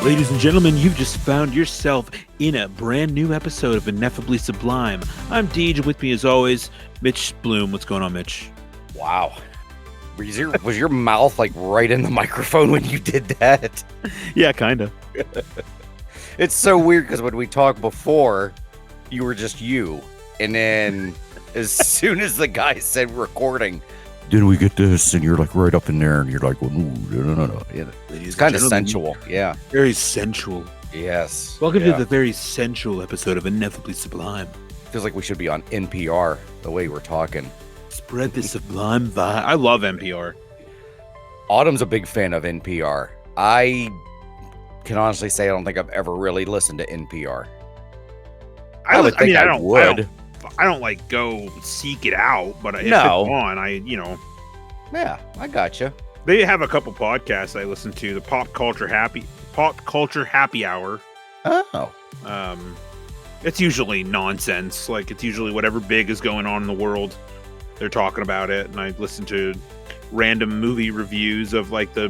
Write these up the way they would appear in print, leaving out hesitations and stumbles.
Ladies and gentlemen, you've just found yourself in a brand new episode of Ineffably Sublime. I'm Deej, with me as always, Mitch Bloom. What's going on, Mitch? Wow. Was your mouth like right in the microphone when you did that? Yeah, kind of. It's so weird because when we talked before, you were just you. And then as soon as the guy said recording, then we get this, and you're like right up in there, and you're like, well, no. Yeah, it's kind of sensual. Yeah. Very sensual. Yes. Welcome to the very sensual episode of Ineffably Sublime. Feels like we should be on NPR the way we're talking. Spread the sublime vibe. I love NPR. Autumn's a big fan of NPR. I can honestly say I don't think I've ever really listened to NPR. I don't like go seek it out, but if it's on, Yeah, I gotcha. They have a couple podcasts I listen to. The Pop Culture Happy Hour. Oh. It's usually nonsense. Like, it's usually whatever big is going on in the world. They're talking about it, and I listen to random movie reviews of like the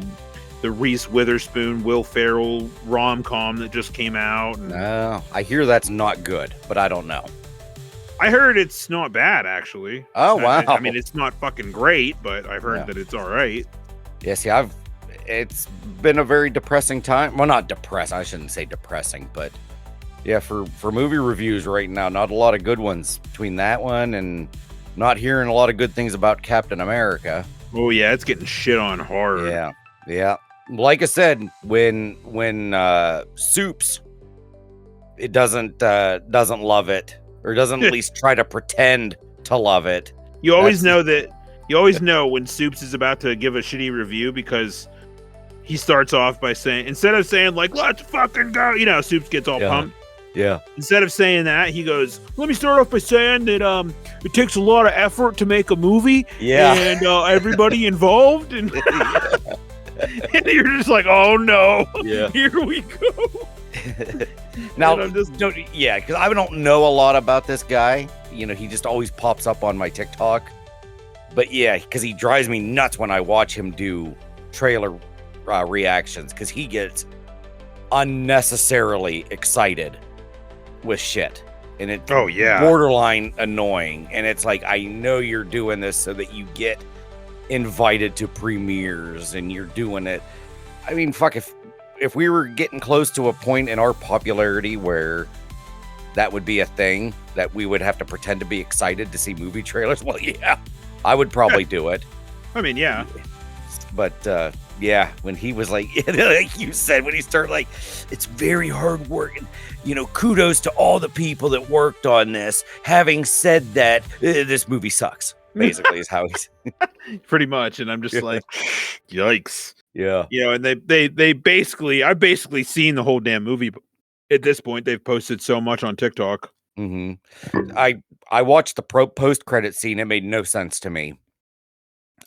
Reese Witherspoon, Will Ferrell rom-com that just came out. No, I hear that's not good, but I don't know. I heard it's not bad, actually. Oh, wow. I mean, it's not fucking great, but I've heard that it's all right. Yeah, see, it's been a very depressing time. Well, not depressing. I shouldn't say depressing, but yeah, for movie reviews right now, not a lot of good ones between that one and not hearing a lot of good things about Captain America. Oh yeah, it's getting shit on hard. Yeah. Like I said, when Soups, it doesn't love it, or doesn't at least try to pretend to love it. You always know when Soups is about to give a shitty review, because he starts off by saying, instead of saying like, let's fucking go, Soups gets all pumped. Yeah. Instead of saying that, he goes, let me start off by saying that it takes a lot of effort to make a movie. Yeah. And everybody involved. And, and you're just like, oh no. Yeah. Here we go. Now, because I don't know a lot about this guy. He just always pops up on my TikTok. But yeah, because he drives me nuts when I watch him do trailer reactions, because he gets unnecessarily excited with shit, and it's borderline annoying. And it's like, I know you're doing this so that you get invited to premieres, and you're doing it. I mean, fuck, if we were getting close to a point in our popularity where that would be a thing, that we would have to pretend to be excited to see movie trailers, well, yeah, I would probably do it. I mean, yeah. But when he was like, like you said, when he started like, it's very hard work, and kudos to all the people that worked on this. Having said that, this movie sucks, basically, is how he's pretty much. And I'm just like, yikes. Yeah. And I've basically seen the whole damn movie at this point. They've posted so much on TikTok. Mm-hmm. I watched the post credit scene. It made no sense to me.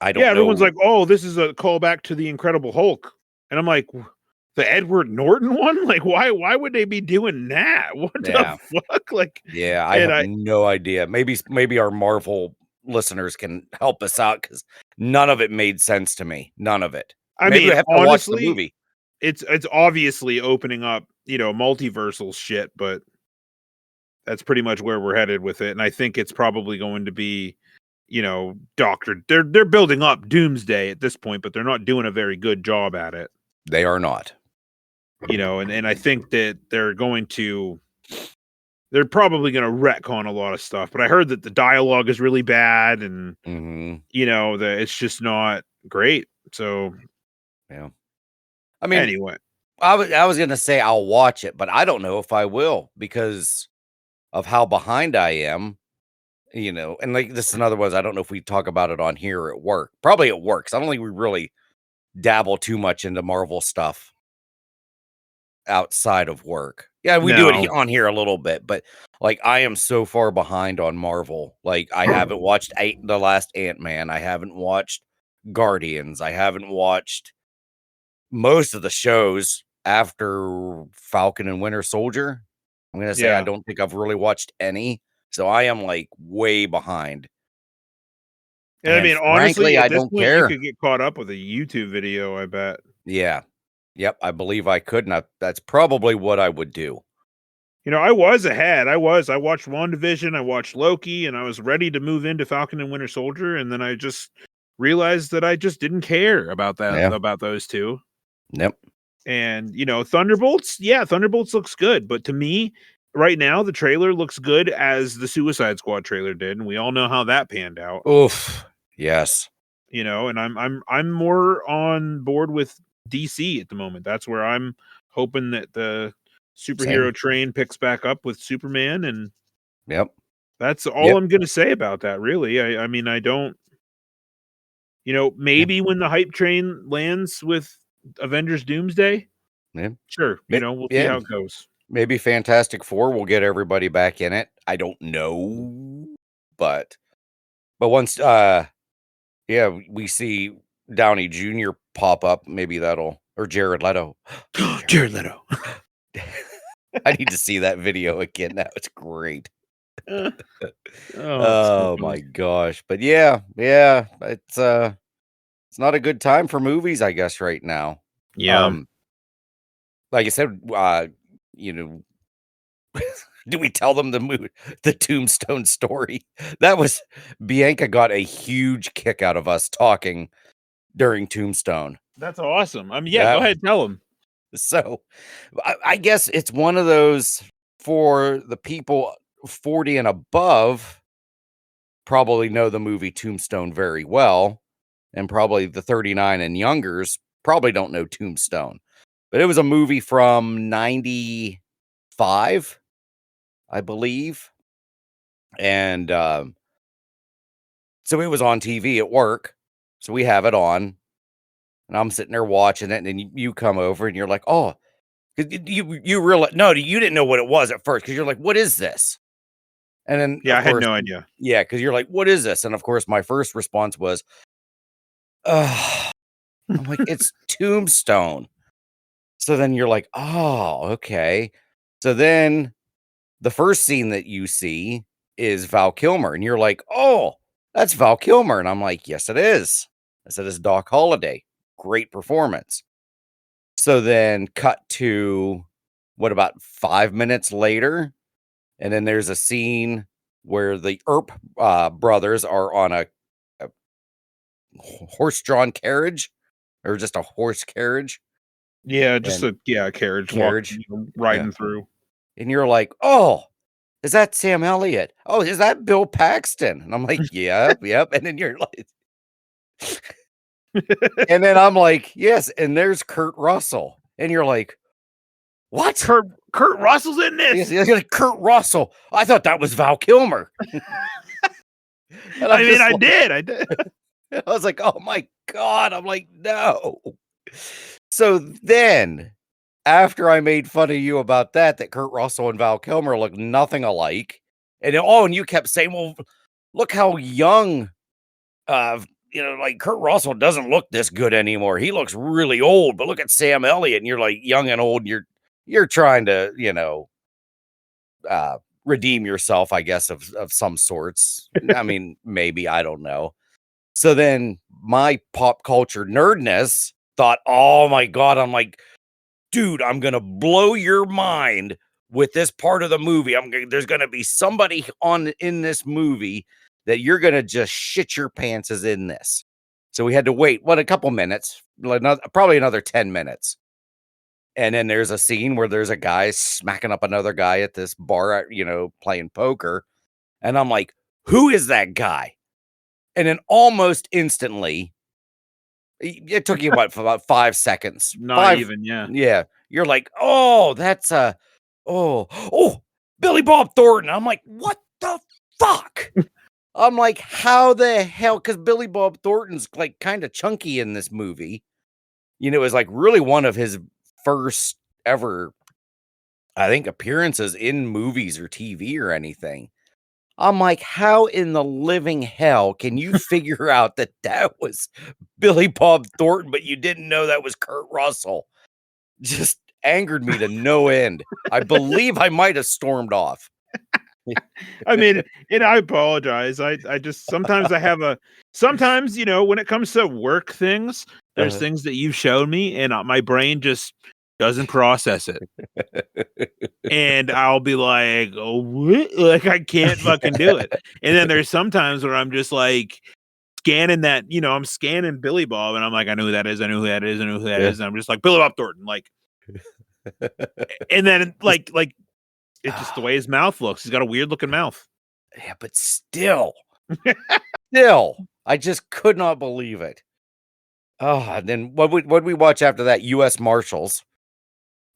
I don't know. Everyone's like, oh, this is a callback to the Incredible Hulk. And I'm like, the Edward Norton one? Like, why would they be doing that? What the fuck? Like, I have no idea. Maybe our Marvel listeners can help us out, because none of it made sense to me. None of it. Maybe we have to watch the movie. It's obviously opening up, multiversal shit, but that's pretty much where we're headed with it. And I think it's probably going to be, they're building up Doomsday at this point, but they're not doing a very good job at it. They are not. And I think that they're probably going to retcon a lot of stuff. But I heard that the dialogue is really bad, and it's just not great. So yeah. I mean, anyway, I was going to say I'll watch it, but I don't know if I will, because of how behind I am. And like, this is another one. I don't know if we talk about it on here or at work. Probably at work, 'cause I don't think we really dabble too much into Marvel stuff outside of work. Yeah, we do it on here a little bit, but like, I am so far behind on Marvel. Like, I haven't watched the last Ant-Man. I haven't watched Guardians. I haven't watched most of the shows after Falcon and Winter Soldier. I'm going to say I don't think I've really watched any. So I am like way behind. And I mean, honestly, frankly, at I this don't point, care. you could get caught up with a YouTube video, I bet. Yeah. Yep, I believe I could, and that's probably what I would do. I was ahead. I watched WandaVision, I watched Loki, and I was ready to move into Falcon and Winter Soldier, and then I just realized that I just didn't care about Yeah. about those two. Yep. And, Thunderbolts, Thunderbolts looks good, but to me, right now, the trailer looks good as the Suicide Squad trailer did, and we all know how that panned out. Oof. Yes. And I'm more on board with DC at the moment. That's where I'm hoping that the superhero train picks back up with Superman, and Yep. that's all I'm gonna say about that, really. I mean, I don't maybe when the hype train lands with Avengers Doomsday, sure, we'll see how it goes. Maybe Fantastic Four will get everybody back in it. I don't know, but once we see Downey Jr. pop up, maybe that'll, or Jared Leto. Jared Leto. I need to see that video again. That was great. So my gosh. But yeah, it's not a good time for movies, I guess, right now. yeah. Like I said, do we tell them the Tombstone story? That was Bianca got a huge kick out of us talking during Tombstone. That's awesome. I mean, go ahead, tell them. So I guess it's one of those for the people 40 and above probably know the movie Tombstone very well, and probably the 39 and youngers probably don't know Tombstone. But it was a movie from 95, I believe. And so it was on TV at work. So we have it on. And I'm sitting there watching it. And then you come over and you're like, oh, you realize, no, you didn't know what it was at first. Because you're like, what is this? And then, I had no idea. Yeah, because you're like, what is this? And of course, my first response was, I'm like, it's Tombstone. So then you're like, oh, okay. So then the first scene that you see is Val Kilmer. And you're like, oh, that's Val Kilmer. And I'm like, yes, it is. I said, it's Doc Holliday. Great performance. So then cut to about 5 minutes later. And then there's a scene where the Earp brothers are on a horse-drawn carriage, or just a horse carriage. Yeah, just a carriage. Riding through. And you're like, oh, is that Sam Elliott? Oh, is that Bill Paxton? And I'm like, yep. And then you're like, and then I'm like, yes. And there's Kurt Russell. And you're like, what? Kurt Russell's in this? Yes, Kurt Russell. I thought that was Val Kilmer. I did. I was like, oh my God. I'm like, no. So then, after I made fun of you about that Kurt Russell and Val Kilmer look nothing alike. And you kept saying, well, look how young, like Kurt Russell doesn't look this good anymore. He looks really old, but look at Sam Elliott, and you're like young and old. And you're trying to, redeem yourself, I guess, of some sorts. I mean, maybe, I don't know. So then my pop culture nerdness thought, oh my God, I'm like, dude, I'm going to blow your mind with this part of the movie. There's going to be somebody in this movie that you're going to just shit your pants is in this. So we had to wait, a couple minutes, probably another 10 minutes. And then there's a scene where there's a guy smacking up another guy at this bar, playing poker. And I'm like, who is that guy? And then almost instantly, it took you for about 5 seconds. Even, yeah. Yeah. You're like, oh, that's Billy Bob Thornton. I'm like, what the fuck? I'm like, how the hell? Because Billy Bob Thornton's like kind of chunky in this movie. It was like really one of his first ever, I think, appearances in movies or TV or anything. I'm like, how in the living hell can you figure out that was Billy Bob Thornton, but you didn't know that was Kurt Russell? Just angered me to no end. I believe I might have stormed off. I mean, and I apologize. I just sometimes when it comes to work things, There's things that you've shown me, and my brain just doesn't process it. And I'll be like, "Oh, what?" Like, I can't fucking do it. And then there's sometimes where I'm just like scanning that, I'm scanning Billy Bob, and I'm like, I know who that is. I know who that is. I know who that is. And I'm just like, Billy Bob Thornton, like, and then like it's just the way his mouth looks. He's got a weird looking mouth. Yeah, but still, I just could not believe it. Oh, and then what we watch after that? U.S. Marshals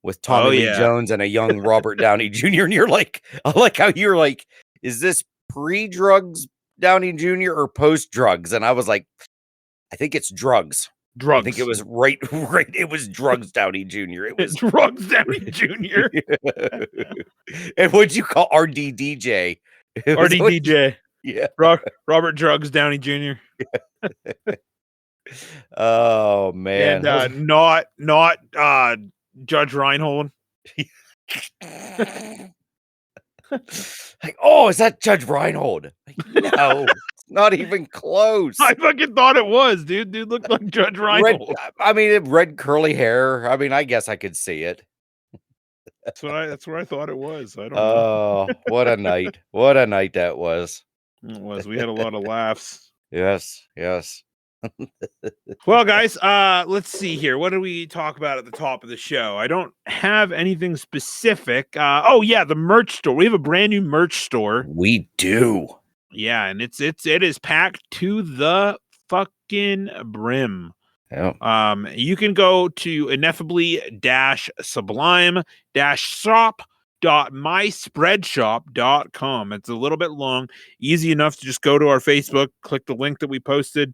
with Tommy Lee Jones and a young Robert Downey Jr. And you're like, I like how you're like, is this pre-drugs Downey Jr. or post-drugs? And I was like, I think it's drugs. I think it was right. It was drugs Downey Jr. It was drugs Downey Jr. And what'd you call RDDJ? RDDJ. Yeah. Robert Drugs Downey Jr. Oh man. And not Judge Reinhold. Like, oh, is that Judge Reinhold? Like, no, it's not even close. I fucking thought it was, dude. Dude looked like Judge Reinhold. Red curly hair. I mean, I guess I could see it. That's what I thought it was. I don't know. Oh, what a night. What a night that was. It was. We had a lot of laughs. Yes. Well, guys, let's see here. What do we talk about at the top of the show? I don't have anything specific. Oh yeah, the merch store. We have a brand new merch store. We do. Yeah, and it is packed to the fucking brim. Yeah. You can go to ineffably-sublime-shop.myspreadshop.com. It's a little bit long, easy enough to just go to our Facebook, click the link that we posted,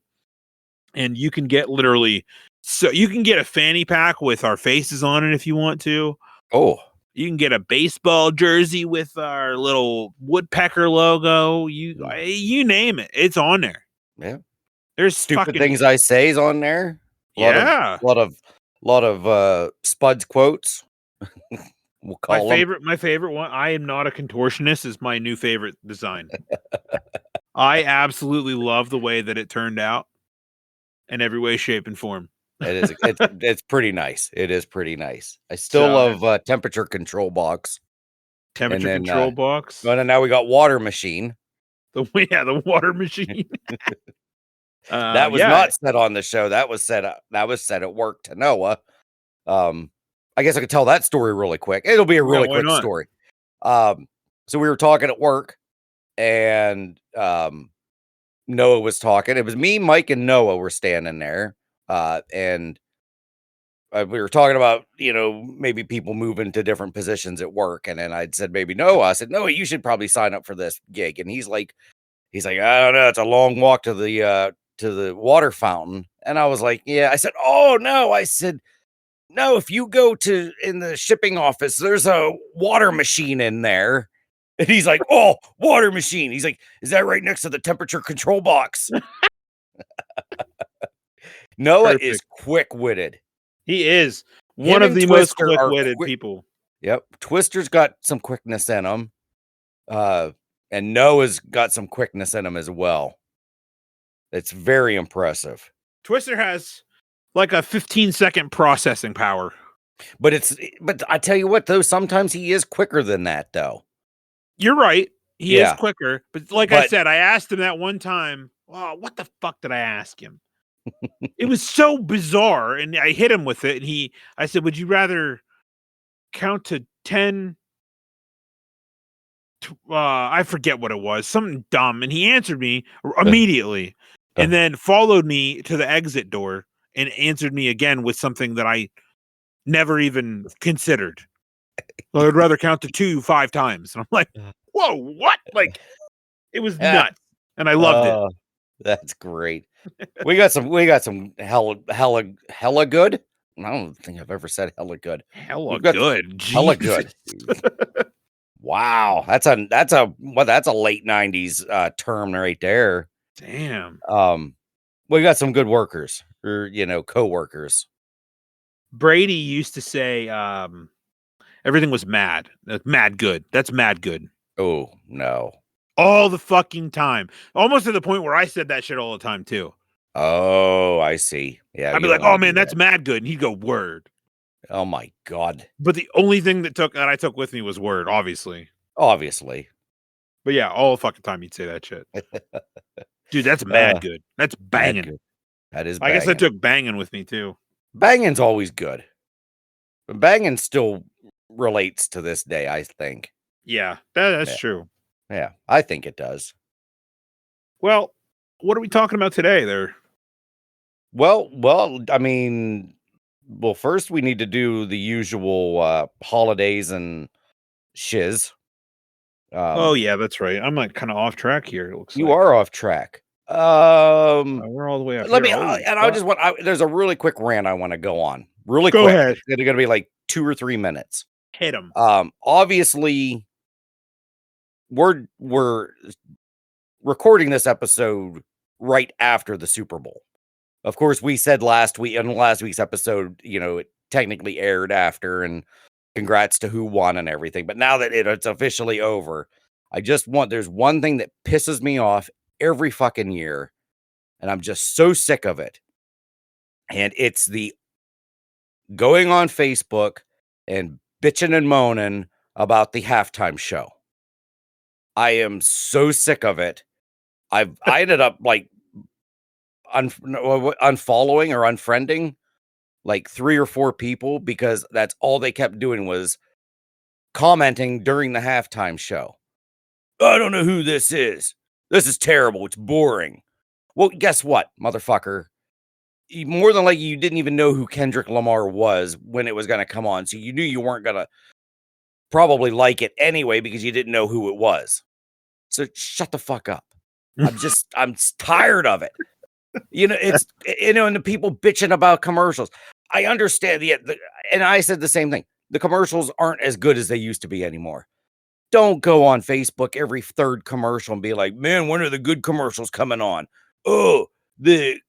and you can get you can get a fanny pack with our faces on it if you want to. Oh, you can get a baseball jersey with our little woodpecker logo. You name it, it's on there. Yeah. There's stupid things I say is on there. A lot of Spuds quotes. We'll call my favorite one. I am not a contortionist is my new favorite design. I absolutely love the way that it turned out in every way, shape, and form. It is. It's pretty nice. It is pretty nice. I still love temperature control box. Control box. And now we got water machine. The water machine. That was not said on the show. That was said at work to Noah. I guess I could tell that story really quick. It'll be a really quick story. So we were talking at work, and Noah was talking. It was me, Mike, and Noah were standing there, and we were talking about maybe people moving to different positions at work. And then I'd said maybe Noah. I said, Noah, you should probably sign up for this gig. And he's like, I don't know. It's a long walk to the water fountain. And I was like, yeah. I said, oh no. I said, no, if you go in the shipping office, there's a water machine in there. And he's like, oh, water machine. He's like, is that right next to the temperature control box? Noah is quick-witted. He is one of the most quick-witted people. Yep. Twister's got some quickness in him. And Noah's got some quickness in him as well. It's very impressive. Twister has like a 15-second processing power. But I tell you what, though, sometimes he is quicker than that, though. You're right. He is quicker. But I said, I asked him that one time, oh, what the fuck did I ask him? It was so bizarre. And I hit him with it. And I said, would you rather count to 10? I forget what it was. Something dumb. And he answered me immediately and then followed me to the exit door and answered me again with something that I never even considered. So I'd rather count to 2 5 times. And I'm like, whoa, what? Like, it was nuts. And I loved it. That's great. We got some hella good. I don't think I've ever said hella good. Hella good. Hella good. Wow. That's a late 90s term right there. Damn. We got some good workers or co-workers. Brady used to say everything was mad. Mad good. That's mad good. Oh, no. All the fucking time. Almost to the point where I said that shit all the time too. Oh, I see. Yeah, I'd be you like, don't "Oh want to man, do that's that. mad good," and he'd go, "Word." Oh my god. But the only thing that I took with me was Word, obviously. Obviously. But yeah, all the fucking time he'd say that shit. Dude, that's mad Uh, good. That's mad banging. good. That is I guess I banging. took banging with me too. Banging's always good. Banging still relates to this day, I think. Yeah, that's Yeah. true. Yeah, I think it does. Well, what are we talking about today there? Well, I mean, first we need to do the usual holidays and shiz. Oh, Um, yeah, that's right. I'm, like, kinda off track here, it looks you like. are off track. We're all the way up Let here. me, Holy and I fuck. just want. There's a really quick rant I want to go on, really Go quick. ahead. It's going to be like 2 or 3 minutes. Hit him. Obviously, we're recording this episode right after the Super Bowl. Of course, we said last week in last week's episode, it technically aired after, and congrats to who won and everything. But now that it's officially over, there's one thing that pisses me off every fucking year, and I'm just so sick of it. And it's the going on Facebook and bitching and moaning about the halftime show. I am so sick of it. I ended up like unfollowing or unfriending like 3 or 4 people because that's all they kept doing was commenting during the halftime show. I don't know who this is. This is terrible. It's boring. Well, guess what, motherfucker? More than likely, you didn't even know who Kendrick Lamar was when it was going to come on. So you knew you weren't going to probably like it anyway because you didn't know who it was. So shut the fuck up. I'm tired of it. And the people bitching about commercials. I understand and I said the same thing. The commercials aren't as good as they used to be anymore. Don't go on Facebook every third commercial and be like, man, when are the good commercials coming on? Oh, the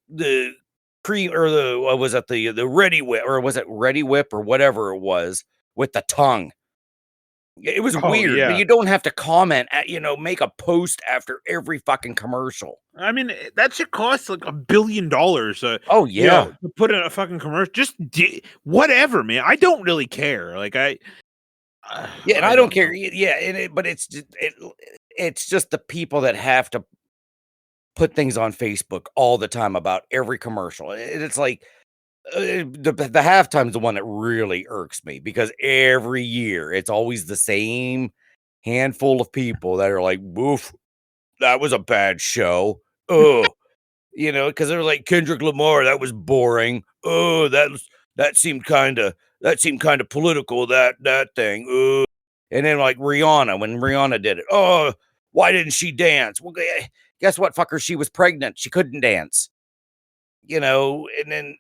cream or what was it? The Ready Whip, or was it Ready Whip or whatever it was with the tongue? It was Oh, weird, but yeah. you don't have to comment make a post after every fucking commercial. I mean, that shit costs, like, $1 billion, Oh, yeah. to put in a fucking commercial. Just whatever, man. I don't really care. Like, Yeah, and I I don't don't know. care. Yeah, but it's just the people that have to put things on Facebook all the time about every commercial. It's like the halftime's the one that really irks me because every year it's always the same handful of people that are like, "Woof, that was a bad show." Oh, because they're like Kendrick Lamar, that was boring. Oh, that seemed kind of political. That thing. Oh, and then like Rihanna, when Rihanna did it. Oh, why didn't she dance? Well, guess what, fucker? She was pregnant. She couldn't dance. And then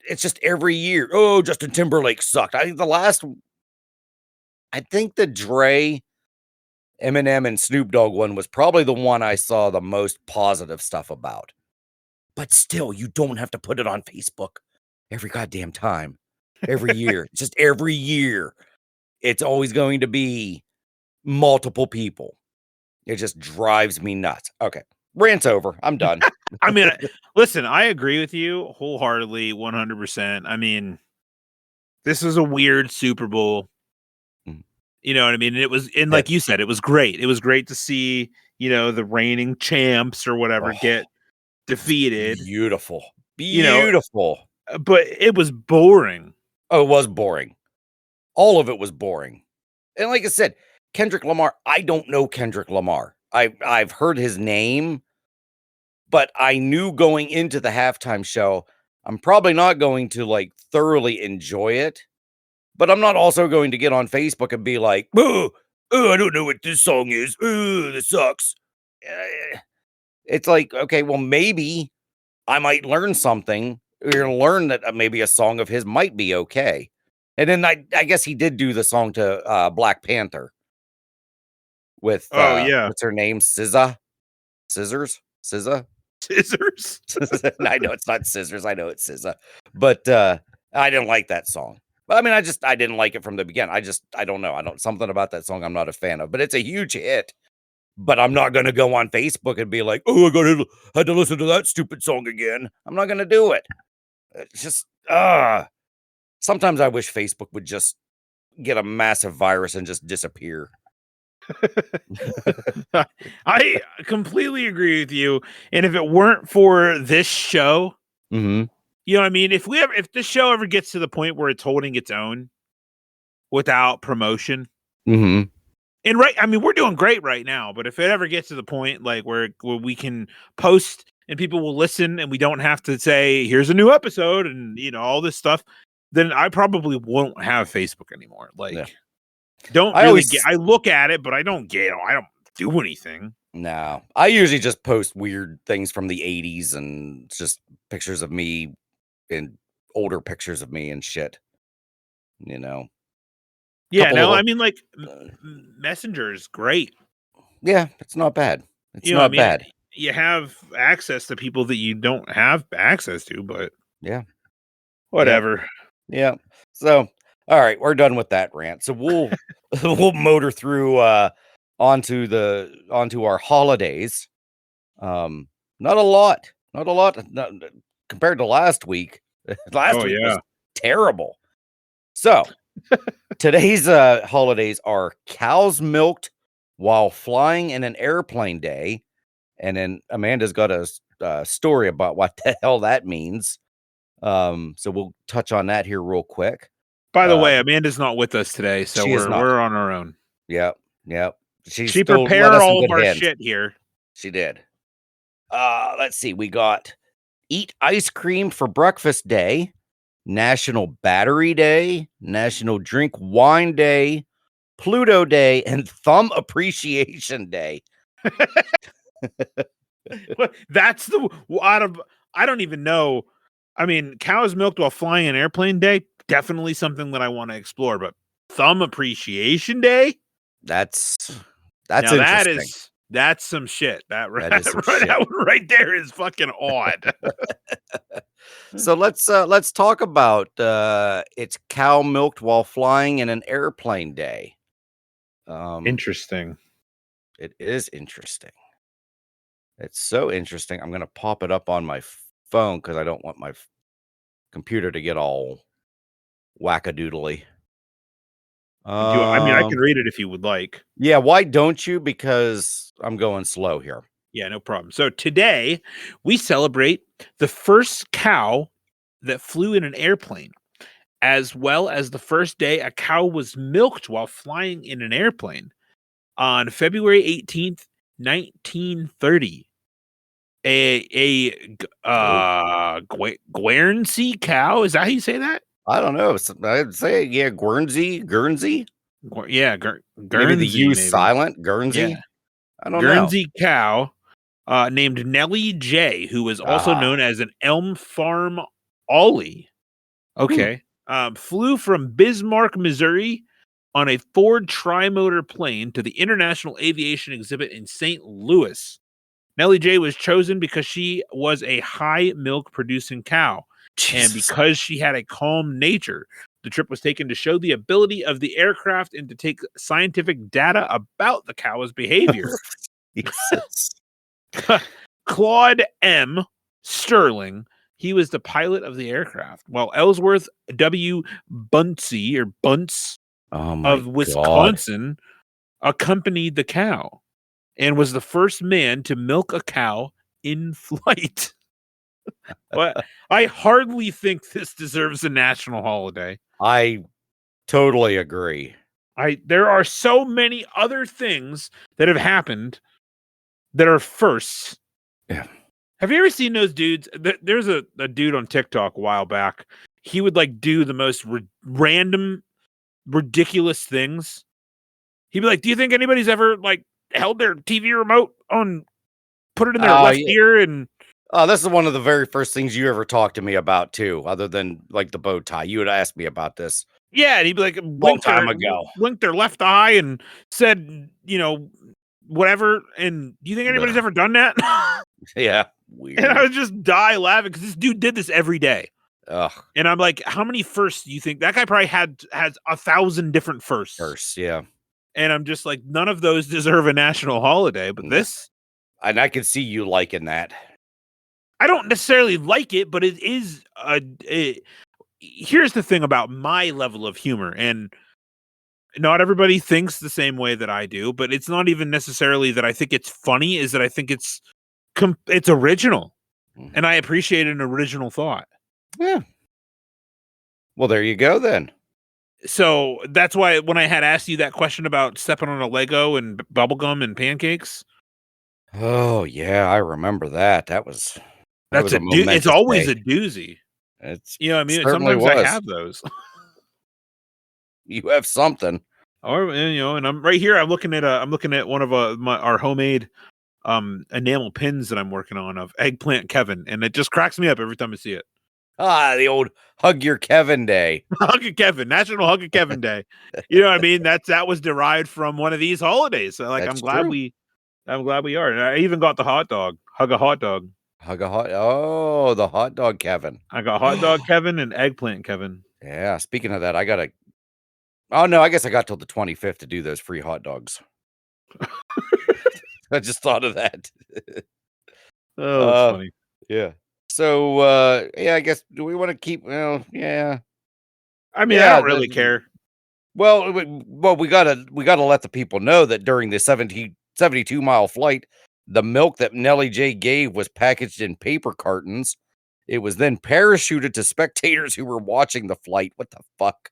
it's just every year. Oh, Justin Timberlake sucked. I think the Dre, Eminem, and Snoop Dogg one was probably the one I saw the most positive stuff about. But still, you don't have to put it on Facebook every goddamn time, every year. Just every year. It's always going to be multiple people. It just drives me nuts. Okay. Rant's over. I'm done. I mean, listen, I agree with you wholeheartedly, 100%. I mean, this is a weird Super Bowl. Mm. You know what I mean? And Yeah. like you said, it was great. It was great to see, the reigning champs or whatever Oh, get defeated, beautiful. you know, Beautiful. but it was boring. Oh, it was boring. All of it was boring. And like I said, Kendrick Lamar, I don't know Kendrick Lamar. I've heard his name, but I knew going into the halftime show, I'm probably not going to like thoroughly enjoy it. But I'm not also going to get on Facebook and be like, I don't know what this song is. Oh, this sucks. It's like, okay, well, maybe I might learn something. You're gonna learn that maybe a song of his might be okay. And then I guess he did do the song to Black Panther with Oh, yeah. what's her name? SZA? Scissors? SZA? Scissors. I know it's not scissors. I know it's SZA. But I didn't like that song. But I mean, I didn't like it from the beginning. I don't know. Something about that song I'm not a fan of, but it's a huge hit. But I'm not going to go on Facebook and be like, oh, had to listen to that stupid song again. I'm not going to do it. It's just, sometimes I wish Facebook would just get a massive virus and just disappear. I completely agree with you. And if it weren't for this show, Mm-hmm. you know what I mean? If this show ever gets to the point where it's holding its own without promotion, Mm-hmm. and I mean, we're doing great right now, but if it ever gets to the point like where we can post and people will listen and we don't have to say, here's a new episode and all this stuff, then I probably won't have Facebook anymore. Like, Yeah. I look at it, but I don't do anything. No, I usually just post weird things from the 80s and just pictures of me and older pictures of me and shit. Yeah, no, I mean, like, Messenger is great. Yeah, it's not bad. It's what I not mean? bad. You have access to people that you don't have access to, but yeah, whatever. Yeah. So, all right, we're done with that rant. So we'll we'll motor through onto our holidays. Not a lot. Compared to last week. Last week was terrible. So, today's holidays are cows milked while flying in an airplane day. And then Amanda's got a story about what the hell that means. So we'll touch on that here real quick. By the way, Amanda's not with us today, so we're on our own. Yep. She prepared all of our shit here. She did. Let's see. We got Eat Ice Cream for Breakfast Day, National Battery Day, National Drink Wine Day, Pluto Day, and Thumb Appreciation Day. That's I don't even know. I mean, cows milked while flying an airplane day, definitely something that I want to explore, but Thumb Appreciation Day? That's interesting. That's some shit. That right there is fucking odd. So let's talk about it's cow milked while flying in an airplane day. Interesting. It is interesting. It's so interesting. I'm gonna pop it up on my phone because I don't want my computer to get all wackadoodly. I mean, I can read it if you would like. Yeah, why don't you? Because I'm going slow here. Yeah, no problem. So today we celebrate the first cow that flew in an airplane, as well as the first day a cow was milked while flying in an airplane on February 18th, 1930. A Guernsey cow, is that how you say that? I don't know. I'd say Guernsey. Yeah, Guernsey. Maybe the U silent Guernsey. Yeah. I don't Guernsey cow, named Nellie J, who was also known as an Elm Farm Ollie. Okay. Flew from Bismarck, Missouri on a Ford tri-motor plane to the International Aviation Exhibit in St. Louis. Nellie J was chosen because she was a high milk producing cow. Jesus. And because she had a calm nature. The trip was taken to show the ability of the aircraft and to take scientific data about the cow's behavior. Claude M. Sterling, he was the pilot of the aircraft, while Ellsworth W. Bunce of Wisconsin accompanied the cow and was the first man to milk a cow in flight. But I hardly think this deserves a national holiday. I totally agree. There are so many other things that have happened that are firsts. Yeah. Have you ever seen those dudes? There's a dude on TikTok a while back. He would like do the most random, ridiculous things. He'd be like, "Do you think anybody's ever like held their TV remote on, put it in their left ear and?" Oh, this is one of the very first things you ever talked to me about too, other than like the bow tie. You had asked me about this. Yeah, and he'd be like, long time ago, blinked their left eye and said, whatever. And do you think anybody's ever done that? Yeah, weird. And I would just die laughing because this dude did this every day. Ugh. And I'm like, how many firsts do you think that guy probably has 1,000 different firsts? Firsts, yeah. And I'm just like, none of those deserve a national holiday, but this, and I can see you liking that. I don't necessarily like it, but it is here's the thing about my level of humor, and not everybody thinks the same way that I do, but it's not even necessarily that I think it's funny, is that I think it's original, and I appreciate an original thought. Yeah. Well, there you go then. So that's why when I had asked you that question about stepping on a Lego and bubblegum and pancakes. Oh yeah, I remember that. That was That's a it's momentous always day. a doozy. It's You know what I mean? certainly Sometimes I was. have those. You have something. Or and I'm right here. I'm looking at one of our homemade enamel pins that I'm working on of Eggplant Kevin, and it just cracks me up every time I see it. Ah, the old Hug Your Kevin Day. Hug a Kevin, National Hug a Kevin Day. You know what I mean? That was derived from one of these holidays. So like, That's true. I'm glad we are. And I even got the hot dog. Hug a hot dog. Oh, the hot dog Kevin. I got hot dog Kevin and Eggplant Kevin. Yeah, speaking of that, oh no, I guess I got till the 25th to do those free hot dogs. I just thought of that. Oh, that's funny. Yeah. So yeah, I guess do we want to keep yeah. I mean, I Yeah, don't really care. well, we gotta let the people know that during the 72-mile flight, the milk that Nellie J gave was packaged in paper cartons. It was then parachuted to spectators who were watching the flight. What the fuck?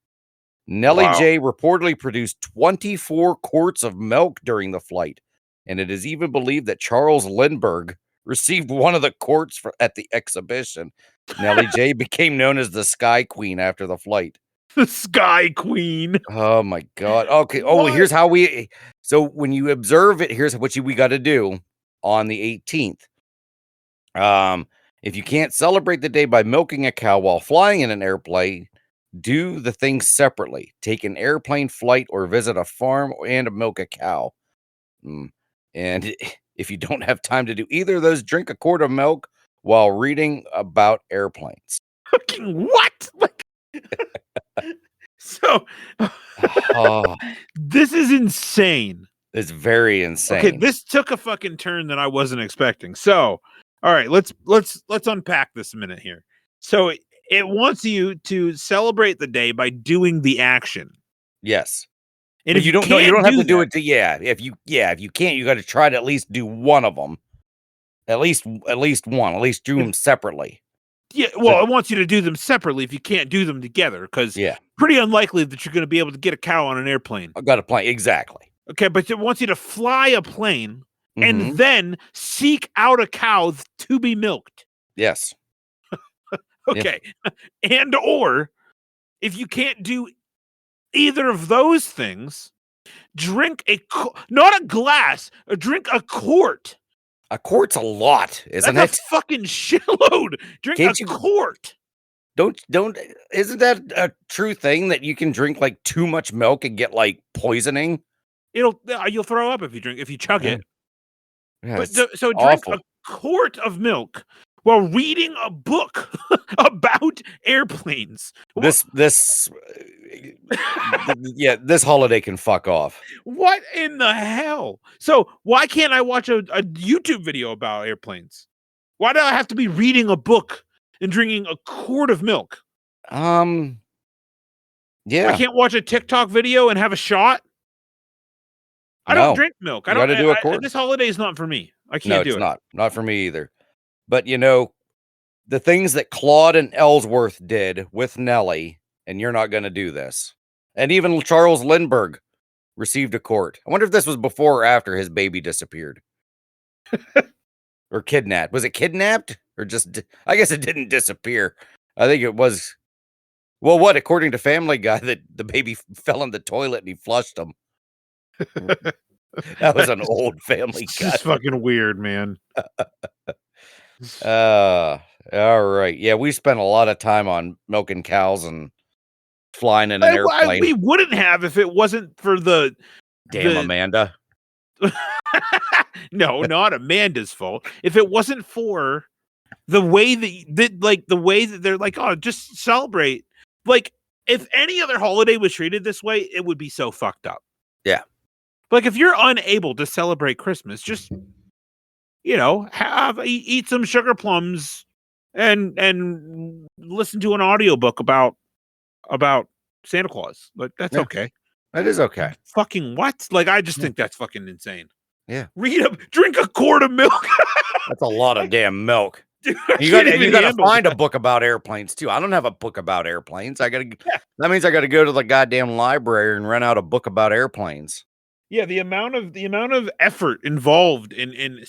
Nellie Wow. J reportedly produced 24 quarts of milk during the flight, and it is even believed that Charles Lindbergh received one of the quarts at the exhibition. Nellie J became known as the Sky Queen after the flight. The Sky Queen. Oh my god. Okay. Oh, What? here's how so when you observe it, here's what we got to do on the 18th. If you can't celebrate the day by milking a cow while flying in an airplane, do the things separately. Take an airplane flight or visit a farm and milk a cow. And if you don't have time to do either of those, drink a quart of milk while reading about airplanes. Fucking what? Like, so this is insane. It's very insane. Okay, this took a fucking turn that I wasn't expecting. So, all right, let's unpack this a minute here. So it wants you to celebrate the day by doing the action. Yes. And but if you don't have to do it to if you can't, you got to try to at least do one of them. At least one. At least do them separately. Yeah, well, it wants you to do them separately if you can't do them together, because pretty unlikely that you're going to be able to get a cow on an airplane. I got a plane, exactly. Okay, but it wants you to fly a plane and then seek out a cow to be milked. Yes. Okay, and or if you can't do either of those things, drink not a glass, drink a quart. A quart's a lot, isn't That's it? a fucking shitload. Drink a quart. Isn't that a true thing that you can drink like too much milk and get like poisoning? You'll throw up if you chug it. Yeah, but so drink a quart of milk while reading a book about airplanes. This holiday can fuck off. What in the hell? So why can't I watch a YouTube video about airplanes? Why do I have to be reading a book and drinking a quart of milk? Yeah. I can't watch a TikTok video and have a shot. I don't drink milk. I don't do a quart. This holiday is not for me. I can't do it. No, it's not for me either. But the things that Claude and Ellsworth did with Nellie, and you're not going to do this. And even Charles Lindbergh received a quart. I wonder if this was before or after his baby disappeared. Or kidnapped. Was it kidnapped? Or just, I guess it didn't disappear. I think it was, according to Family Guy, that the baby fell in the toilet and he flushed him. That was an old Family Guy. It's just fucking weird, man. All right. Yeah, we spent a lot of time on milking cows and flying in an airplane. We wouldn't have if it wasn't for the Amanda. No, not Amanda's fault. If it wasn't for the way that they're like, oh, just celebrate. Like, if any other holiday was treated this way, it would be so fucked up. Yeah. Like, if you're unable to celebrate Christmas, just eat some sugar plums and listen to an audiobook about Santa Claus. Like, that's Yeah, okay. that is okay. Fucking what? Like, I just think that's fucking insane. Yeah. Drink a quart of milk. That's a lot of damn milk. Dude, You gotta find a book about airplanes too. I don't have a book about airplanes. That means I gotta go to the goddamn library and rent out a book about airplanes. Yeah, the amount of effort involved in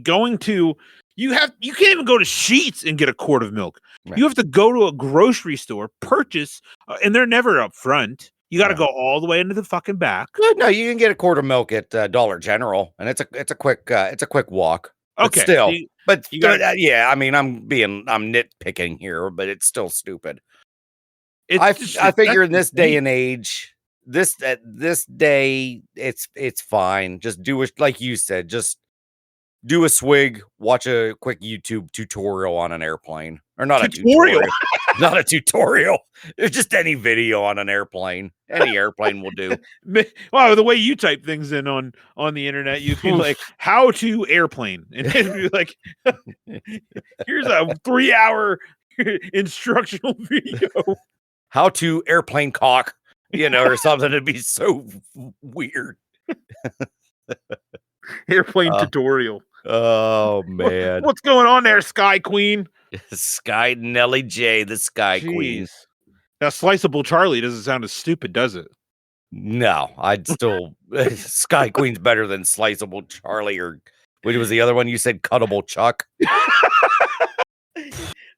going to you can't even go to Sheets and get a quart of milk. Yeah. You have to go to a grocery store, purchase, and they're never up front. You got to go all the way into the fucking back. Good. No, you can get a quart of milk at Dollar General, and it's a quick walk. Okay, still, yeah. I mean, I'm nitpicking here, but it's still stupid. I It's figure in this day and age, this day, it's fine. Just do it like you said. Just do a swig, watch a quick YouTube tutorial on an airplane, or not tutorial. a tutorial, not a tutorial. It's just any video on an airplane. Any airplane will do. Wow, the way you type things in on the internet, you'd be like, "How to airplane," and it'd be like, "Here's a 3-hour instructional video." How to airplane cock, or something. It'd be so weird. Airplane tutorial. Oh man, what's going on there, Sky Queen? Sky Nelly J, the Sky Queen. Now, Sliceable Charlie doesn't sound as stupid, does it? No, I'd still Sky Queen's better than Sliceable Charlie, or what was the other one you said? Cuttable Chuck.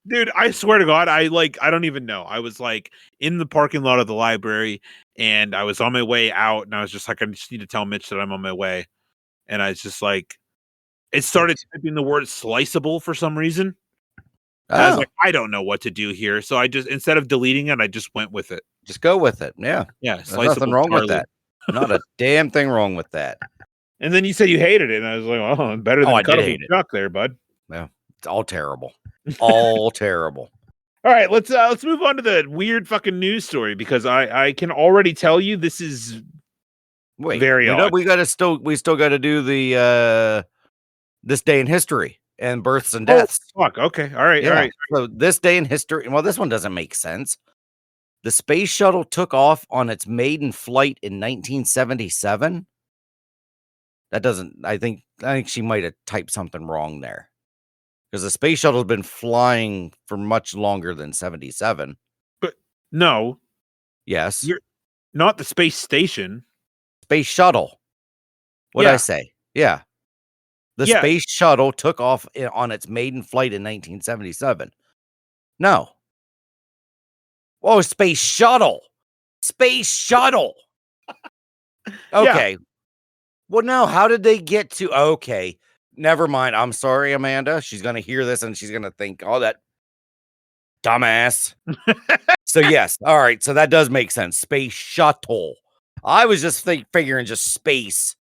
Dude, I swear to God, I don't even know. I was like in the parking lot of the library, and I was on my way out, and I was just like, I just need to tell Mitch that I'm on my way. And I was just like, it started typing the word sliceable for some reason. I was like, I don't know what to do here. So I just, instead of deleting it, I just went with it. Just go with it. Yeah. Yeah. There's nothing wrong with that. Not a damn thing wrong with that. And then you said you hated it. And I was like, oh, better than Cuttable Chuck there, bud. Yeah. It's all terrible. All terrible. All right, let's move on to the weird fucking news story, because I can already tell you this is very odd. We still got to do the this day in history and births and deaths. Fuck. Okay. All right. Yeah. All right. So this day in history. Well, this one doesn't make sense. The space shuttle took off on its maiden flight in 1977. That doesn't. I think she might have typed something wrong there, because the space shuttle has been flying for much longer than 77. But no. Yes. You're not the space station. Space shuttle. What did I say? Yeah. The space shuttle took off on its maiden flight in 1977. No. Oh, space shuttle. Space shuttle. Okay. Yeah. Well, no. How did they get to? Okay. Never mind. I'm sorry, Amanda. She's going to hear this and she's going to think, oh, that dumbass. So, yes. All right. So that does make sense. Space shuttle. I was just figuring just space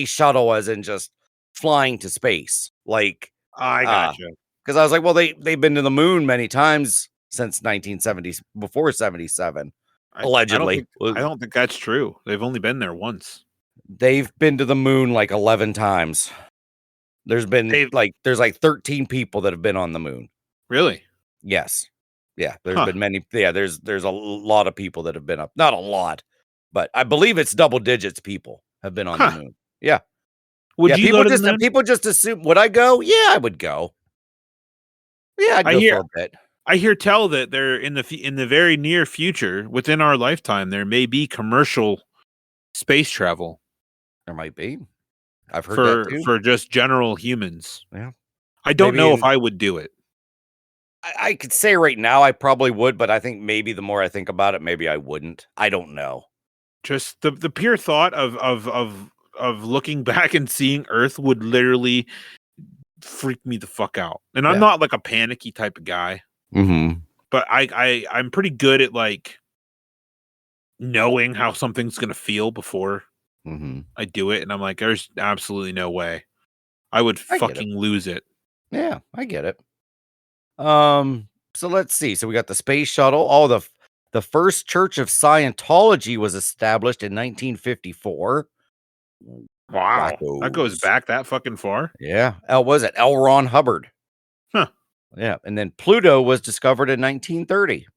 shuttle as in just flying to space. Like, I gotcha. Because I was like, well, they've been to the moon many times since 1970, before 77, allegedly. I don't think that's true. They've only been there once. They've been to the moon like 11 times. There's been there's 13 people that have been on the moon. Really? Yes. Yeah. There's been many. Yeah. There's a lot of people that have been up. Not a lot, but I believe it's double digits. People have been on the moon. Yeah. Would you go to the moon? People just assume, would I go? Yeah, I would go. Yeah, I'd go for a bit. I hear tell that they're in the very near future, within our lifetime, there may be commercial space travel. There might be. I've heard that too. For just general humans. Yeah. I don't know if I would do it. I could say right now I probably would, but I think maybe the more I think about it, maybe I wouldn't. I don't know. Just the pure thought of looking back and seeing Earth would literally freak me the fuck out. And I'm not like a panicky type of guy. Mm-hmm. But I'm pretty good at like knowing how something's gonna feel before I do it, and I'm like, there's absolutely no way. I would fucking lose it. Yeah, I get it. So let's see. So we got the space shuttle. Oh, the first Church of Scientology was established in 1954. Wow. That goes wackos. back that fucking far? Yeah. Was it L. Ron Hubbard? Huh. Yeah. And then Pluto was discovered in 1930.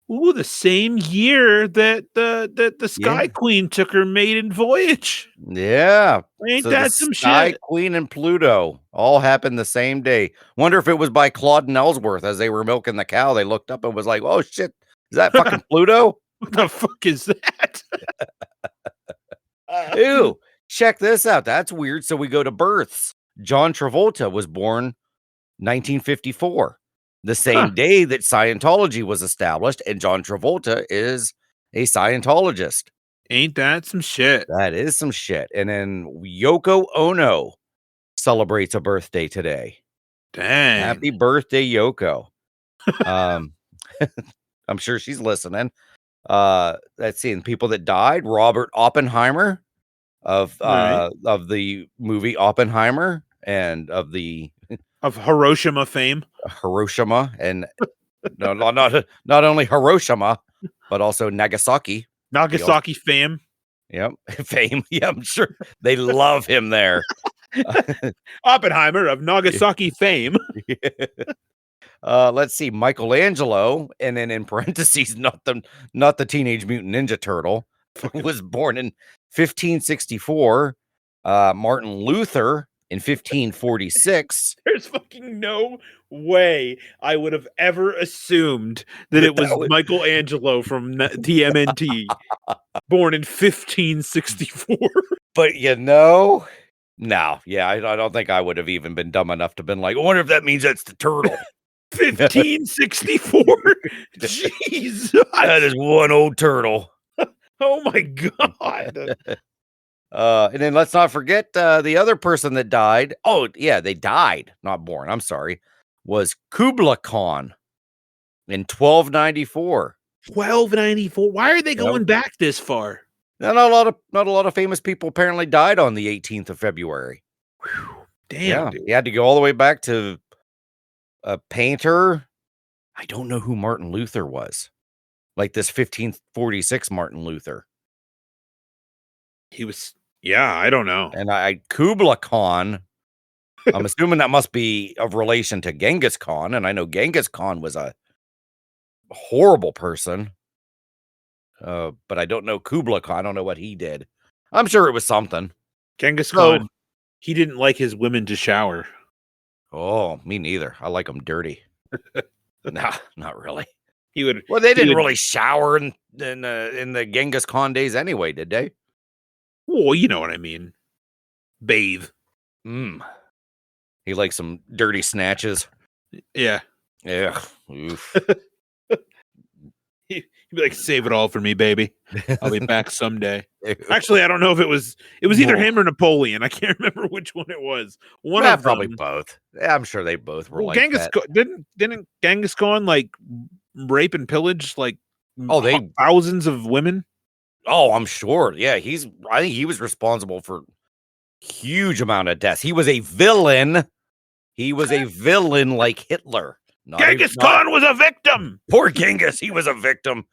Ooh, the same year that the Sky Yeah. Queen took her maiden voyage. Yeah. Ain't So the that some Sky shit? Queen and Pluto all happened the same day. Wonder if it was by Claude and Ellsworth as they were milking the cow. They looked up and was like, "Oh shit, is that fucking Pluto?" What the fuck is that? Ew, check this out. That's weird. So we go to births. John Travolta was born 1954, the Huh. same day that Scientology was established, and John Travolta is a Scientologist. Ain't that some shit? That is some shit. And then Yoko Ono celebrates a birthday today. Dang. Happy birthday, Yoko. Um, I'm sure she's listening. Let's see, and people that died, Robert Oppenheimer Alright. of the movie Oppenheimer and of the Of Hiroshima fame. Hiroshima, and not only Hiroshima, but also Nagasaki. He also, Nagasaki fame. yep, fame. Yeah, I'm sure they love him there. Oppenheimer of Nagasaki fame. Let's see, Michelangelo, and then in parentheses, not the Teenage Mutant Ninja Turtle, was born in 1564. Martin Luther in 1546. There's fucking no way I would have ever assumed that it was Michelangelo from TMNT, born in 1564. But no, yeah, I don't think I would have even been dumb enough to been like, I wonder if that means that's the turtle. 1564? Jeez. That is one old turtle. Oh my god. And then let's not forget the other person that died. Oh, yeah, they died, not born. I'm sorry. Was Kublai Khan in 1294. 1294. Why are they Yep. going back this far? Now, not a lot of famous people apparently died on the 18th of February. Whew. Damn, Yeah, dude. you had to go all the way back to a painter. I don't know who Martin Luther was. Like this 1546 Martin Luther. He was, yeah, I don't know. And Kublai Khan, I'm assuming that must be of relation to Genghis Khan. And I know Genghis Khan was a horrible person. But I don't know Kublai Khan. I don't know what he did. I'm sure it was something. Genghis Khan, he didn't like his women to shower. Oh, me neither. I like them dirty. Nah, not really. He would. Well, they didn't really shower in the Genghis Khan days anyway, did they? Well, you know what I mean. Bathe. He likes some dirty snatches. Yeah. Yeah. Oof. He'd be like, save it all for me, baby. I'll be back someday. Actually, I don't know if it was either him or Napoleon. I can't remember which one it was. One of probably them. both. Yeah, I'm sure they both were like Genghis that. Didn't Genghis Khan like rape and pillage like thousands of women? Oh, I'm sure. Yeah, I think he was responsible for huge amount of deaths. He was a villain. He was a villain like Hitler. Genghis Khan was a victim. Poor Genghis. He was a victim.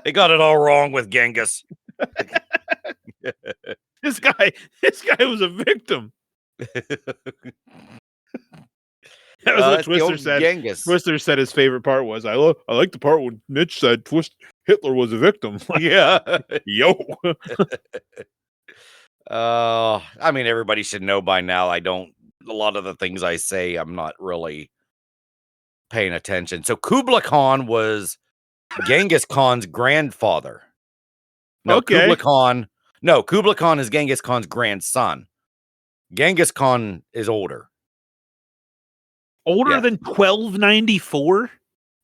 They got it all wrong with Genghis. This guy was a victim. That was what Twister said. Genghis. Twister said his favorite part was, I like the part when Mitch said Hitler was a victim. Like, yeah. Yo. I mean, everybody should know by now. A lot of the things I say, I'm not really paying attention. So Kublai Khan was Genghis Khan's grandfather. No, okay. Kublai Khan is Genghis Khan's grandson. Genghis Khan is older. Older than 1294?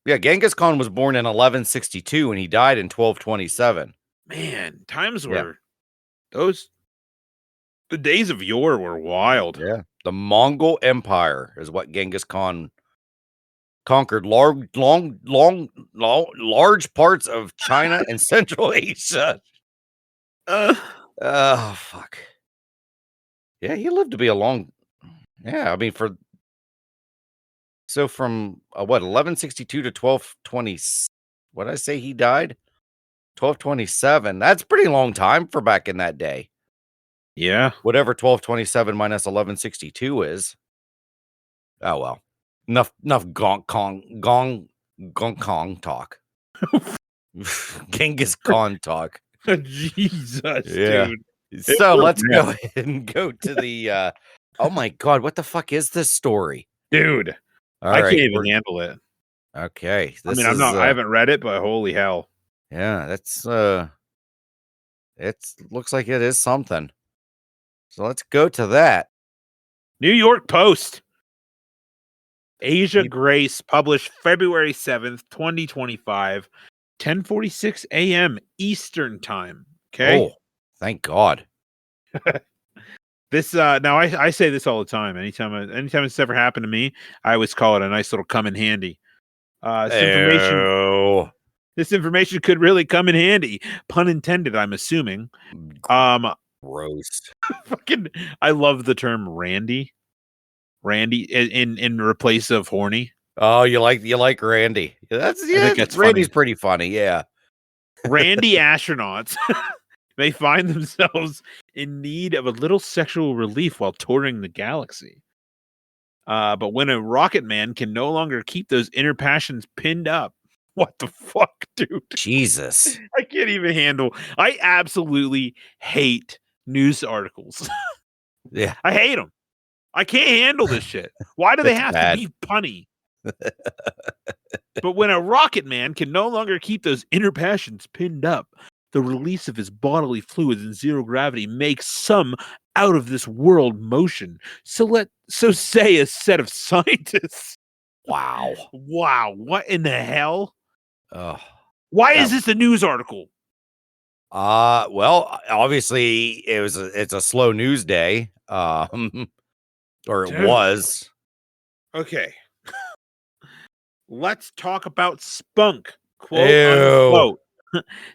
Yeah, Genghis Khan was born in 1162 and he died in 1227. Man, times were the days of yore were wild. Yeah. The Mongol Empire is what Genghis Khan conquered large parts of China and Central Asia. Oh, fuck. Yeah, he lived to be a long. Yeah, I mean, from 1162 to 1220. What did I say he died? 1227. That's a pretty long time for back in that day. Yeah. Whatever 1227 minus 1162 is. Oh well. Enough Gong Kong talk. Genghis Khan talk. Jesus, Yeah. dude. So let's go ahead and go to the oh my god, what the fuck is this story? Dude. All I right, can't even handle it. okay. I This mean, is I haven't read it, but holy hell. yeah, that's it's looks like it is something. So let's go to that. New York Post. Asia Peop- Grace published February 7th, 2025, 10:46 a.m. Eastern time. Okay. Oh, thank God. This now I say this all the time. Anytime it's ever happened to me, I always call it a nice little come in handy. This information Ew. this information could really come in handy. Pun intended, I'm assuming. Um Gross. fucking I love the term Randy. Randy in replace of horny. Oh, you like Randy. That's I yeah, think that's Randy's funny. pretty funny, yeah. Randy astronauts may find themselves in need of a little sexual relief while touring the galaxy. But when a rocket man can no longer keep those inner passions pinned up, what the fuck, dude? Jesus. I can't even handle. I absolutely hate news articles. Yeah, I hate them. I can't handle this shit. Why do they it's have to bad. be punny? But when a rocket man can no longer keep those inner passions pinned up, the release of his bodily fluids in zero gravity makes some out of this world motion. So say a set of scientists. Wow. Wow, what in the hell? Oh. Why That is this a news article? well, obviously it's a slow news day. Or it Dude. was. Okay. Let's talk about Spunk, quote Ew. unquote,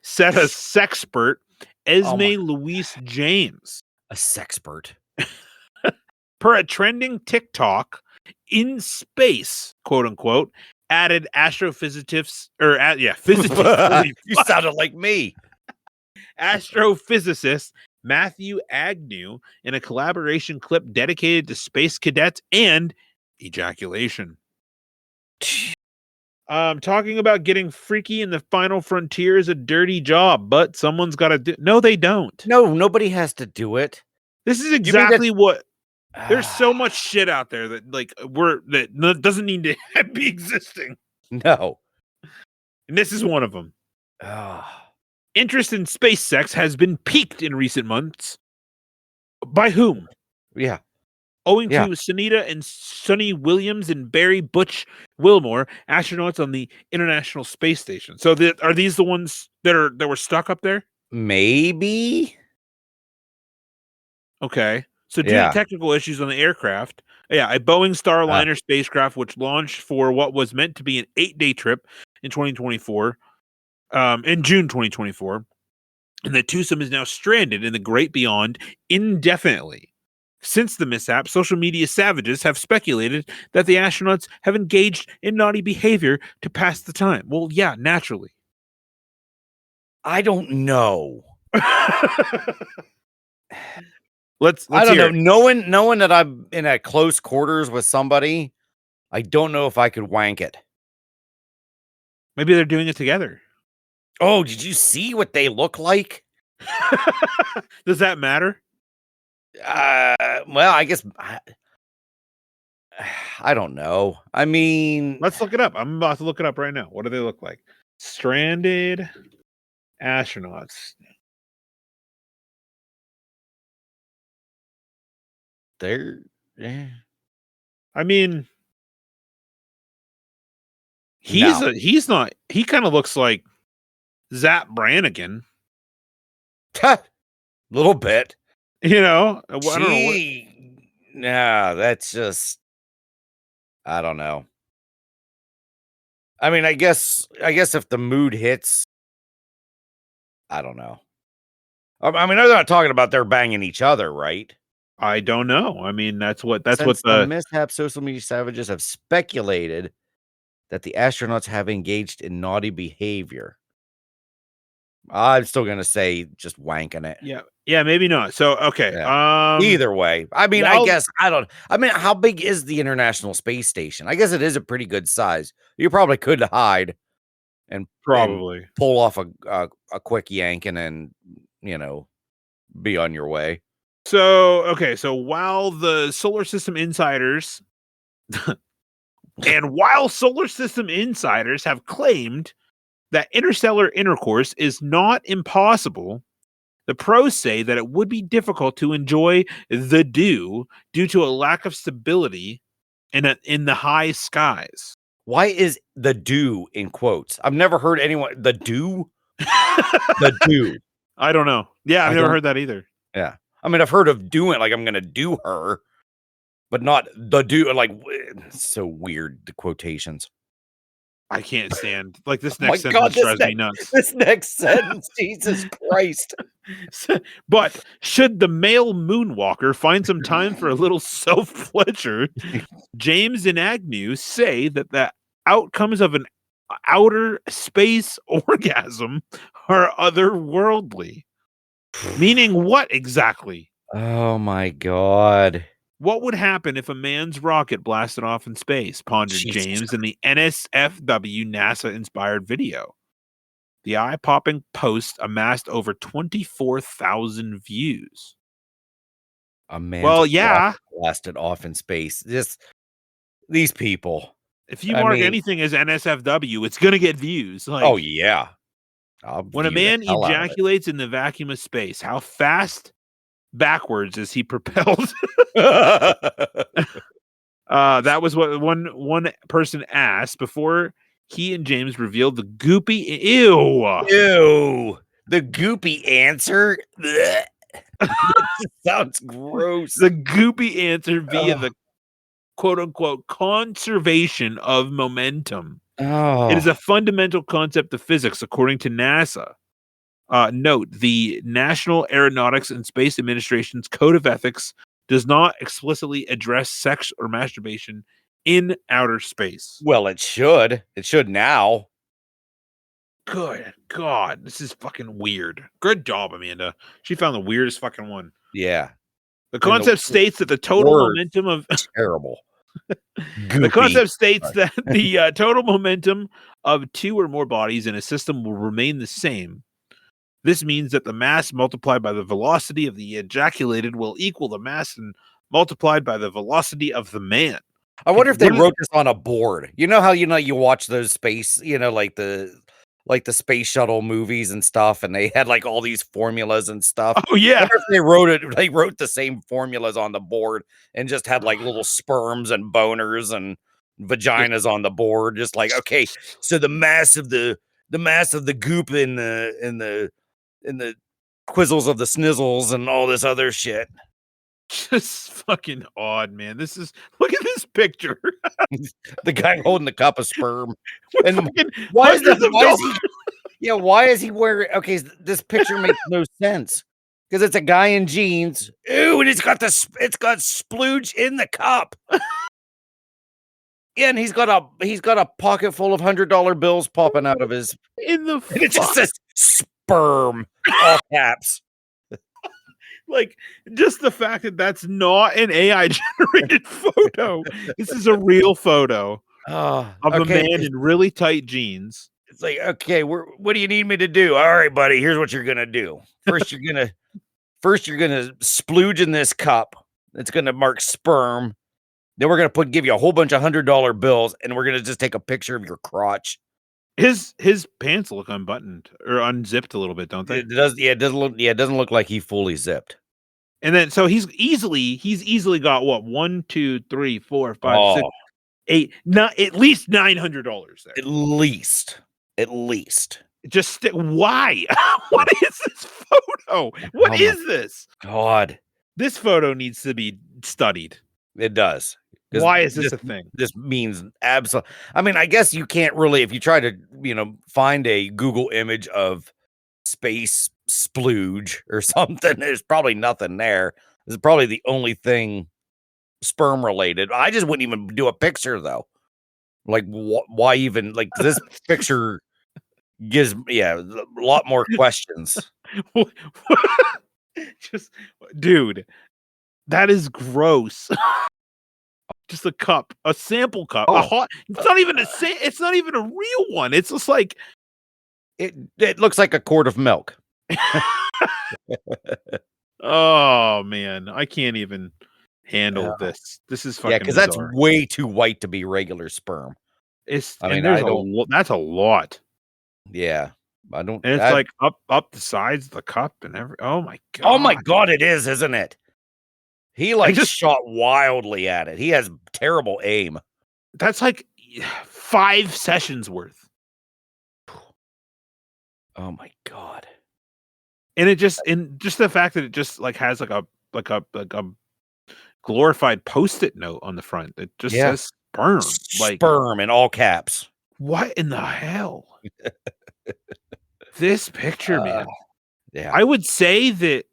said a sexpert, Oh Esme my, Louise James. a sexpert. Per a trending TikTok, in space, quote unquote, added astrophysicists physicists. You sounded like me. Astrophysicist Matthew Agnew in a collaboration clip dedicated to space cadets and ejaculation. Talking about getting freaky in the final frontier is a dirty job, but someone's got to do. No, they don't. No, nobody has to do it. This is You mean that exactly what. There's so much shit out there that doesn't need to be existing, no. and this is one of them. Ah. Interest in space sex has been piqued in recent months. By whom? Yeah. Owing Yeah. to Sunita and Sonny Williams and Barry Butch Wilmore, astronauts on the International Space Station. So are these the ones that were stuck up there? Maybe. Okay. So due to Yeah. technical issues on the aircraft, a Boeing Starliner spacecraft which launched for what was meant to be an 8-day trip in 2024, in June 2024, and the twosome is now stranded in the great beyond indefinitely. Since the mishap, social media savages have speculated that the astronauts have engaged in naughty behavior to pass the time. Well, yeah, naturally. I don't know. Let's I don't hear know. it. Knowing that I'm in a close quarters with somebody, I don't know if I could wank it. Maybe they're doing it together. Oh, did you see what they look like? Does that matter? Well, I guess I don't know. I mean, Let's look it up. I'm about to look it up right now. What do they look like? Stranded astronauts. they're yeah. I mean, No. he's not. He kind of looks like Zap Brannigan. Little bit. You know, I don't know what. Nah, that's just I don't know. I mean, I guess if the mood hits, I don't know. I mean, they're not talking about they're banging each other, right? I don't know. I mean, that's what Since the the mishap, social media savages have speculated that the astronauts have engaged in naughty behavior. I'm still gonna say just wanking it. Yeah, maybe not. So, okay, Yeah. Either way, I mean, I while guess I mean, how big is the International Space Station? I guess it is a pretty good size. You probably could hide and probably. pull off a quick yank and then, you know, be on your way. So, okay, so while the solar system insiders and while solar system insiders have claimed that interstellar intercourse is not impossible, the pros say that it would be difficult to enjoy the due to a lack of stability in the high skies. Why is the "do" in quotes? I've never heard anyone the "do"? The "do." I don't know. Yeah, I've I never don't heard that either. yeah. I mean, I've heard of doing like I'm gonna do her, but not the "do," like, it's so weird, the quotations. I can't stand like this Oh my next god, sentence drives me nuts. this next sentence, Jesus Christ. But should the male moonwalker find some time for a little self pleasure, James and Agnew say that the outcomes of an outer space orgasm are otherworldly. Meaning what exactly? Oh my god. What would happen if a man's rocket blasted off in space? Pondered Jesus James in the NSFW NASA inspired video. The eye popping post amassed over 24,000 views. A man's Well, yeah. rocket blasted off in space. These people. If you I mark mean, anything as NSFW, it's going to get views. Like, oh yeah. I'll when a view the man hell out of ejaculates in the vacuum of space, how fast backwards is he propelled? it. That was what one person asked before he and James revealed the goopy. Ew. Ew. The goopy answer. Blech. Sounds gross. The goopy answer via Oh. the quote unquote conservation of momentum. It is Oh. a fundamental concept of physics, according to NASA. Note, the National Aeronautics and Space Administration's Code of Ethics does not explicitly address sex or masturbation in outer space. Well, it should. It should now. Good God, this is fucking weird. Good job, Amanda. She found the weirdest fucking one. Yeah. The And concept states that the total word momentum of terrible. the Goopy. concept states that the total momentum of two or more bodies in a system will remain the same. This means that the mass multiplied by the velocity of the ejaculated will equal the mass and multiplied by the velocity of the man. I wonder if they wrote this on a board. You know how you watch those space, like the space shuttle movies and stuff, and they had like all these formulas and stuff. Oh yeah. I wonder if they wrote the same formulas on the board and just had like little sperms and boners and vaginas on the board. Just like, okay, so the mass of the goop in the quizzles of the snizzles and all this other shit. Just fucking odd, man. Look at this picture. The guy holding the cup of sperm. And why is he wearing okay, this picture makes no sense. Because it's a guy in jeans. Ooh, and it's got splooge in the cup. Yeah, and he's got a pocket full of $100 bills popping out of his and it just says sperm, all caps. Like, just the fact that that's not an AI generated photo. This is a real photo of a man in really tight jeans. It's like, okay, what do you need me to do? All right, buddy, here's what you're gonna do. First, you're gonna splooge in this cup. It's gonna mark sperm. Then we're gonna give you a whole bunch of $100 bills, and we're gonna just take a picture of your crotch. His pants look unbuttoned or unzipped a little bit, don't they? It does. Yeah, it doesn't look like he fully zipped. And then so he's easily got what 1, 2, 3, 4, 5, 6, 8, not at least $900 there. At least. Just why? What is this photo? What is this? God, this photo needs to be studied. It does. Why is this a thing? This means absolutely. I mean, I guess you can't really, if you try to, find a Google image of space splooge or something, there's probably nothing there. This is probably the only thing sperm related. I just wouldn't even do a picture though. Like, why even? Like, this picture gives a lot more questions. Just, dude, that is gross. Just a cup, a sample cup, a hot. It's not even it's not even a real one. It's just like it looks like a quart of milk. Oh man, I can't even handle this. This is fucking because bizarre. that's way too white to be regular sperm. That's a lot. Yeah, I don't. And it's like up the sides of the cup and oh my god. Oh my god, it is, isn't it? He shot wildly at it. He has terrible aim. That's like 5 sessions worth. Oh my god. And just the fact that it just like has like a glorified post-it note on the front that just says sperm. Sperm in all caps. What in the hell? This picture, man. Yeah. I would say that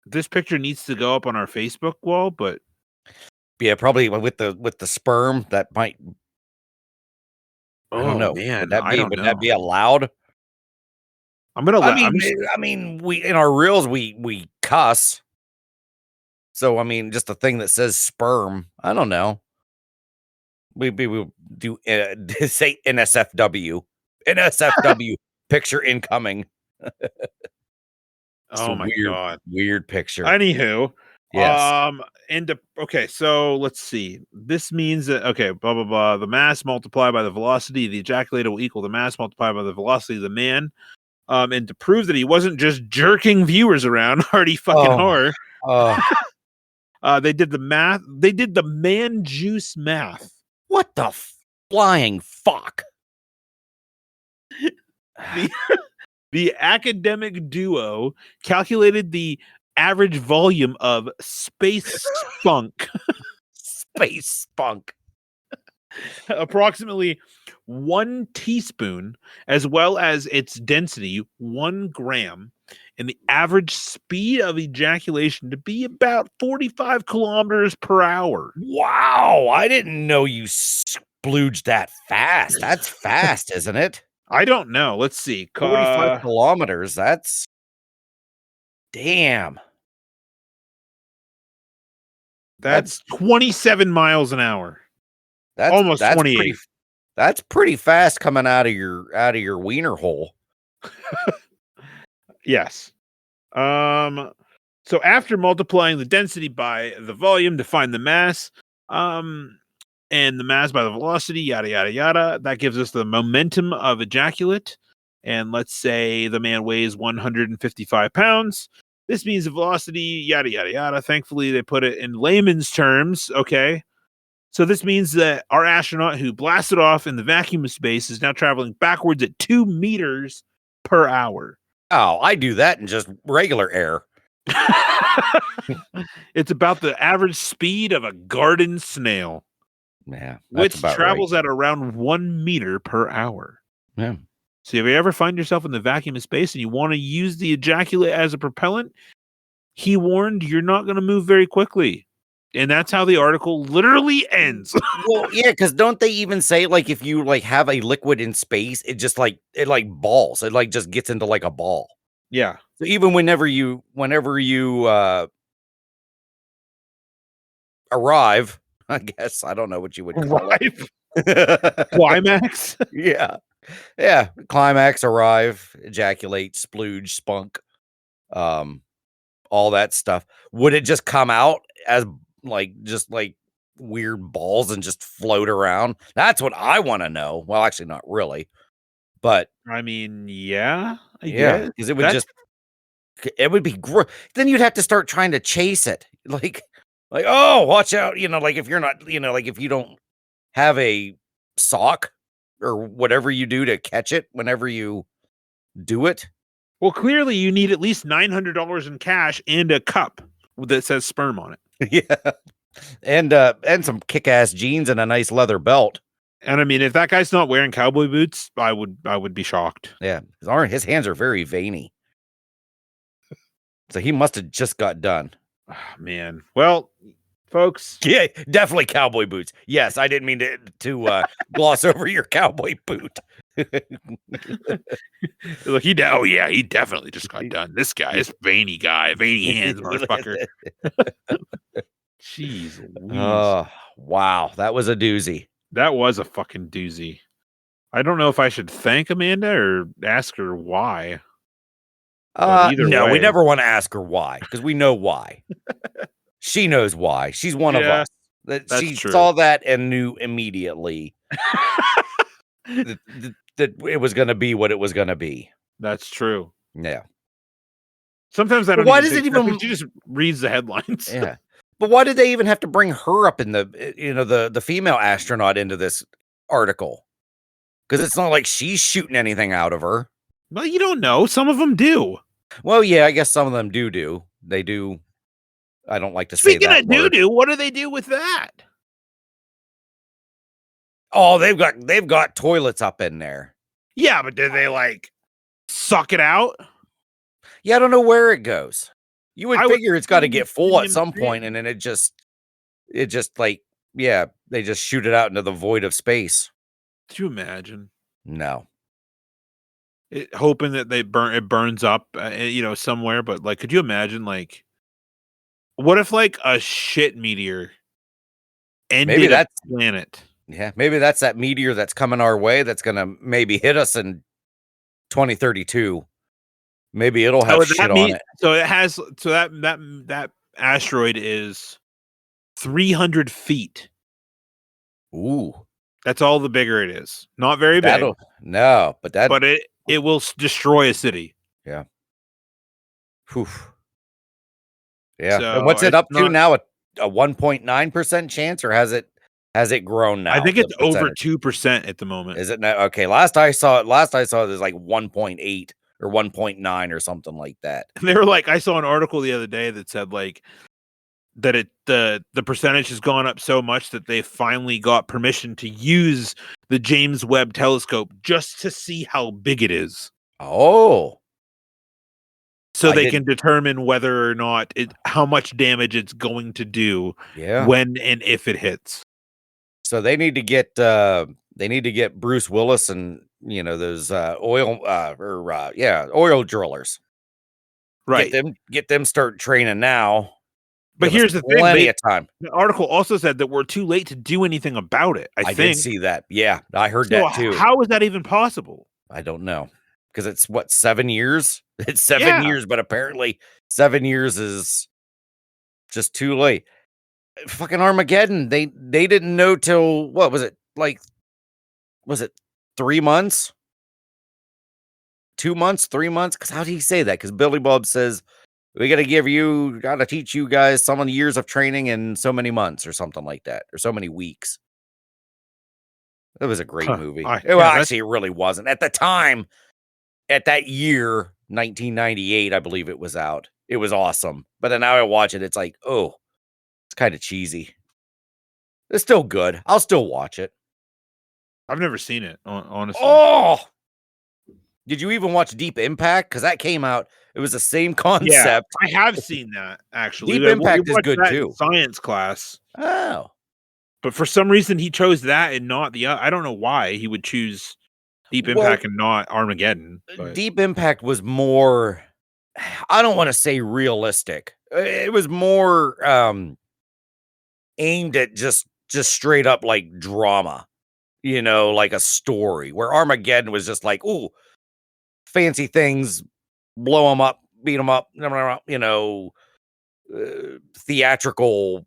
this picture needs to go up on our Facebook wall, but yeah, probably with the sperm that might. I don't know. Man, would that be allowed? I'm gonna. I mean, we in our reels we cuss. So I mean, just a thing that says sperm. I don't know. We do say NSFW picture incoming. Oh my god, weird picture. Anywho, yes. Okay, so let's see. This means that blah blah blah. The mass multiplied by the velocity of the ejaculator will equal the mass multiplied by the velocity of the man. And to prove that he wasn't just jerking viewers around, hardy fucking horror. They did the math. They did the man juice math. What the flying fuck? The academic duo calculated the average volume of Space Spunk. Space Spunk. Approximately 1 teaspoon, as well as its density, 1 gram, and the average speed of ejaculation to be about 45 kilometers per hour. Wow, I didn't know you splooged that fast. That's fast, isn't it? I don't know. Let's see. 45 kilometers. That's damn. That's 27 miles an hour. That's almost 28. That's pretty fast coming out of your wiener hole. Yes. So after multiplying the density by the volume to find the mass, and the mass by the velocity, yada yada yada, that gives us the momentum of ejaculate. And let's say the man weighs 155 pounds. This means the velocity, yada yada yada. Thankfully, they put it in layman's terms. Okay. So this means that our astronaut who blasted off in the vacuum of space is now traveling backwards at 2 meters per hour. Oh, I do that in just regular air. It's about the average speed of a garden snail. Yeah, which travels at around 1 meter per hour. Yeah. So if you ever find yourself in the vacuum of space and you want to use the ejaculate as a propellant, he warned you're not going to move very quickly. And that's how the article literally ends. Well, yeah, because don't they even say like if you like have a liquid in space, it just like balls. It like just gets into like a ball. Yeah. So even whenever you arrive, I guess I don't know what you would call it. Climax. Yeah. Climax, arrive, ejaculate, splooge, spunk, all that stuff. Would it just come out as just weird balls and just float around? That's what I want to know. Well, actually, not really, but I mean, yeah, because it would be gross. Then you'd have to start trying to chase it, like, oh, watch out, like if you're not, like if you don't have a sock or whatever you do to catch it whenever you do it. Well, clearly you need at least $900 in cash and a cup that says sperm on it. Yeah. And some kick-ass jeans and a nice leather belt. And I mean, if that guy's not wearing cowboy boots, I would be shocked. Yeah. His hands are very veiny. So he must have just got done. Oh, man. Well, folks. Yeah, definitely cowboy boots. Yes, I didn't mean to gloss over your cowboy boot. Look, he definitely just got done. This guy, this veiny guy, veiny hands, motherfucker. Jeez Louise. Oh, wow. That was a doozy. That was a fucking doozy. I don't know if I should thank Amanda or ask her why. No, way. we never want to ask her why, because we know why. She knows why. She's one of us. She saw that and knew immediately that it was going to be what it was going to be. That's true. Yeah. Sometimes I don't. Why does it even? She just reads the headlines. Yeah. But why did they even have to bring her up in the female astronaut into this article? Because it's not like she's shooting anything out of her. Well, you don't know. Some of them do. Well, yeah, I guess some of them do. They do. I don't like to say that. Speaking of do, what do they do with that? Oh, they've got toilets up in there. Yeah, but do they like suck it out? Yeah, I don't know where it goes. You would figure it's got to get full at some point, and then it just like, yeah, they just shoot it out into the void of space. Could you imagine? No. Hoping that it burns up, somewhere. But like, could you imagine, like, what if like a shit meteor ended a planet? Yeah, maybe that's that meteor that's coming our way that's gonna maybe hit us in 2032. Maybe it'll have shit on it. So it has. So that asteroid is 300 feet. Ooh, that's all the bigger it is. Not very big. No, but it will destroy a city. Yeah. Poof. Yeah. So and what's it up to now? A 1.9% chance, or has it grown now? I think it's over 2% at the moment. Is it now? Okay. Last I saw it was like 1.8 or 1.9 or something like that. They were like, I saw an article the other day that said like that the percentage has gone up so much that they finally got permission to use the James Webb Telescope just to see how big it is. Oh. So they can determine whether or not how much damage it's going to do when and if it hits. So they need to get Bruce Willis and those oil drillers. Right. Get them start training now. But here's the thing: plenty of time. The article also said that we're too late to do anything about it. I think. Did see that. Yeah, I heard that too. How is that even possible? I don't know. Because it's what, 7 years? It's 7 years, but apparently 7 years is just too late. Fucking Armageddon. They didn't know till what was it? Like, was it 3 months? 2 months? 3 months? Because how do you say that? Because Billy Bob says we got to teach you guys so many years of training in so many months or something like that, or so many weeks. It was a great movie. Actually, it really wasn't. At the time, at that year, 1998, I believe it was out. It was awesome. But then now I watch it, it's like, oh, it's kind of cheesy. It's still good. I'll still watch it. I've never seen it, honestly. Oh! Did you even watch Deep Impact? Because that came out. It was the same concept. Yeah, I have seen that, actually. Deep Impact is good, too. Science class. Oh. But for some reason, he chose that and not the other. I don't know why he would choose Deep Impact and not Armageddon. But. Deep Impact was more, I don't want to say realistic. It was more aimed at just straight up like drama, like a story, where Armageddon was just like, ooh, fancy things, blow them up, beat them up, theatrical,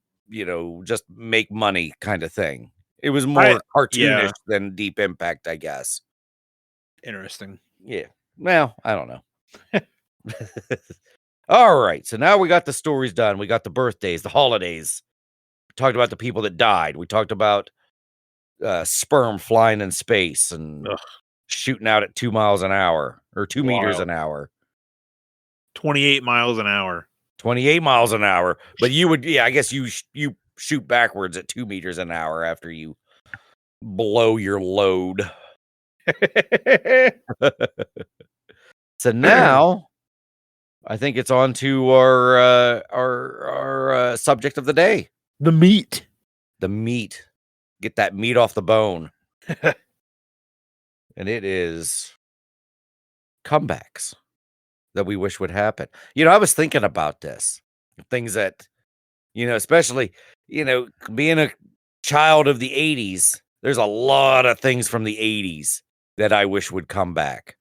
just make money kind of thing. It was more cartoonish than Deep Impact, I guess. Interesting. Yeah. Well, I don't know. All right. So now we got the stories done. We got the birthdays, the holidays. We talked about the people that died. We talked about sperm flying in space and shooting out at 2 miles an hour or 2 meters an hour. 28 miles an hour. 28 miles an hour. But you would, I guess you shoot backwards at 2 meters an hour after you blow your load. So now I think it's on to our subject of the day. The meat. Get that meat off the bone. and it is comebacks that we wish would happen. I was thinking about this. Things that, especially, being a child of the 80s, there's a lot of things from the 80s that I wish would come back.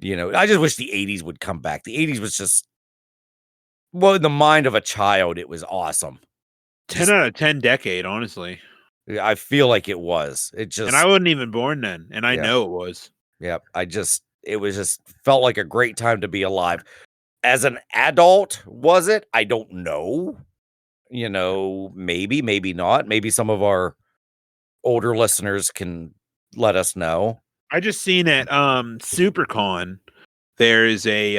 I just wish the 80s would come back. The 80s was just, well, in the mind of a child, it was awesome. 10 out of 10 decade, honestly. I feel like it was. And I wasn't even born then, and I Yeah. know it was. Yeah. It was just felt like a great time to be alive. As an adult, was it? I don't know. Maybe, maybe not. Maybe some of our older listeners can let us know. I just seen at SuperCon, there's a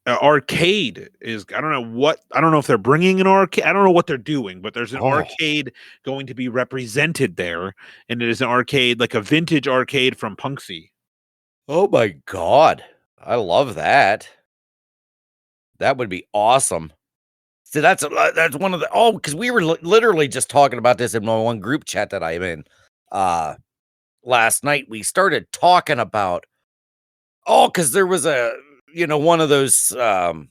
arcade is I don't know if they're bringing an arcade. I don't know what they're doing, but there's an arcade going to be represented there, and it is an arcade, like a vintage arcade from Punxsy. Oh my god. I love that. That would be awesome. So that's one of the because we were literally just talking about this in my one group chat that I'm in last night. We started talking about because there was a one of those things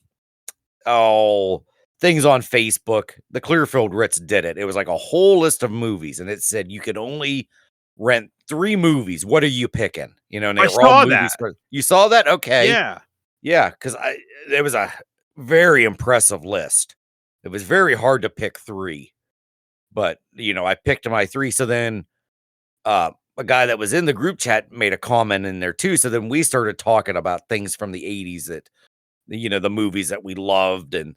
on Facebook. The Clearfield Ritz did it. It was like a whole list of movies, and it said you could only rent 3 movies. What are you picking? And they were all movies. You saw that? Okay. Yeah, because it was a very impressive list. It was very hard to pick 3, but I picked my 3. So then a guy that was in the group chat made a comment in there too. So then we started talking about things from the 80s that the movies that we loved, and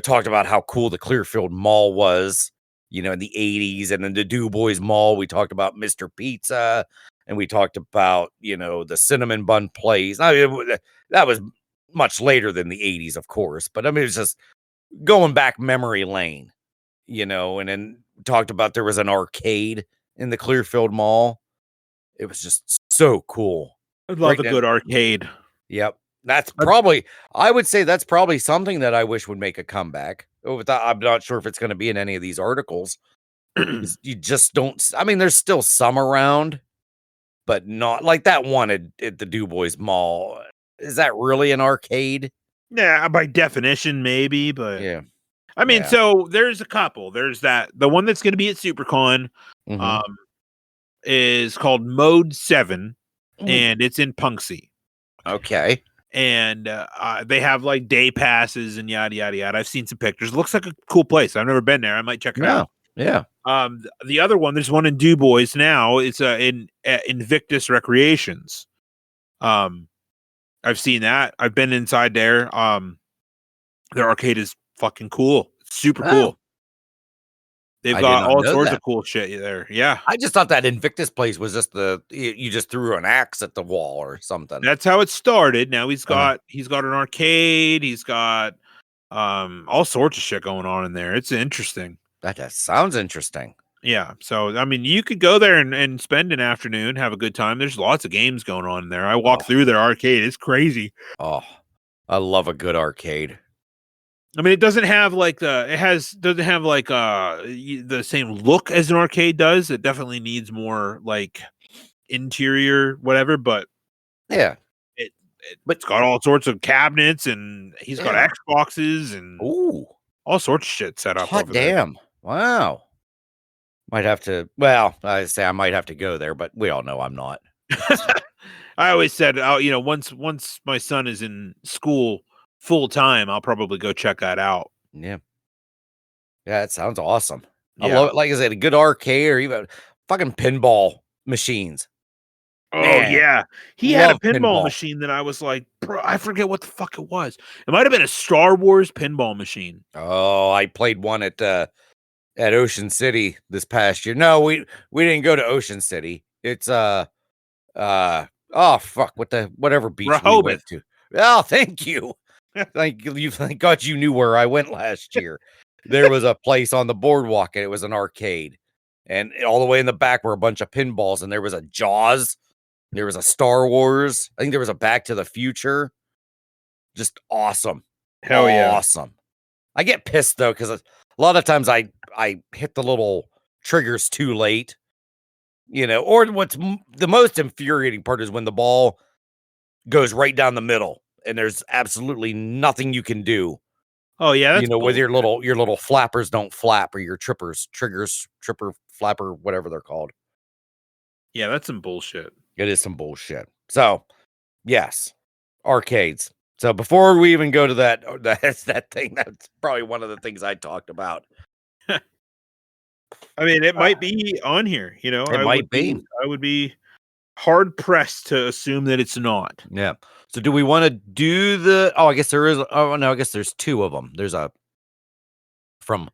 talked about how cool the Clearfield Mall was, in the 80s, and then the Du Bois Mall. We talked about Mr. Pizza, and we talked about the cinnamon bun place. I mean, that was much later than the 80s, of course, but I mean, it's just going back memory lane, and then talked about there was an arcade in the Clearfield Mall. It was just so cool. I love a good arcade. Yep. That's probably, I would say that's probably something that I wish would make a comeback. I'm not sure if it's going to be in any of these articles. You just don't, I mean, there's still some around, but not like that one at the Du Bois Mall. Is that really an arcade? Yeah, by definition, maybe, but yeah. I mean, so there's a couple. There's the one that's going to be at SuperCon, is called Mode 7, and it's in Punxsy. Okay. And they have like day passes and yada yada yada. I've seen some pictures. It looks like a cool place. I've never been there. I might check it out. Yeah. The other one, there's one in Du Bois now. It's in Invictus Recreations. I've seen that. I've been inside there. Their arcade is fucking cool. It's super cool. They've got all sorts of cool shit there. Yeah. I just thought that Invictus place was just you just threw an axe at the wall or something. That's how it started. Now he's got an arcade. He's got all sorts of shit going on in there. It's interesting. That sounds interesting. Yeah. So I mean, you could go there and spend an afternoon, have a good time. There's lots of games going on in there. I walked through their arcade. It's crazy. Oh, I love a good arcade. I mean, it doesn't have like the same look as an arcade does. It definitely needs more like interior whatever, but yeah, it's got all sorts of cabinets, and he's got Xboxes and all sorts of shit set up. Hot damn! There. Wow. Might have to. Well, I say I might have to go there, but we all know I'm not. I always said, once my son is in school full time, I'll probably go check that out. Yeah. Yeah, it sounds awesome. I love it. Like I said, a good arcade or even fucking pinball machines. Oh, man, yeah. He had a pinball machine that I was like, bro, I forget what the fuck it was. It might have been a Star Wars pinball machine. Oh, I played one at Ocean City this past year. No, we didn't go to Ocean City. It's oh fuck, whatever beach we went to. Oh, thank you. Thank God you knew where I went last year. There was a place on the boardwalk, and it was an arcade. And all the way in the back were a bunch of pinballs, and there was a Jaws. There was a Star Wars. I think there was a Back to the Future. Just awesome. Hell yeah. Awesome. I get pissed, though, because a lot of times I hit the little triggers too late. Or what's the most infuriating part is when the ball goes right down the middle and there's absolutely nothing you can do. Oh yeah, that's With bullshit. your little flappers don't flap, or your tripper flapper, whatever they're called. Yeah, that's some bullshit. It is some bullshit. So, yes, arcades. So before we even go to that's that thing. That's probably one of the things I talked about. I mean, it might be on here. It might be. I would be hard pressed to assume that it's not. Yeah. So do we want to do the? Oh, I guess there is. Oh no, I guess there's two of them. There's a from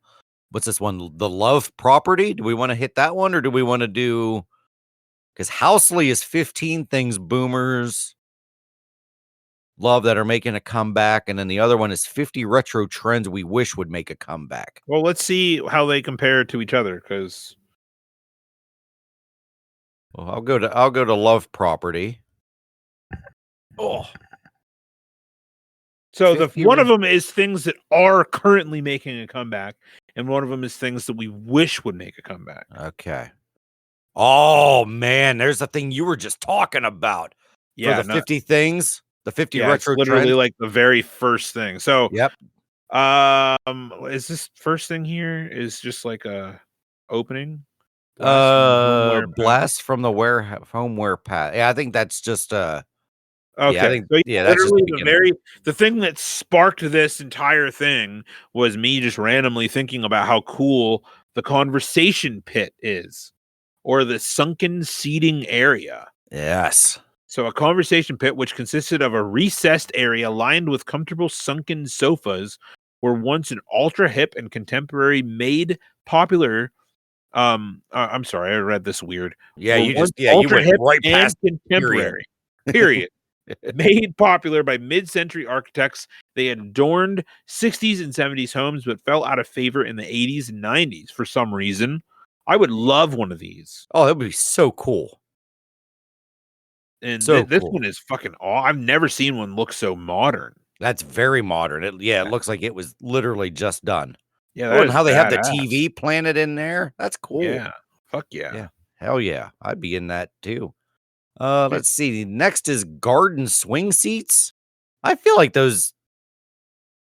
what's this one? The Love Property. Do we want to hit that one, or do we want to do? Because Housley is 15 things boomers love that are making a comeback, and then the other one is 50 retro trends we wish would make a comeback. Well, let's see how they compare to each other. Because I'll go to Love Property. Oh, so one of them is things that are currently making a comeback, and one of them is things that we wish would make a comeback. Okay. Oh man, there's the thing you were just talking about. Yeah, for the 50 things, the 50 retro it's literally trends. like the very first thing. So, Yep. Is this first thing here is just like a opening? Blast from the homeware path. Yeah, I think that's just okay. Yeah, I think so that's just the thing that sparked this entire thing was me just randomly thinking about how cool the conversation pit is, or the sunken seating area. Yes. So a conversation pit, which consisted of a recessed area lined with comfortable sunken sofas, were once an ultra hip and contemporary made popular. I'm sorry, I read this weird. Yeah, you went right past contemporary. Period. Made popular by mid-century architects, they adorned 60s and 70s homes, but fell out of favor in the 80s and 90s for some reason. I would love one of these. Oh, that would be so cool. And this one is fucking awe. I've never seen one look so modern. That's very modern. It looks like it was literally just done. Yeah, and how they have the badass. TV planted in there. That's cool. Yeah. Fuck yeah. Yeah. Hell yeah. I'd be in that too. Let's see. Next is garden swing seats. I feel like those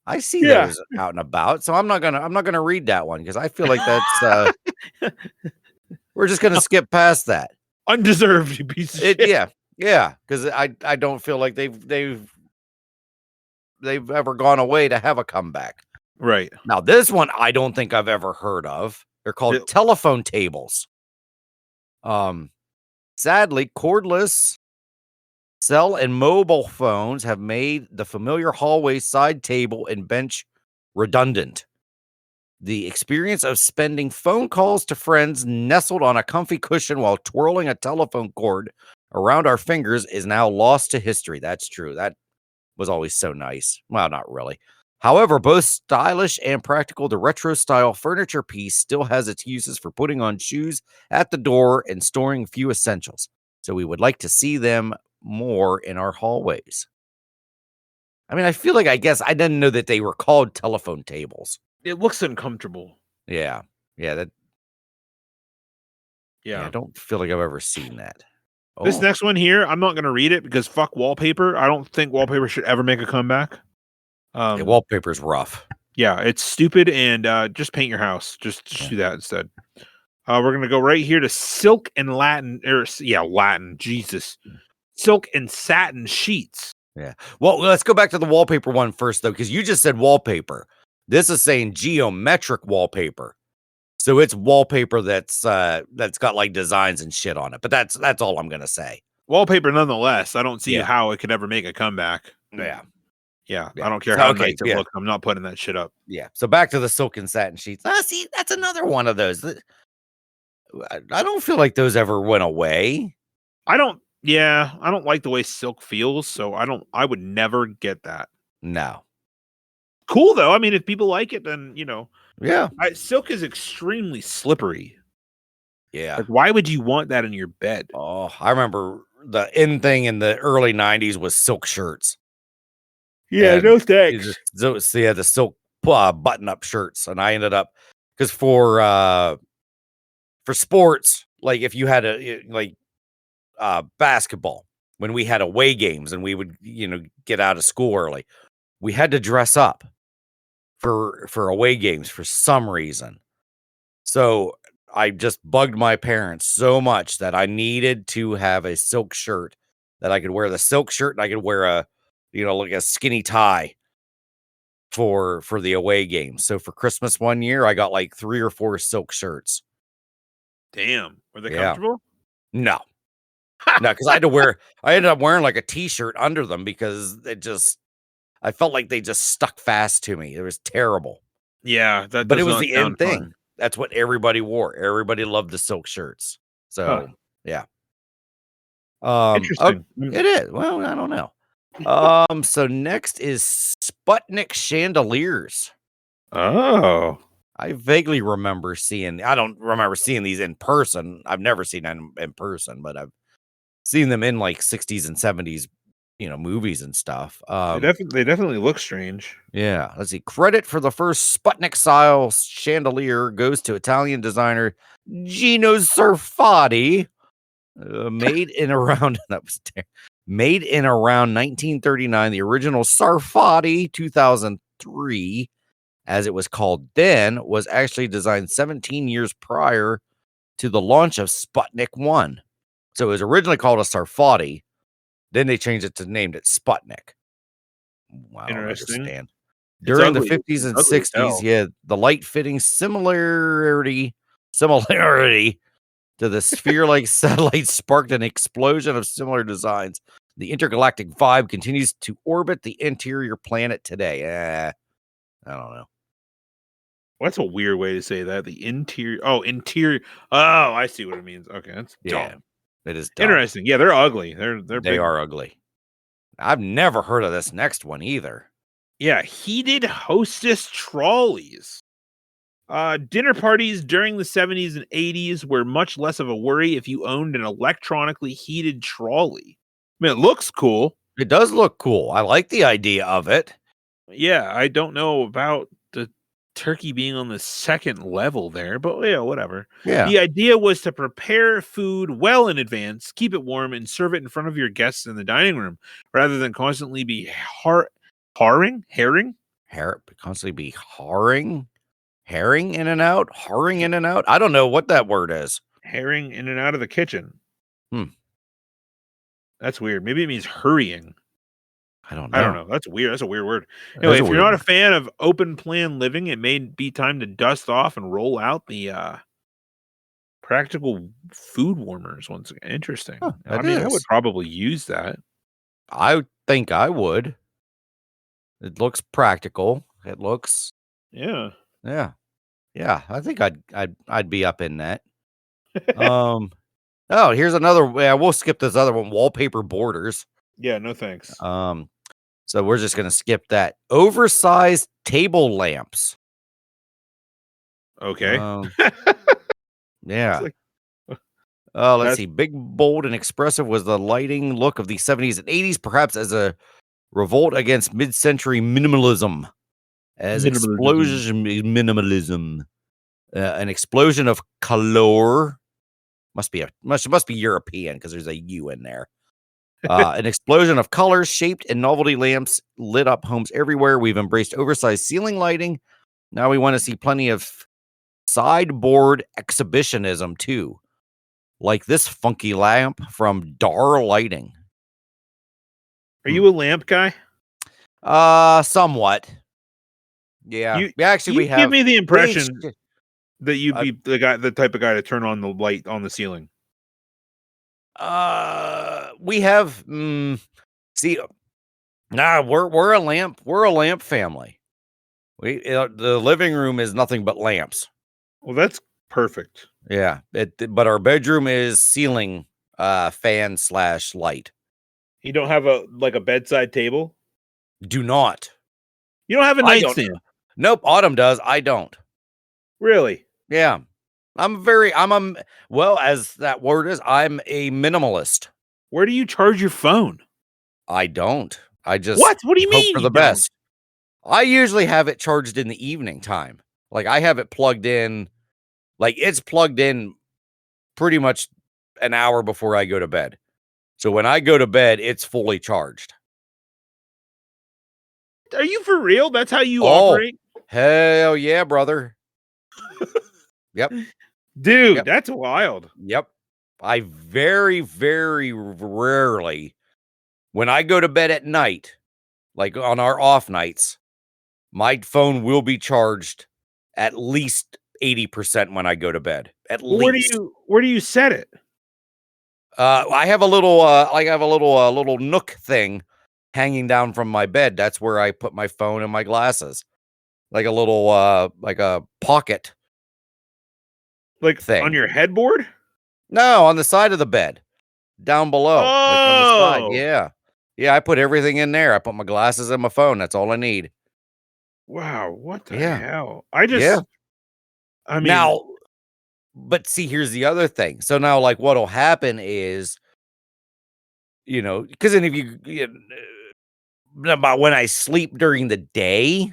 I see those out and about. So I'm not gonna read that one because I feel like that's we're just gonna skip past that. Undeserved, you piece of shit. Yeah. Because I don't feel like they've ever gone away to have a comeback. Right. Now, this one I don't think I've ever heard of. They're called telephone tables. Sadly, cordless cell and mobile phones have made the familiar hallway side table and bench redundant. The experience of spending phone calls to friends nestled on a comfy cushion while twirling a telephone cord around our fingers is now lost to history. That's true. That was always so nice. Well, not really. However, both stylish and practical, the retro style furniture piece still has its uses for putting on shoes at the door and storing a few essentials. So we would like to see them more in our hallways. I mean, I feel like, I guess I didn't know that they were called telephone tables. It looks uncomfortable. Yeah. Yeah. I don't feel like I've ever seen that. This next one here, I'm not going to read it because fuck wallpaper. I don't think wallpaper should ever make a comeback. Wallpaper's rough. Yeah, it's stupid, and just paint your house. Just do that instead. We're gonna go right here to silk and Latin. Jesus, silk and satin sheets. Yeah. Well, let's go back to the wallpaper one first, though, because you just said wallpaper. This is saying geometric wallpaper, so it's wallpaper that's got like designs and shit on it. But that's all I'm gonna say. Wallpaper, nonetheless. I don't see how it could ever make a comeback. Yeah, I don't care how nice it looks. I'm not putting that shit up. Yeah. So back to the silk and satin sheets. See, that's another one of those. I don't feel like those ever went away. I don't like the way silk feels, so I would never get that. No. Cool though. I mean, if people like it, then yeah. Silk is extremely slippery. Yeah. Like, why would you want that in your bed? Oh, I remember the in thing in the early 90s was silk shirts. Yeah, no thanks. The silk button-up shirts, and I ended up because for sports, like if you had basketball, when we had away games and we would, get out of school early, we had to dress up for away games for some reason. So I just bugged my parents so much that I needed to have a silk shirt that I could wear the silk shirt and I could wear like a skinny tie for the away game. So for Christmas one year, I got like 3 or 4 silk shirts. Damn. Were they Yeah. comfortable? No. No, because I ended up wearing like a t-shirt under them because I felt like they just stuck fast to me. It was terrible. Yeah, that But it does was not the sound end thing. fun. That's what everybody wore. Everybody loved the silk shirts. Huh. So, yeah. Oh, Interesting. it is. Well, I don't know. So next is Sputnik chandeliers. Oh. I vaguely remember I don't remember seeing these in person. I've never seen them in person, but I've seen them in like 60s and 70s, movies and stuff. They definitely look strange. Yeah, let's see. Credit for the first Sputnik style chandelier goes to Italian designer Gino Sarfatti. Made in around made in around 1939. The original Sarfatti 2003, as it was called then, was actually designed 17 years prior to the launch of Sputnik 1. So it was originally called a Sarfatti. Then they changed it to named it Sputnik. I don't Interesting. understand. It's During the ugly. 50s It's and ugly as 60s, hell. yeah, the light fitting similarity to the sphere-like satellite sparked an explosion of similar designs. The intergalactic vibe continues to orbit the interior planet today. I don't know. What's a weird way to say that? The interior. Oh, interior. Oh, I see what it means. Okay, that's Yeah, dumb. it is dumb. Interesting. Yeah, they're ugly. They're They big. are ugly. I've never heard of this next one either. Yeah, heated hostess trolleys. Dinner parties during the 70s and 80s were much less of a worry if you owned an electronically heated trolley. I mean, it looks cool. It does look cool. I like the idea of it. Yeah, I don't know about the turkey being on the second level there, but yeah, whatever. Yeah. The idea was to prepare food well in advance, keep it warm, and serve it in front of your guests in the dining room rather than constantly be harring? Constantly be herring in and out, harring in and out. I don't know what that word is. Herring in and out of the kitchen. Hmm. That's weird. Maybe it means hurrying. I don't I don't know. know. That's weird. That's a weird word. That Anyway, is a if you're weird not a word. fan of open plan living, it may be time to dust off and roll out the practical food warmers once again. Interesting. Huh, I it mean, I would is. probably use that. I think I would. It looks practical. It looks Yeah. yeah. Yeah, I think I'd be up in that. Oh, here's another. Yeah, we'll skip this other one. Wallpaper borders. Yeah, no thanks. So we're just gonna skip that. Oversized table lamps. Okay. Yeah. Like, Let's that's see. Big, bold, and expressive was the lighting look of the 70s and 80s, perhaps as a revolt against mid-century minimalism. As minimalism. minimalism, an explosion of color. Must be European because there's a U in there. An explosion of colors, shaped, and novelty lamps lit up homes everywhere. We've embraced oversized ceiling lighting. Now we want to see plenty of sideboard exhibitionism too, like this funky lamp from Dar Lighting. Are you a lamp guy? Somewhat. Yeah. Actually, we give have. me the impression that you'd be the type of guy to turn on the light on the ceiling. We have. See, we're a lamp family. The living room is nothing but lamps. Well, that's perfect. Yeah, but our bedroom is ceiling fan / light. You don't have a bedside table? Do not. You don't have a nightstand? Nope, Autumn does. I don't. Really? Yeah. As that word is, I'm a minimalist. Where do you charge your phone? I don't. I just What do you hope mean for you the don't? best. I usually have it charged in the evening time. Like I have it plugged in, like it's plugged in pretty much an hour before I go to bed. So when I go to bed, it's fully charged. Are you for real? That's how you Oh, operate? hell yeah, brother. Yep. Dude, Yep. that's wild. Yep. I very, very rarely, when I go to bed at night, like on our off nights, my phone will be charged at least 80% when I go to bed. At Well, least. where do you set it? I have a little nook thing hanging down from my bed. That's where I put my phone and my glasses. Like a little like a pocket Like on thing. your headboard? No, on the side of the bed. Down below, like on the side. Oh. Yeah. Yeah, I put everything in there. I put my glasses and my phone. That's all I need. Wow, what the Yeah. hell? Yeah. I mean, Now, but see, here's the other thing. So now, like, what'll happen is, because then if about when I sleep during the day,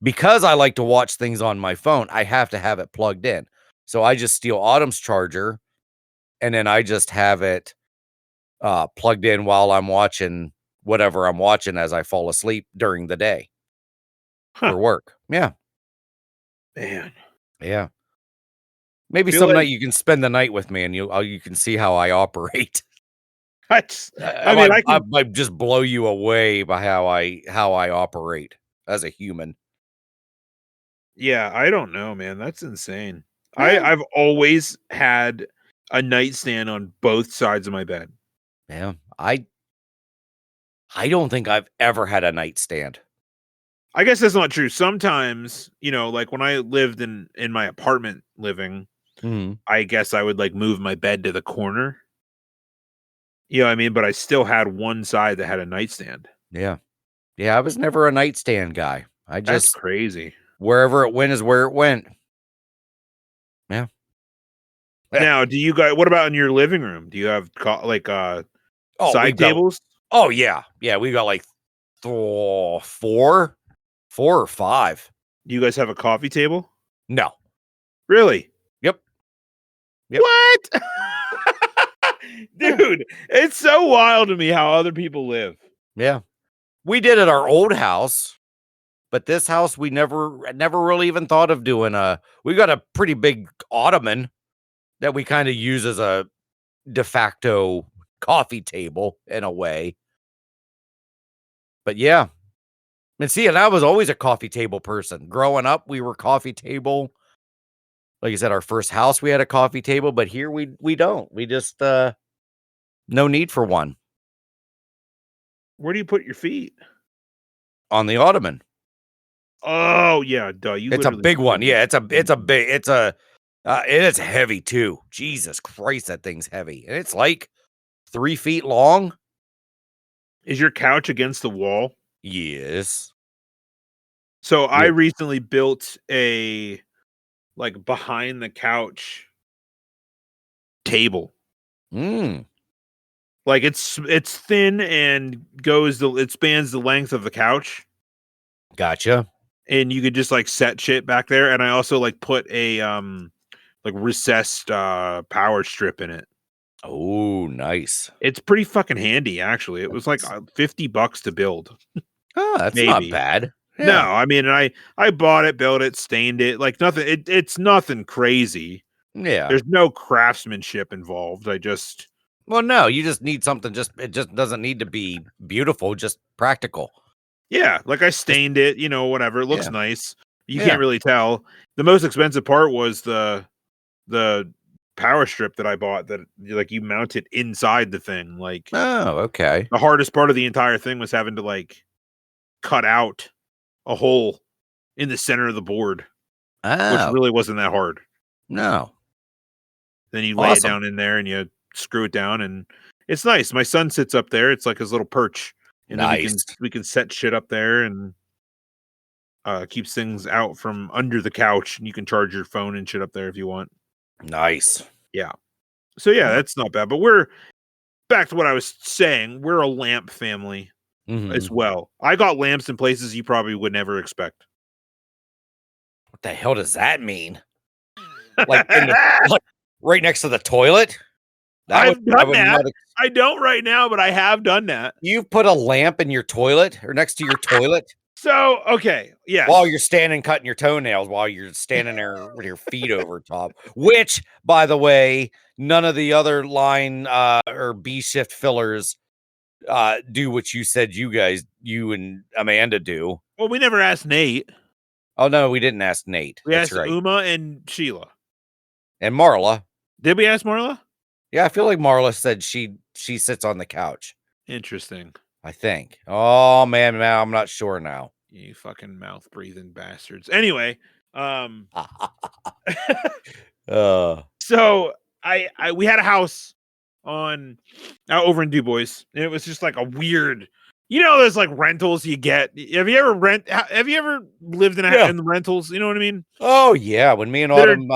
because I like to watch things on my phone, I have to have it plugged in. So I just steal Autumn's charger, and then I just have it plugged in while I'm watching whatever I'm watching as I fall asleep during the day huh, for work. Yeah. man. Yeah. Maybe Feel some night like you can spend the night with me and you can see how I operate. that's I I mean, might I I can might just blow you away by how I operate as a human. yeah, I don't know, man. That's insane. Yeah. I've always had a nightstand on both sides of my bed. Yeah. I don't think I've ever had a nightstand. I guess that's not true. Sometimes, like when I lived in my apartment living, Mhm. I guess I would like move my bed to the corner. You know what I mean? But I still had one side that had a nightstand. Yeah. Yeah, I was never a nightstand guy. I That's just crazy. wherever it went is where it went. Yeah. Now, do you guys what about in your living room? Do you have Oh, we've side got tables? oh yeah. Yeah, we got like four or five. Do you guys have a coffee table? No. Really? Yep. Yep. What? Yeah. Dude, it's so wild to me how other people live. Yeah. We did at our old house, but this house we never really even thought of doing we got a pretty big ottoman that we kind of use as a de facto coffee table in a way. But yeah. And see, and I was always a coffee table person. Growing up, we were coffee table. Like I said, our first house we had a coffee table, but here we don't. We just no need for one Where do you put your feet? on the ottoman. Oh, yeah, duh, you It's a literally big one. put your Yeah, feet in. and it's heavy too. Jesus Christ, that thing's heavy. And it's like 3 feet long. Is your couch against the wall? Yes. So I Yeah. recently built a like behind the couch table. Mm, Like it's thin and it spans the length of the couch, gotcha. and you could just like set shit back there. And I also like put a like recessed power strip in it. Oh, nice. It's pretty fucking handy, actually. It was like That's, $50 to build, that's not maybe. bad. No, Yeah. I mean, I bought it, built it, stained it, like nothing. It's nothing crazy. Yeah. There's no craftsmanship involved. I just Well, no, you just need something it just doesn't need to be beautiful, just practical. yeah, like I Just stained it, whatever. It looks yeah. nice. You Yeah. can't really tell. The most expensive part was the power strip that I bought that like you mount it inside the thing. Like Oh, okay. the hardest part of the entire thing was having to like cut out a hole in the center of the board, which Oh, really wasn't that hard. no. Then you lay it Awesome. down in there and you screw it down and it's nice. My son sits up there. It's like his little perch. And then Nice. we can set shit up there and keeps things out from under the couch and you can charge your phone and shit up there if you want. Nice. Yeah. So yeah, Oh. that's not bad. But we're back to what I was saying. We're a lamp family as Mhm. well. I got lamps in places you probably would never expect. What the hell does that mean? Like in the like right next to the toilet. I've done would that. not. I don't right now, but I have done that. You've put a lamp in your toilet or next to your toilet So, okay, while yes. you're standing cutting your toenails while you're standing there with your feet over top. Which, by the way, none of the other line or B shift fillers do what you said you and Amanda do. Well, we never asked Nate. Oh no, we didn't ask Nate. We That's asked right. Uma and Sheila. And Marla. Did we ask Marla? Yeah, I feel like Marla said she sits on the couch. Interesting. I think. Oh man, now I'm not sure now. You fucking mouth breathing bastards. Anyway, so we had a house on over in Du Bois, and it was just like a weird, there's like rentals you get. Have you ever lived in the rentals? You know what I mean? Oh yeah, when me and Autumn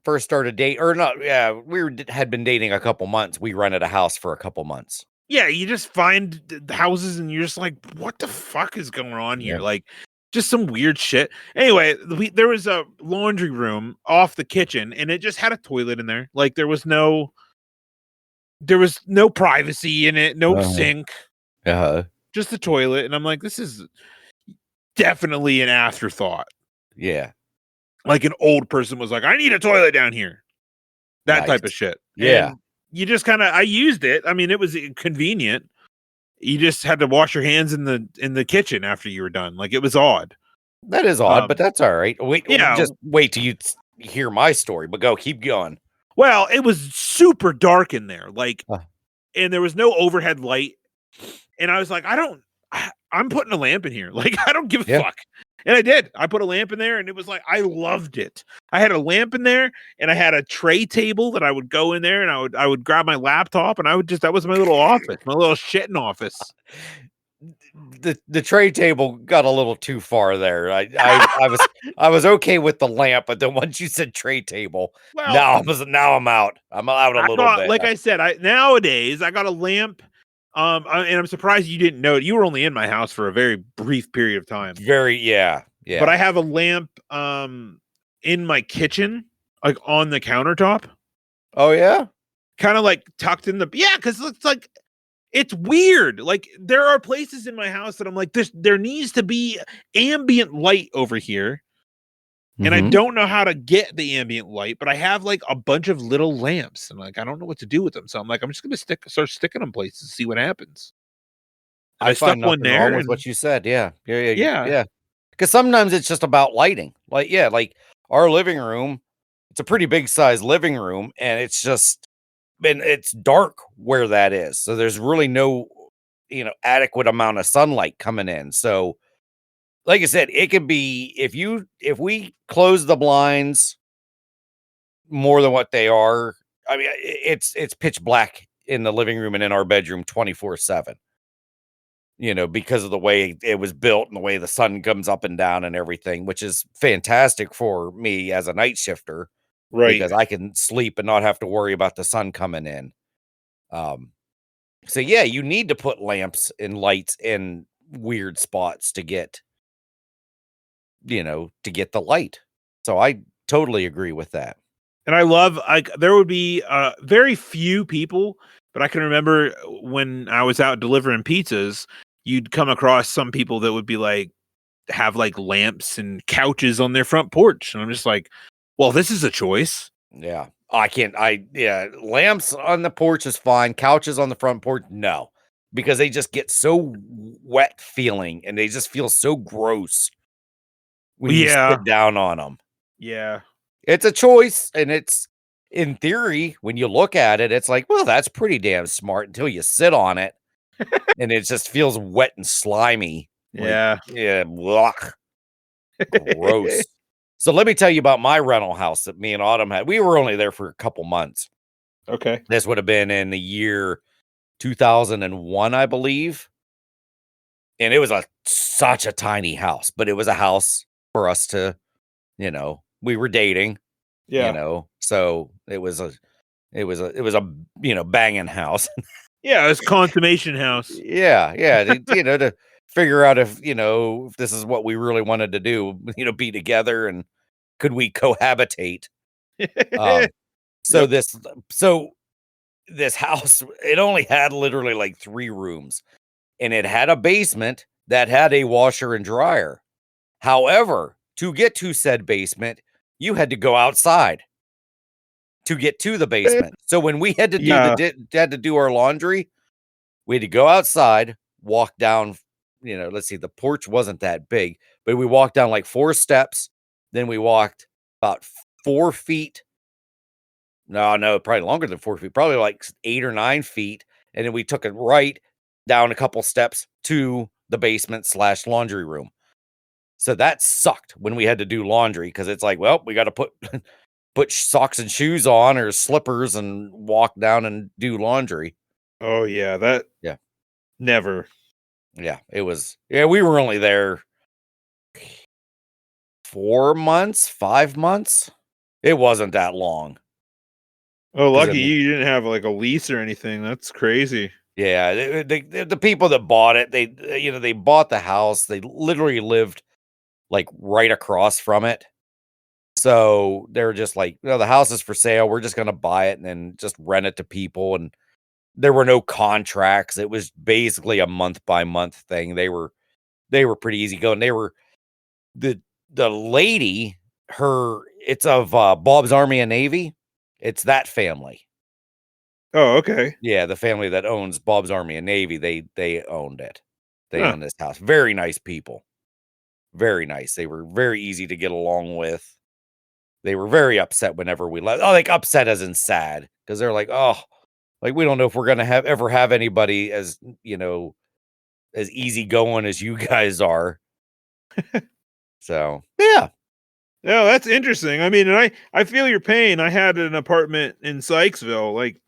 first started dating, or not, yeah, had been dating a couple months. We rented a house for a couple months. Yeah, you just find the houses and you're just like, what the fuck is going on here? Yeah. Like, just some weird shit. Anyway, there was a laundry room off the kitchen, and it just had a toilet in there. Like, there was no privacy in it, no sink, just a toilet. And I'm like, this is definitely an afterthought. Yeah, like an old person was like, I need a toilet down here. That type of shit. Yeah. And you just I used it. I mean, it was convenient. You just had to wash your hands in the kitchen after you were done. Like, it was odd. That is odd, but that's all right. Just wait till you hear my story, but keep going. Well, it was super dark in there, like, and there was no overhead light. And I was like, I'm putting a lamp in here. Like, I don't give a fuck. And I did. I put a lamp in there, and it was like, I loved it. I had a lamp in there, and I had a tray table that I would go in there, and I would grab my laptop, and that was my little office, my little shitting office. The tray table got a little too far there. I was okay with the lamp, but then once you said tray table, now I'm out. I'm out a little bit. Like I said, nowadays I got a lamp. And I'm surprised you didn't know it. You were only in my house for a very brief period of time. Yeah. But I have a lamp in my kitchen, like on the countertop. Oh yeah? Kind of like tucked in because it's like, it's weird. Like, there are places in my house that I'm like, there needs to be ambient light over here. And I don't know how to get the ambient light, but I have like a bunch of little lamps, and like, I don't know what to do with them. So I'm like, I'm just gonna start sticking them places to see what happens. And I stuck one there. Wrong with what you said. Yeah. Because sometimes it's just about lighting. Like our living room, it's a pretty big size living room, and it's dark where that is. So there's really no, adequate amount of sunlight coming in. So, like I said, it could be if we close the blinds more than what they are. I mean, it's pitch black in the living room and in our bedroom 24/7. Because of the way it was built and the way the sun comes up and down and everything, which is fantastic for me as a night shifter, right? Because I can sleep and not have to worry about the sun coming in. So yeah, you need to put lamps and lights in weird spots to get the light. So I totally agree with that. And I love, there would be very few people, but I can remember when I was out delivering pizzas, you'd come across some people that would be like, have like lamps and couches on their front porch. And I'm just like, well, this is a choice. Yeah. Lamps on the porch is fine. Couches on the front porch, no. Because they just get so wet feeling and they just feel so gross when you sit down on them. Yeah. It's a choice, and it's, in theory, when you look at it, it's like, well, that's pretty damn smart until you sit on it, and it just feels wet and slimy. Yeah. Blech. Gross. So let me tell you about my rental house that me and Autumn had. We were only there for a couple months. Okay. This would have been in the year 2001, I believe. And it was such a tiny house, but it was a house for us to, we were dating, so it was a banging house. Yeah, it was consummation house. Yeah. To figure out if this is what we really wanted to do, be together, and could we cohabitate? So this house, it only had literally like 3 rooms, and it had a basement that had a washer and dryer. However, to get to said basement, you had to go outside to get to the basement. So when we had to Yeah. had to do our laundry, we had to go outside, walk down, let's see, the porch wasn't that big, but we walked down like 4 steps. Then we walked about 4 feet. No, probably longer than 4 feet, probably like 8 or 9 feet. And then we took it right down a couple steps to the basement / laundry room. So that sucked when we had to do laundry because it's like, well, we got to put socks and shoes on or slippers and walk down and do laundry. Oh yeah, that Yeah. never. Yeah, it was. Yeah, we were only there 4 months, 5 months. It wasn't that long. Oh, 'Cause lucky you didn't have like a lease or anything. That's crazy. yeah, the people that bought it, they bought the house. They literally lived like right across from it. So they're just like, the house is for sale. We're just gonna buy it and then just rent it to people. And there were no contracts. It was basically a month by month thing. They were pretty easy going. They were the lady, it's of Bob's Army and Navy. It's that family. Oh, okay. Yeah, the family that owns Bob's Army and Navy, they owned it. They Huh. own this house. Very nice people. Very nice. They were very easy to get along with. They were very upset whenever we left. Oh, like upset as in sad because they're like, oh, like we don't know if we're gonna ever have anybody as as easy going as you guys are. So yeah. No, that's interesting. I mean, and I feel your pain. I had an apartment in Sykesville, like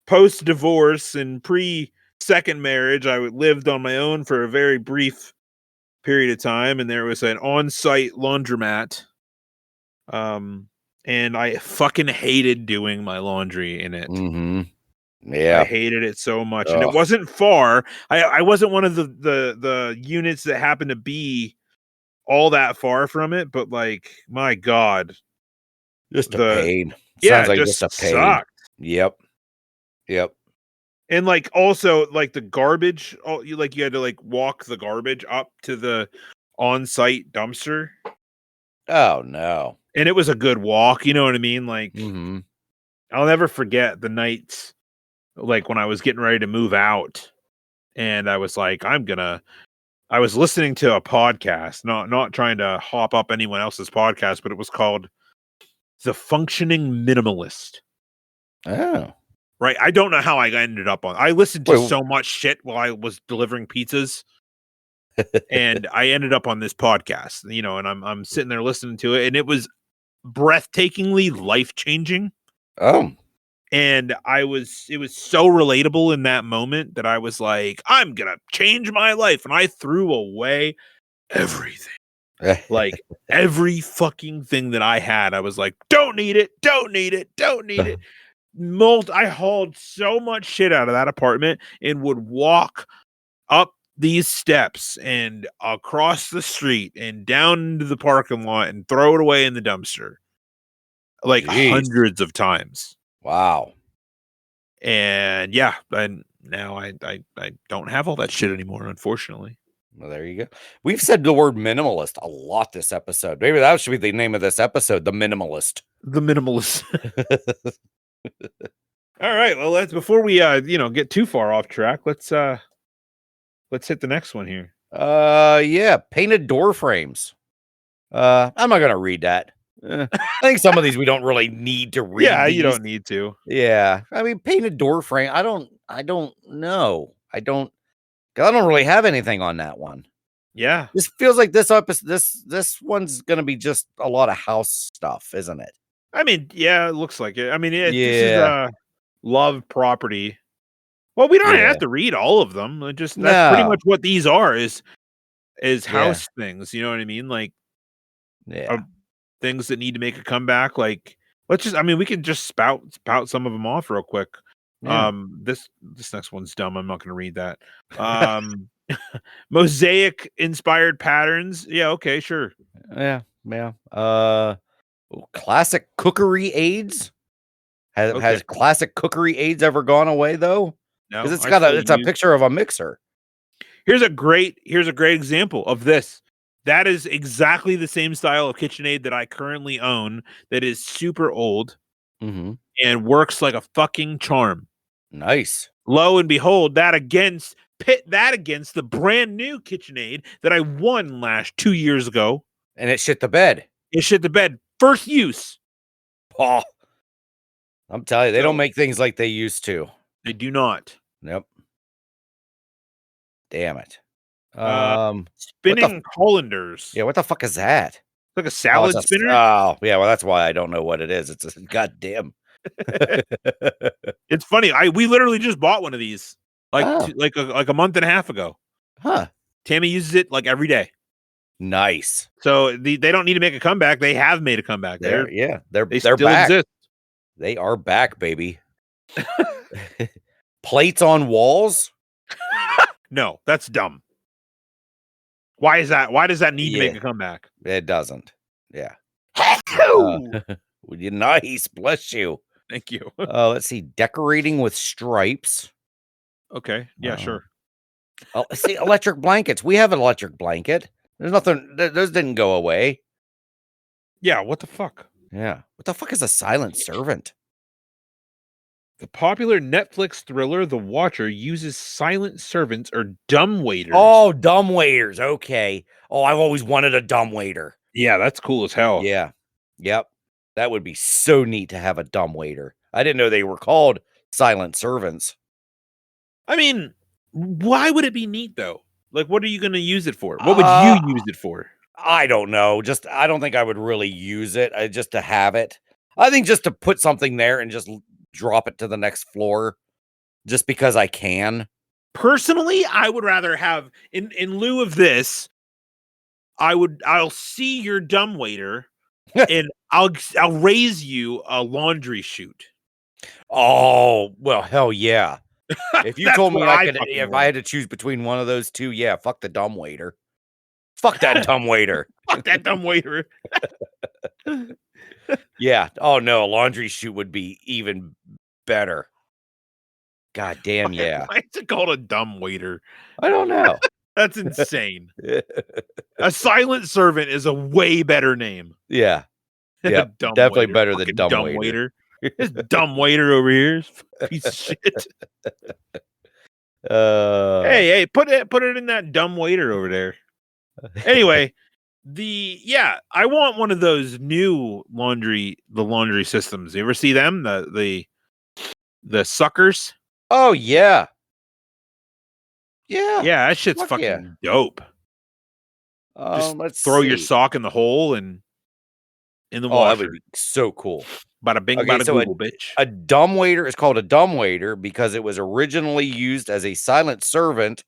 post divorce and pre second marriage. I lived on my own for a very brief period of time, and there was an on site laundromat. Um, and I fucking hated doing my laundry in it. Mm-hmm. I Yeah. hated it so much, and it Ugh. wasn't far. I wasn't one of the units that happened to be all that far from it, but like, my God, Just a the pain. yeah, Sounds it like just just a pain. sucked. Yep. Yep. And like also like the garbage, you had to like walk the garbage up to the on-site dumpster, Oh no. and it was a good walk. You know what I mean? Like Mm-hmm. I'll never forget the nights like when I was getting ready to move out, and I was like, I was listening to a podcast, not trying to hop up anyone else's podcast, but it was called The Functioning Minimalist. Oh. Right? I don't know how I ended up on. I listened to Wait. so much shit while I was delivering pizzas, and I ended up on this podcast, and I'm sitting there listening to it, and it was breathtakingly life-changing. Oh. And it was so relatable in that moment that I was like, I'm gonna change my life. And I threw away everything. Like every fucking thing that I had, I was like, don't need it, don't need it, don't need it. I hauled so much shit out of that apartment and would walk up these steps and across the street and down into the parking lot and throw it away in the dumpster like Jeez. hundreds of times. Wow. And yeah, and now I don't have all that shit anymore, unfortunately. Well, there you go. We've said the word minimalist a lot this episode. Maybe that should be the name of this episode, The Minimalist. The minimalist. All right, well, let's before we get too far off track, let's hit the next one here. Yeah, painted door frames. I'm not gonna read that. I think some of these we don't really need to read. Yeah, you these. don't need to. Yeah, I mean, painted door frame. I don't know. I don't really have anything on that one. Yeah. This feels like this this one's gonna be just a lot of house stuff, isn't it? I mean, yeah, it looks like it. I mean, this is Yeah. love property. Well, we don't Yeah. have to read all of them. That's pretty No. much what these are is Yeah. house things, you know what I mean? Like Yeah. things that need to make a comeback. Like we can just spout some of them off real quick. Yeah. This next one's dumb. I'm not going to read that. Mosaic inspired patterns. Yeah, okay, sure. Yeah. Yeah. Classic cookery aids. Has classic cookery aids ever gone away though? No, Because I still it's a use. picture of a mixer. Here's a great example of this. That is exactly the same style of KitchenAid that I currently own. That is super old and works like a fucking charm. Nice. Lo and behold, pit that against the brand new KitchenAid that I won 2 years ago. And it shit the bed. It shit the bed. First use. Oh, I'm telling you, they don't make things like they used to. They do not. Nope. Damn it. Spinning colanders. Yeah, what the fuck is that? It's like a salad spinner. Oh, yeah. Well, that's why I don't know what it is. It's a goddamn. It's funny. We literally just bought one of these like a month and a half ago. Huh. Tammy uses it like every day. Nice. So they don't need to make a comeback. They have made a comeback. They're they still back. Exist. They are back, baby. Plates on walls? No, that's dumb. Why is that? Why does that need to make a comeback? It doesn't. Yeah. Nice. Bless you. Thank you. Let's see. Decorating with stripes. Okay. Yeah, sure. Oh, see, electric blankets. We have an electric blanket. There's nothing. Those didn't go away. Yeah. What the fuck? Yeah. What the fuck is a silent servant? The popular Netflix thriller The Watcher uses silent servants or dumbwaiters. Oh, dumbwaiters. Okay. Oh, I've always wanted a dumbwaiter. Yeah, that's cool as hell. Yeah. Yep. That would be so neat to have a dumbwaiter. I didn't know they were called silent servants. I mean, why would it be neat though? Like, what are you going to use it for? What would you use it for? I don't know. I don't think I would really use it just to have it. I think just to put something there and just drop it to the next floor just because I can. Personally, I would rather have in lieu of this, I'll see your dumbwaiter and I'll raise you a laundry chute. Oh, well, hell yeah. If you told me if I had to choose between one of those two, yeah, fuck the dumbwaiter. Fuck that dumbwaiter. Fuck that dumbwaiter. Yeah. Oh no, a laundry chute would be even better. God damn, yeah. Why is it called a dumbwaiter? I don't know. That's insane. A silent servant is a way better name. Yeah. Yeah. Definitely better than dumbwaiter. This dumbwaiter over here is a piece of shit. Hey, put it in that dumbwaiter over there. Anyway, I want one of those new laundry systems. You ever see them? The suckers? Oh yeah. Yeah. Yeah, that shit's fucking dope. Just let's throw your sock in the hole and in the washer. That would be so cool. Bada bing, bada Google, bitch. A dumbwaiter is called a dumbwaiter because it was originally used as a silent servant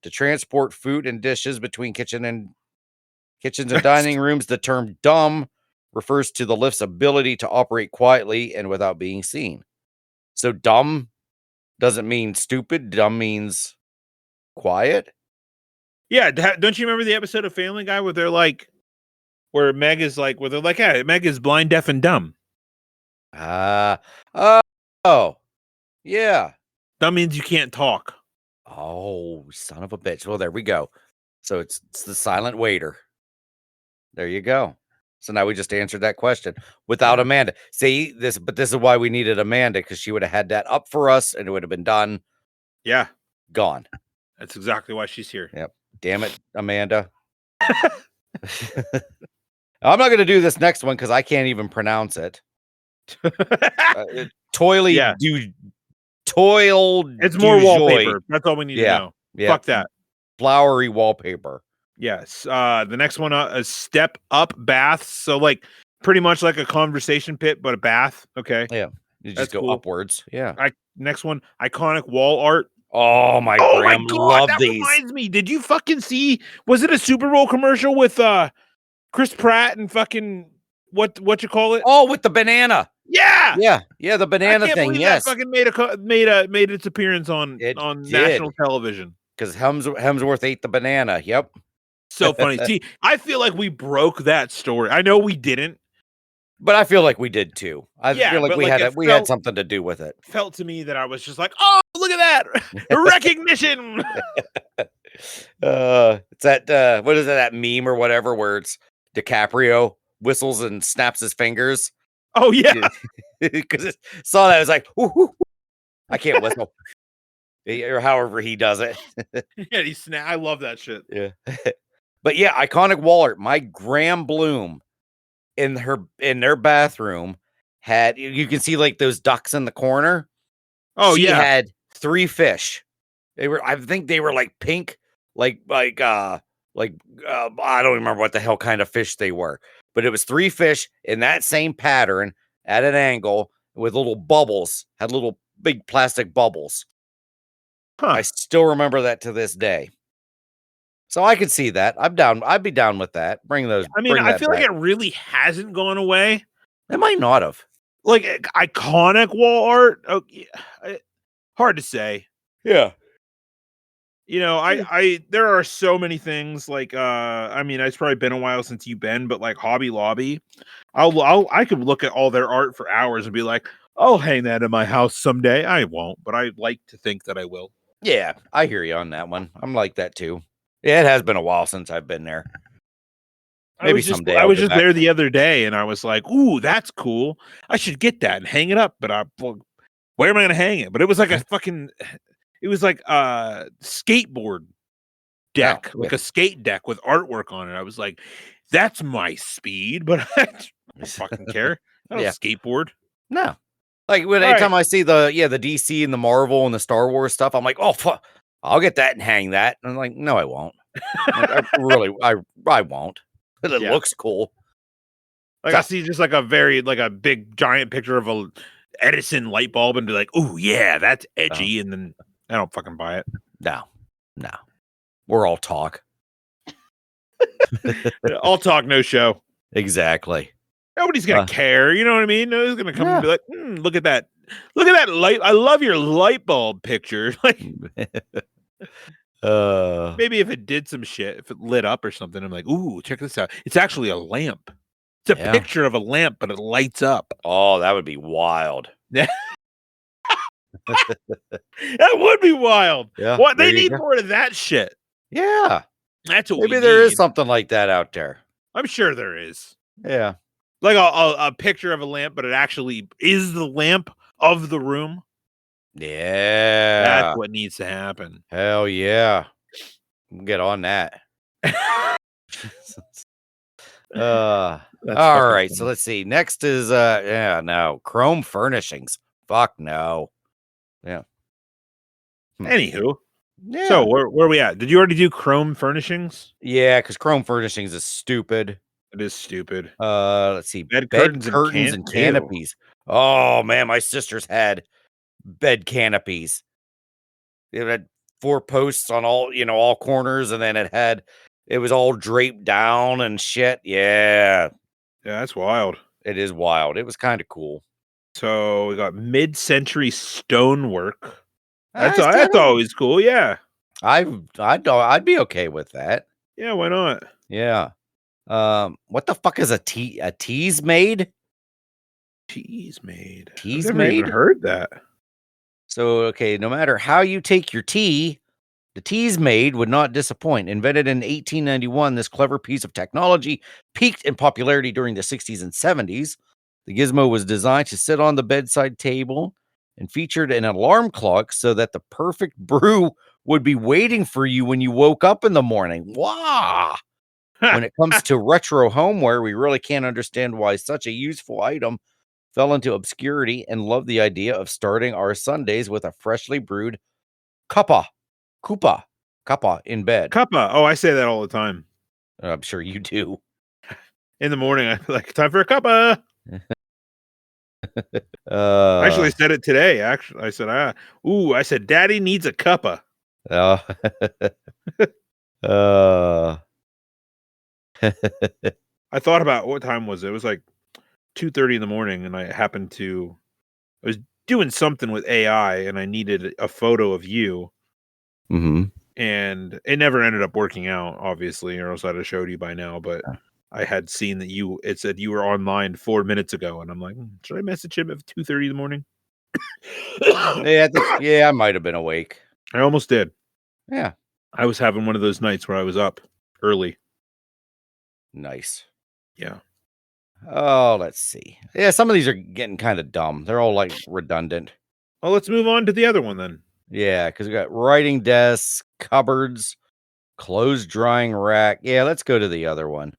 to transport food and dishes between kitchens and dining rooms. The term dumb refers to the lift's ability to operate quietly and without being seen. So dumb doesn't mean stupid. Dumb means quiet. Yeah. Don't you remember the episode of Family Guy where they're like, where Meg is like, yeah, Meg is blind, deaf, and dumb. Oh, yeah. That means you can't talk. Oh, son of a bitch. Well, there we go. So it's the silent waiter. There you go. So now we just answered that question without Amanda. See this, but this is why we needed Amanda, because she would have had that up for us and it would have been done. Yeah. Gone. That's exactly why she's here. Yep. Damn it, Amanda. I'm not going to do this next one because I can't even pronounce it. Toil. It's more wallpaper. That's all we need to know. Fuck that. Flowery wallpaper. Yes. The next one is step up baths. So like pretty much like a conversation pit, but a bath. Okay. Yeah. You just go upwards. Yeah. Next one, iconic wall art. Oh my God, love that these. Reminds me. Did you fucking see? Was it a Super Bowl commercial with Chris Pratt and fucking what you call it? Oh, with the banana. Yeah. Yeah, the banana thing. Yes. That fucking made its appearance on national television. Because Hemsworth ate the banana. Yep. So funny. See, I feel like we broke that story. I know we didn't, But I feel like we did too. I Yeah, feel like but we like had something to do with it. felt to me that I was just like, oh, look at that recognition. It's that what is it, that meme or whatever where it's DiCaprio whistles and snaps his fingers. Oh yeah, Because saw that, I was like, "Ooh, ooh, ooh." I can't whistle. Or however he does it. yeah. I love that shit. Yeah. But yeah, iconic wall art. My Graham Bloom in their bathroom had, you can see like those ducks in the corner. Oh She yeah, had 3 fish. I think they were like pink, I don't remember what the hell kind of fish they were, but it was 3 fish in that same pattern at an angle with little bubbles, had little big plastic bubbles. huh? I still remember that to this day. So I could see that. I'm down. I'd be down with that. Bring I mean, I that feel like back. it really hasn't gone away. It might not have. Like iconic wall art. Oh, yeah, hard to say. Yeah. You know, I there are so many things like I mean, it's probably been a while since you've been, but like Hobby Lobby, I could look at all their art for hours and be like, I'll hang that in my house someday. I won't, but I like to think that I will. Yeah, I hear you on that one. I'm like that too. Yeah, it has been a while since I've been there. Maybe someday I I'll was go just back. there the other day and I was like, ooh, that's cool. I should get that and hang it up. But where am I gonna hang it? But it was like a fucking it was like a skateboard Oh, deck, yeah. like a skate deck with artwork on it. I was like, that's my speed, but I don't fucking care. I don't Yeah. skateboard. No. Like when All right. anytime I see the DC and the Marvel and the Star Wars stuff, I'm like, oh fuck, I'll get that and hang that. And I'm like, no, I won't. Like I won't. But it Yeah. looks cool. Like I see just like a big giant picture of a Edison light bulb and be like, oh yeah, that's edgy. And then I don't fucking buy it. No. We're all talk. All talk, no show. Exactly. Nobody's gonna care. You know what I mean? Nobody's gonna come and Yeah. be like, look at that. Look at that light. I love your light bulb picture. Like maybe if it did some shit, if it lit up or something, I'm like, ooh, check this out. It's actually a lamp. It's a Yeah. picture of a lamp, but it lights up. Oh, that would be wild. Yeah. That would be wild. Yeah. What there they you need go. more of that shit. Yeah. That's what Maybe we there is need. something like that out there. I'm sure there is. Yeah. Like a picture of a lamp, but it actually is the lamp of the room. Yeah. That's what needs to happen. Hell yeah. We'll get on that. All right. So let's see. Next is no. Chrome furnishings. Fuck no. Yeah. Anywho. Yeah. So where are we at? Did you already do Chrome furnishings? Yeah, because Chrome furnishings is stupid. It is stupid. Let's see. Bed curtains and canopies. Oh man, my sisters had bed canopies. It had 4 posts on all corners, and then it was all draped down and shit. Yeah. Yeah, that's wild. It is wild. It was kind of cool. So we got mid-century stonework. That's That's always cool. Yeah. I'd be okay with that. Yeah, why not? Yeah. What the fuck is a tease made? Teas made. Teas I've never even made? heard that. So, okay, no matter how you take your tea, the teas made would not disappoint. Invented in 1891, this clever piece of technology peaked in popularity during the 60s and 70s. The gizmo was designed to sit on the bedside table and featured an alarm clock so that the perfect brew would be waiting for you when you woke up in the morning. Wow. When it comes to retro homeware, we really can't understand why such a useful item fell into obscurity and love the idea of starting our Sundays with a freshly brewed cuppa in bed. Cuppa. Oh, I say that all the time. I'm sure you do. In the morning, I'm like, time for a cuppa. I actually said it today. Actually, I said, Daddy needs a cuppa. I thought about what time was it? It was like 2:30 in the morning, and I was doing something with AI, and I needed a photo of you. Mm-hmm. And it never ended up working out, obviously, or else I'd have showed you by now. But I had seen that it said you were online 4 minutes ago, and I'm like, should I message him at 2:30 in the morning? Yeah, I might have been awake. I almost did. Yeah. I was having one of those nights where I was up early. Nice. Yeah. Oh, let's see. Yeah, some of these are getting kind of dumb. They're all like redundant. Well, let's move on to the other one then. Yeah, because we got writing desks, cupboards, clothes drying rack. Yeah, let's go to the other one.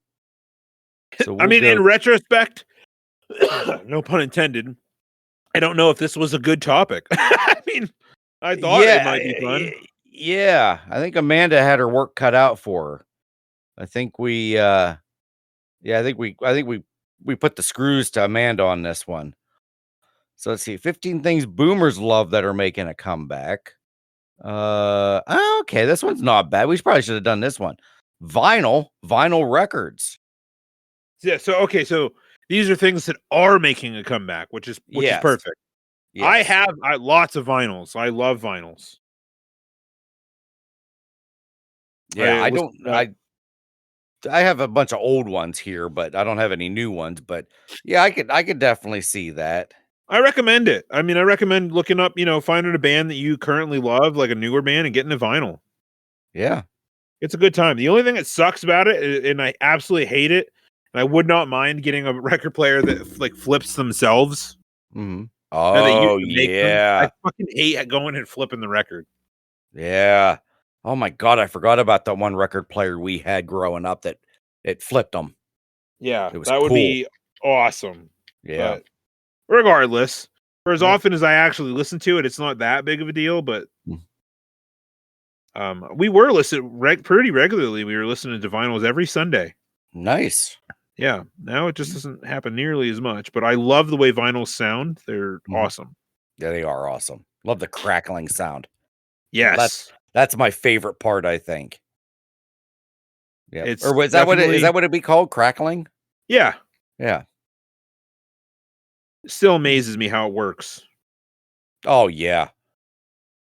So I we'll mean, go. in retrospect, no pun intended, I don't know if this was a good topic. I mean, I thought it might be fun. Yeah, I think Amanda had her work cut out for her. I think we I think we put the screws to Amanda on this one. So let's see. 15 things boomers love that are making a comeback. Okay, this one's not bad. We probably should have done this one. Vinyl records. Yeah, so these are things that are making a comeback, which is Yes. perfect. Yes. I have lots of vinyls. I love vinyls. Yeah, I have a bunch of old ones here, but I don't have any new ones. But yeah, I could definitely see that. I recommend it. I mean, I recommend looking up, finding a band that you currently love, like a newer band, and getting a vinyl. Yeah. It's a good time. The only thing that sucks about it, and I absolutely hate it, and I would not mind getting a record player that like flips themselves. Mm-hmm. That they Oh, used to make them. yeah. I fucking hate going and flipping the record. Yeah. Oh my God, I forgot about that one record player we had growing up that it flipped them. Yeah, It was that would cool. be awesome. Yeah. But regardless, for as Yep. often as I actually listen to it, it's not that big of a deal. But Mm. we were listening pretty regularly. We were listening to vinyls every Sunday. Nice. Yeah, now it just doesn't happen nearly as much. But I love the way vinyls sound. They're awesome. Yeah, they are awesome. Love the crackling sound. Yes, That's my favorite part, I think. Yeah. it's Or is that what it'd be called? Crackling? Yeah. Yeah. It still amazes me how it works. Oh yeah.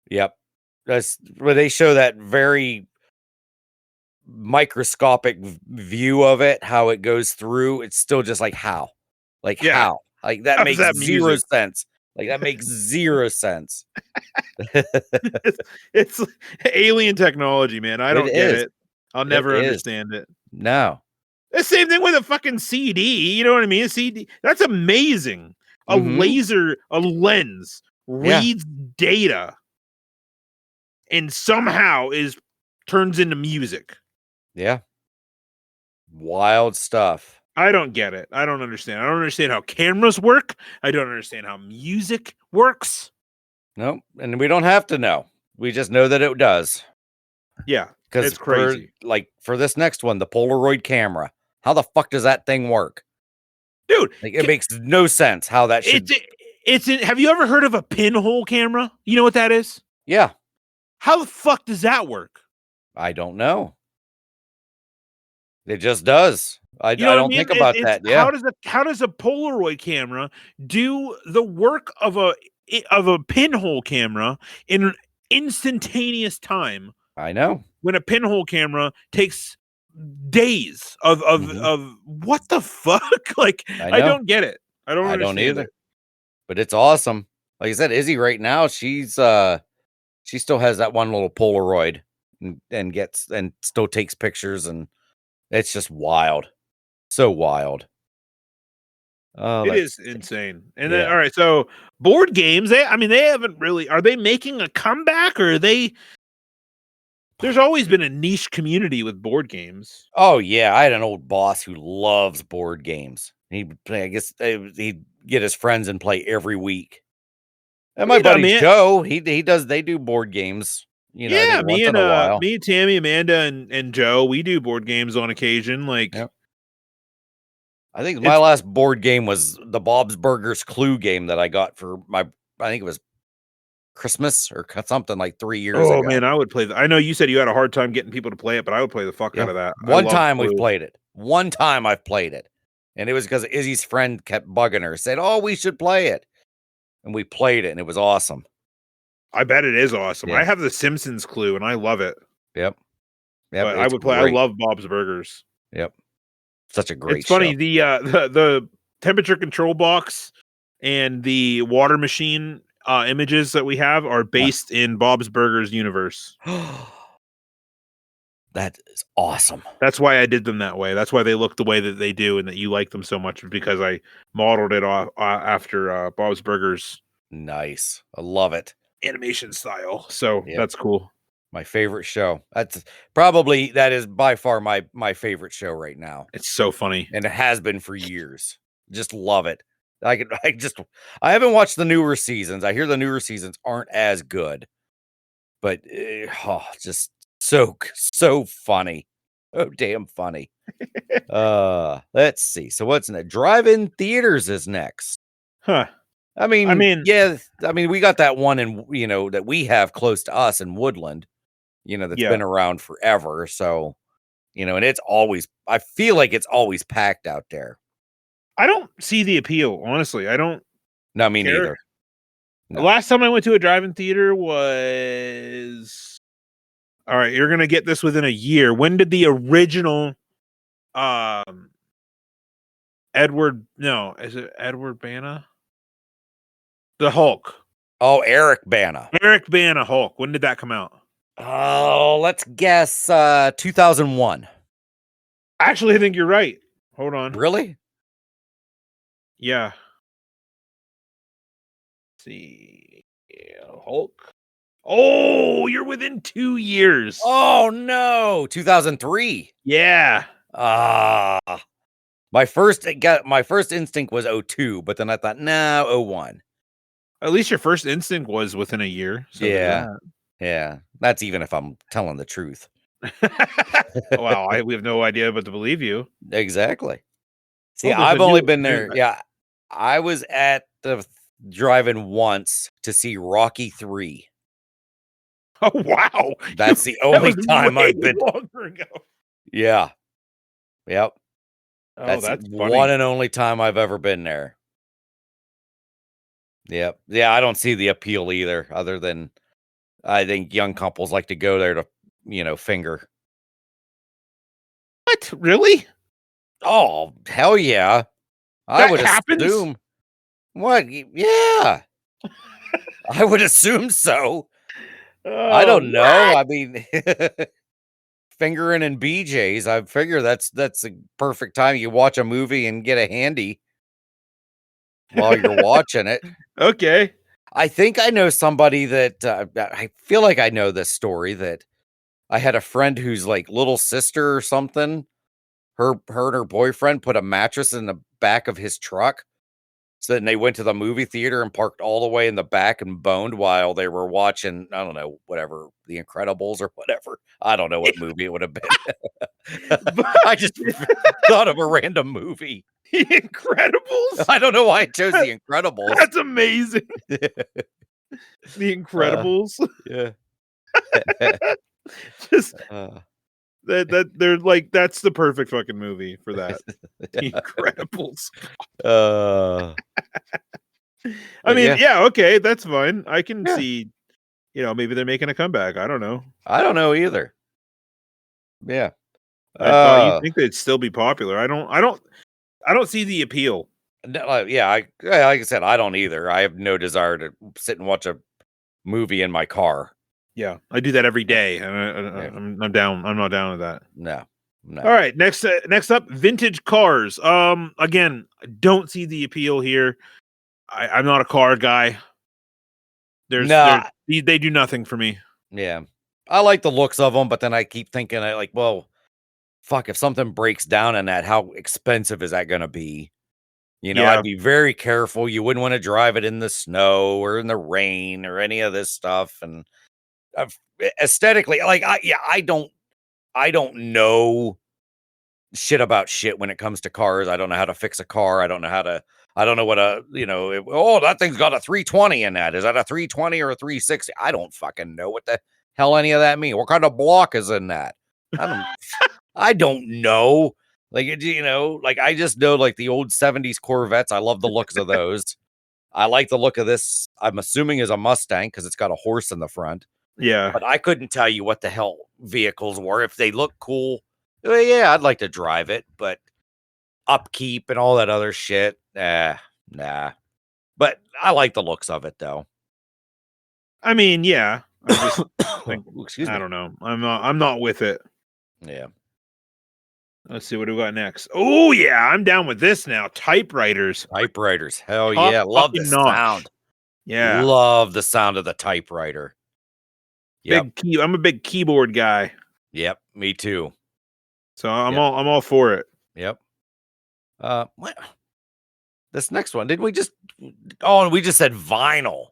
Yep. That's where they show that very microscopic view of it, how it goes through. It's still just like how? Like how? Like that makes zero sense. Like that makes zero sense. It's alien technology, man. I don't get it. I'll never understand it. No. The same thing with a fucking CD. You know what I mean? A CD. That's amazing. A lens reads data and somehow turns into music. Yeah. Wild stuff. I don't get it. I don't understand. I don't understand how cameras work. I don't understand how music works. Nope. And we don't have to know. We just know that it does. Yeah. Because it's crazy. For this next one, the Polaroid camera. How the fuck does that thing work? Dude, like, it makes no sense how that should. Have you ever heard of a pinhole camera? You know what that is? Yeah. How the fuck does that work? I don't know. It just does. I don't think about that. Yeah. How does a Polaroid camera do the work of a pinhole camera in an instantaneous time? I know. When a pinhole camera takes days of what the fuck? Like I don't get it. I don't either. It. But it's awesome. Like I said, Izzy right now, she still has that one little Polaroid and still takes pictures, and it's just wild. So wild. Oh, it is insane. And then all right, so board games, they haven't really, are they making a comeback, or are they? There's always been a niche community with board games. Oh yeah, I had an old boss who loves board games. He'd get his friends and play every week. And my buddy Joe, they do board games. Yeah, me and Tammy, Amanda, and Joe, we do board games on occasion. Like, I think my last board game was the Bob's Burgers Clue game that I got for I think it was Christmas or something like 3 years ago. Oh man, I would play that. I know you said you had a hard time getting people to play it, but I would play the fuck out of that. One time we've played it. One time I've played it. And it was because Izzy's friend kept bugging her, said, "Oh, we should play it." And we played it, and it was awesome. I bet it is awesome. Yeah. I have the Simpsons Clue, and I love it. Yep. But I would play. Great. I love Bob's Burgers. Yep. Such a great It's funny, show. the temperature control box and the water machine images that we have are based in Bob's Burgers universe. That is awesome. That's why I did them that way. That's why they look the way that they do, and that you like them so much, because I modeled it off after Bob's Burgers Nice. I love it. animation style. So Yep. that's cool. My favorite show. That is by far my favorite show right now. It's so funny. And it has been for years. Just love it. I haven't watched the newer seasons. I hear the newer seasons aren't as good. But just so funny. Oh, damn funny. Let's see. So what's next? Drive-in theaters is next. Huh. I mean, yeah, we got that one that we have close to us in Woodland, that's been around forever. So, and I feel like it's always packed out there. I don't see the appeal, honestly. I don't. No, me neither. No. The last time I went to a drive-in theater was, all right, you're going to get this within a year. When did the original is it Edward Bana? The Hulk. Oh, Eric Bana. Eric Bana Hulk. When did that come out? Oh, let's guess 2001. Actually, I think you're right. Hold on. Really? Yeah. Let's see. Hulk. Oh, you're within 2 years. Oh no, 2003. Yeah. My first instinct was 02, but then I thought, no, 01. At least your first instinct was within a year. So yeah. That's even if I'm telling the truth. Wow, we have no idea but to believe you. Exactly. See, I've only been there. Yeah, I was at the drive-in once to see Rocky 3. Oh wow, that's the only time I've been. Longer ago. Yeah. Yep. Oh, that's funny. One and only time I've ever been there. Yep. Yeah, I don't see the appeal either, other than I think young couples like to go there to, finger. What? Really? Oh, hell yeah. I would assume. What? Yeah. I would assume so. I don't know. What? I mean, fingering in BJ's, I figure that's a perfect time. You watch a movie and get a handy while you're watching it. Okay. I think I know somebody that I feel like I know this story, that I had a friend whose like little sister or something. Her and her boyfriend put a mattress in the back of his truck. So then they went to the movie theater and parked all the way in the back and boned while they were watching, I don't know, whatever, The Incredibles or whatever. I don't know what movie it would have been. I just thought of a random movie. The Incredibles? I don't know why I chose The Incredibles. That's amazing. The Incredibles. Yeah. Just that they're like, that's the perfect fucking movie for that. The Incredibles. I mean, yeah, okay, that's fine. I can see, maybe they're making a comeback. I don't know. I don't know either. Yeah. I thought you'd think they'd still be popular. I don't see the appeal. Yeah, like I said, I don't either. I have no desire to sit and watch a movie in my car. Yeah, I do that every day, and I'm down. I'm not down with that. No. All right, next up, vintage cars. Again, don't see the appeal here. I'm not a car guy. They do nothing for me. Yeah, I like the looks of them, but then I keep thinking, well, fuck, if something breaks down in that, how expensive is that going to be? I'd be very careful. You wouldn't want to drive it in the snow or in the rain or any of this stuff. And aesthetically, I don't know shit about shit when it comes to cars. I don't know how to fix a car. I don't know what that thing's got a 320 in that. Is that a 320 or a 360? I don't fucking know what the hell any of that mean. What kind of block is in that? I don't know. Like, I just know like the old 70s Corvettes. I love the looks of those. I like the look of this. I'm assuming is a Mustang because it's got a horse in the front. Yeah. But I couldn't tell you what the hell vehicles were. If they look cool, yeah, I'd like to drive it. But upkeep and all that other shit. Nah. But I like the looks of it though. I mean, yeah. I just think, Excuse me. I don't know. I'm not with it. Yeah. Let's see what do we got next. Oh yeah, I'm down with this now. Typewriters. Typewriters. Hell Top yeah. Love the fucking notch. sound. Yeah. Love the sound of the typewriter. Yep. I'm a big keyboard guy. Yep. Me too. So I'm all for it. Yep. What? This next one, didn't we just? Oh, we just said vinyl.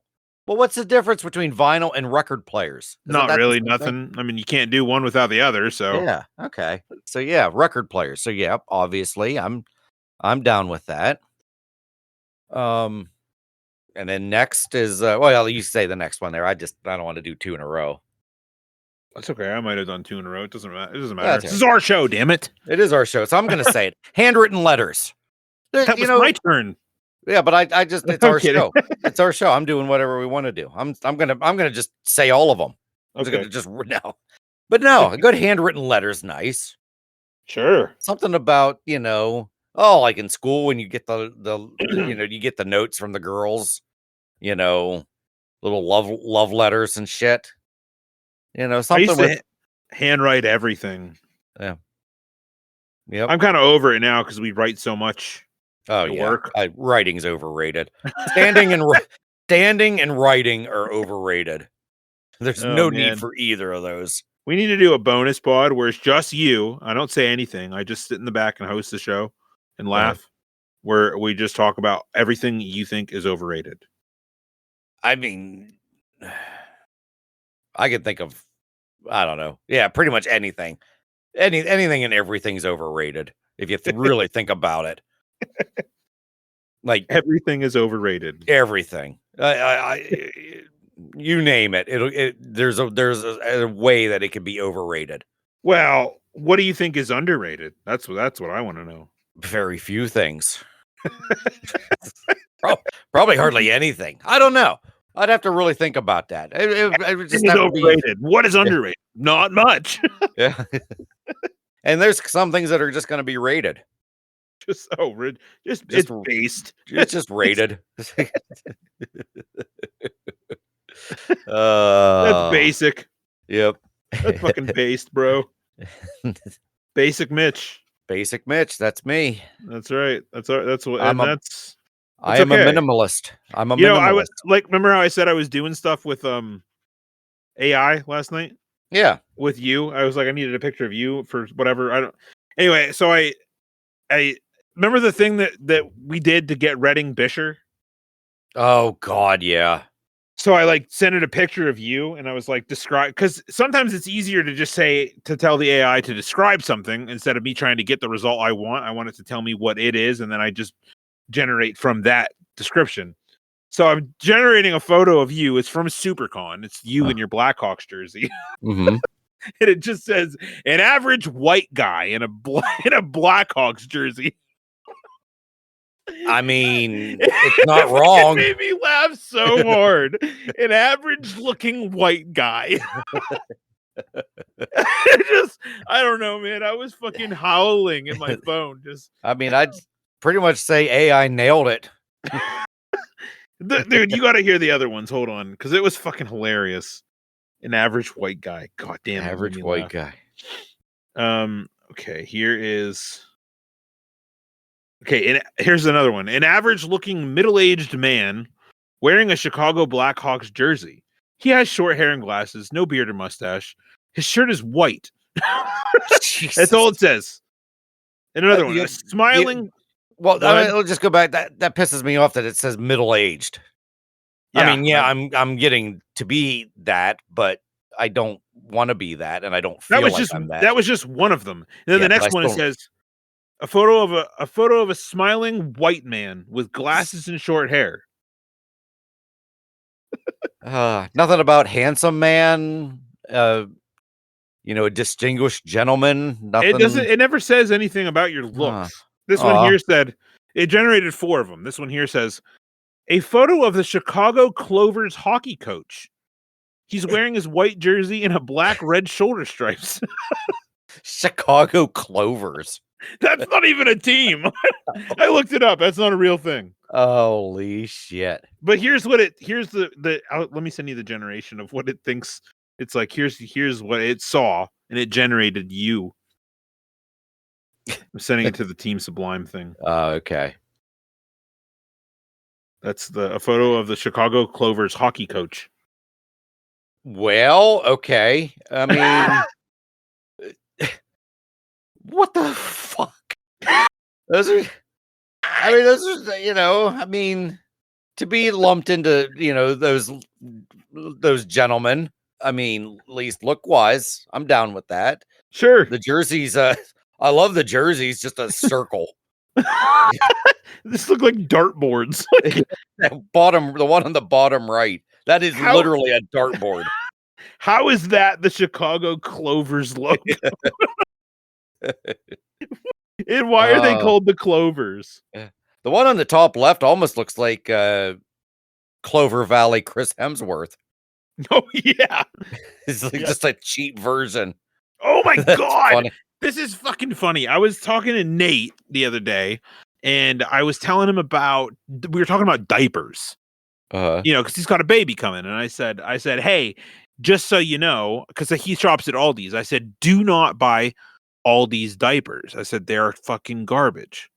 Well, what's the difference between vinyl and record players? Not really nothing. I mean, you can't do one without the other. So yeah. Okay. So yeah, record players. So yeah, obviously, I'm down with that. And then next is well, you say the next one there. I don't want to do two in a row. That's okay. I might have done two in a row. It doesn't matter. It doesn't Yeah, matter. This is our show, damn it. It is our show, so I'm going to say it. Handwritten letters. That was my turn. Yeah, but I just it's our show. It's our show. I'm doing whatever we want to do. I'm gonna just say all of them. I'm gonna just no. But no, a good handwritten letter's nice. Sure. Something about, like in school when you get the you get the notes from the girls, little love letters and shit. Something I used to with handwrite everything. Yeah. Yep. I'm kind of over it now because we write so much. Oh yeah, work. Writing's overrated. Standing and writing are overrated. There's no need for either of those. We need to do a bonus pod where it's just you. I don't say anything. I just sit in the back and host the show and laugh. Where we just talk about everything you think is overrated. I mean, I could think of, I don't know. Yeah, pretty much anything. Anything and everything's overrated if you really think about it. Like everything is overrated. Everything. You name it. There's a way that it could be overrated. Well, what do you think is underrated? That's what I want to know. Very few things. Probably hardly anything. I don't know. I'd have to really think about that. It just overrated. What is underrated? Not much. Yeah. And there's some things that are just going to be rated. It's based. It's just rated. That's basic. Yep. That's fucking based, bro. Basic Mitch. Basic Mitch. That's me. That's right. That's what. I am a minimalist. I'm a minimalist. I was remember how I said I was doing stuff with AI last night? Yeah. With you. I was like, I needed a picture of you for whatever. Anyway, so I remember the thing that we did to get Redding Bisher? Oh God, yeah. So I sent it a picture of you and I was like, describe, because sometimes it's easier to just tell the AI to describe something instead of me trying to get the result I want. I want it to tell me what it is, and then I just generate from that description. So I'm generating a photo of you. It's from SuperCon. It's you in your Blackhawks jersey. Mm-hmm. And it just says an average white guy in a Blackhawks jersey. I mean, it's not wrong. It made me laugh so hard. An average looking white guy. I don't know, man. I was fucking howling in my phone. I'd pretty much say AI nailed it. Dude, you got to hear the other ones. Hold on, because it was fucking hilarious. An average white guy. God damn. Average white guy. Okay, here's another one. An average-looking middle-aged man wearing a Chicago Blackhawks jersey. He has short hair and glasses, no beard or mustache. His shirt is white. That's all it says. And another one, a smiling. Let's just go back. That pisses me off that it says middle-aged. Yeah, I mean, I'm getting to be that, but I don't want to be that, and I don't feel I'm that. That was just one of them. And then the next one, it says a photo of a smiling white man with glasses and short hair. Nothing about handsome man. A distinguished gentleman. Nothing. It never says anything about your looks. This one here said it generated 4 of them. This one here says a photo of the Chicago Clovers hockey coach. He's wearing his white jersey and a black red shoulder stripes. Chicago Clovers. That's not even a team. I looked it up. That's not a real thing. Holy shit. But here's the let me send you the generation of what it thinks. It's like here's what it saw, and it generated you. I'm sending it to the Team Sublime thing. Okay. That's a photo of the Chicago Clovers hockey coach. Well, okay. I mean, what the fuck? Those are, I mean, to be lumped into, those gentlemen, I mean, at least look wise, I'm down with that. Sure. The jerseys, I love the jerseys, just a circle. This look like dartboards. The one on the bottom right. That is literally a dartboard. How is that the Chicago Clovers logo? And why are they called the Clovers? The one on the top left almost looks like Clover Valley Chris Hemsworth. Oh yeah. It's like just a cheap version. Oh my god. Funny. This is fucking funny. I was talking to Nate the other day, and I was telling him we were talking about diapers. Because he's got a baby coming, and I said, hey, just so you know, because he shops at Aldi's, I said, do not buy Aldi's diapers. I said, they're fucking garbage.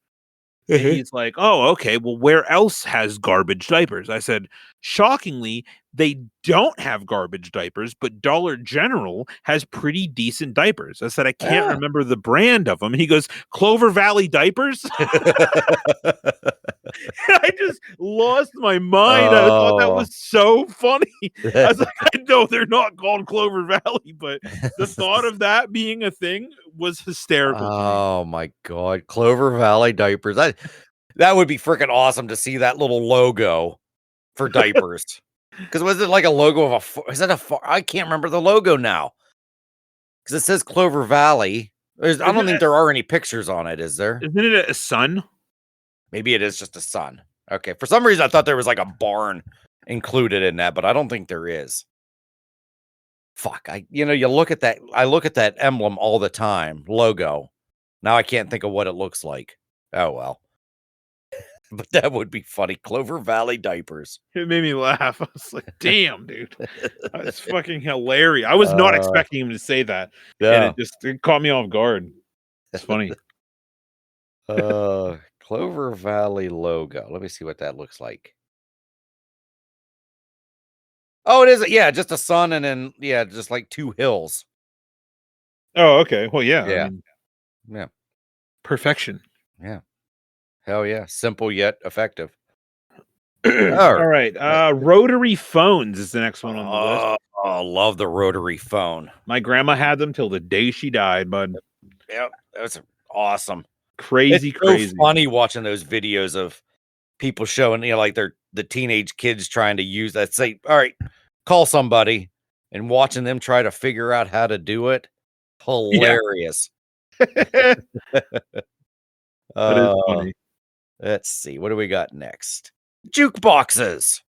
And he's like, oh, okay, well, where else has garbage diapers? I said, shockingly, they don't have garbage diapers, but Dollar General has pretty decent diapers. I said, I can't remember the brand of them. And he goes, Clover Valley Diapers? I just lost my mind. I thought that was so funny. I was like, I know they're not called Clover Valley, but the thought of that being a thing was hysterical. Oh my god, Clover Valley diapers. That would be freaking awesome to see that little logo for diapers. Because was it like a logo of I can't remember the logo now. Because it says Clover Valley. I don't think there are any pictures on it, is there? Isn't it a sun? Maybe it is just a sun. Okay. For some reason, I thought there was like a barn included in that, but I don't think there is. Fuck. You look at that. I look at that emblem all the time. Logo. Now I can't think of what it looks like. Oh, well. But that would be funny. Clover Valley diapers. It made me laugh. I was like, damn, dude. That's fucking hilarious. I was not expecting him to say that. Yeah. And it caught me off guard. It's funny. Clover Valley logo. Let me see what that looks like. Oh, it is. Yeah, just a sun and then, just like two hills. Oh, okay. Well, yeah. Yeah. I mean, yeah. Perfection. Yeah. Hell yeah. Simple yet effective. All right. Rotary phones is the next one on the list. Oh, love the rotary phone. My grandma had them till the day she died, bud. Yep. That's awesome. Crazy. So funny watching those videos of people showing, like the teenage kids trying to use that. Say, all right, call somebody, and watching them try to figure out how to do it. Hilarious. Yeah. That is funny. Let's see. What do we got next? Jukeboxes.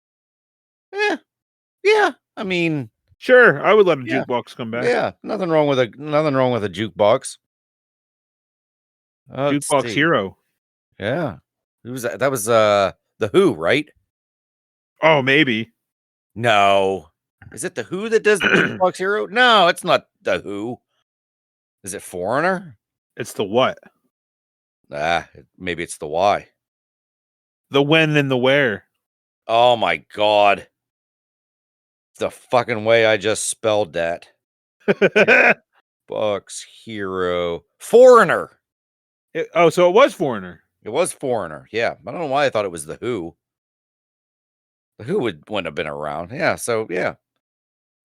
Yeah. I mean, sure. I would let a jukebox come back. Yeah. Nothing wrong with a jukebox. Jukebox Hero. Yeah. Who was that? That was the Who, right? Oh, maybe. No. Is it the Who that does the Jukebox Hero? No, it's not the Who. Is it Foreigner? It's the what? Maybe it's the why. The when and the where. Oh my god. The fucking way I just spelled that. Jukebox Hero. Foreigner. So it was Foreigner. It was Foreigner. Yeah. I don't know why I thought it was the Who. The Who wouldn't have been around. Yeah. So yeah.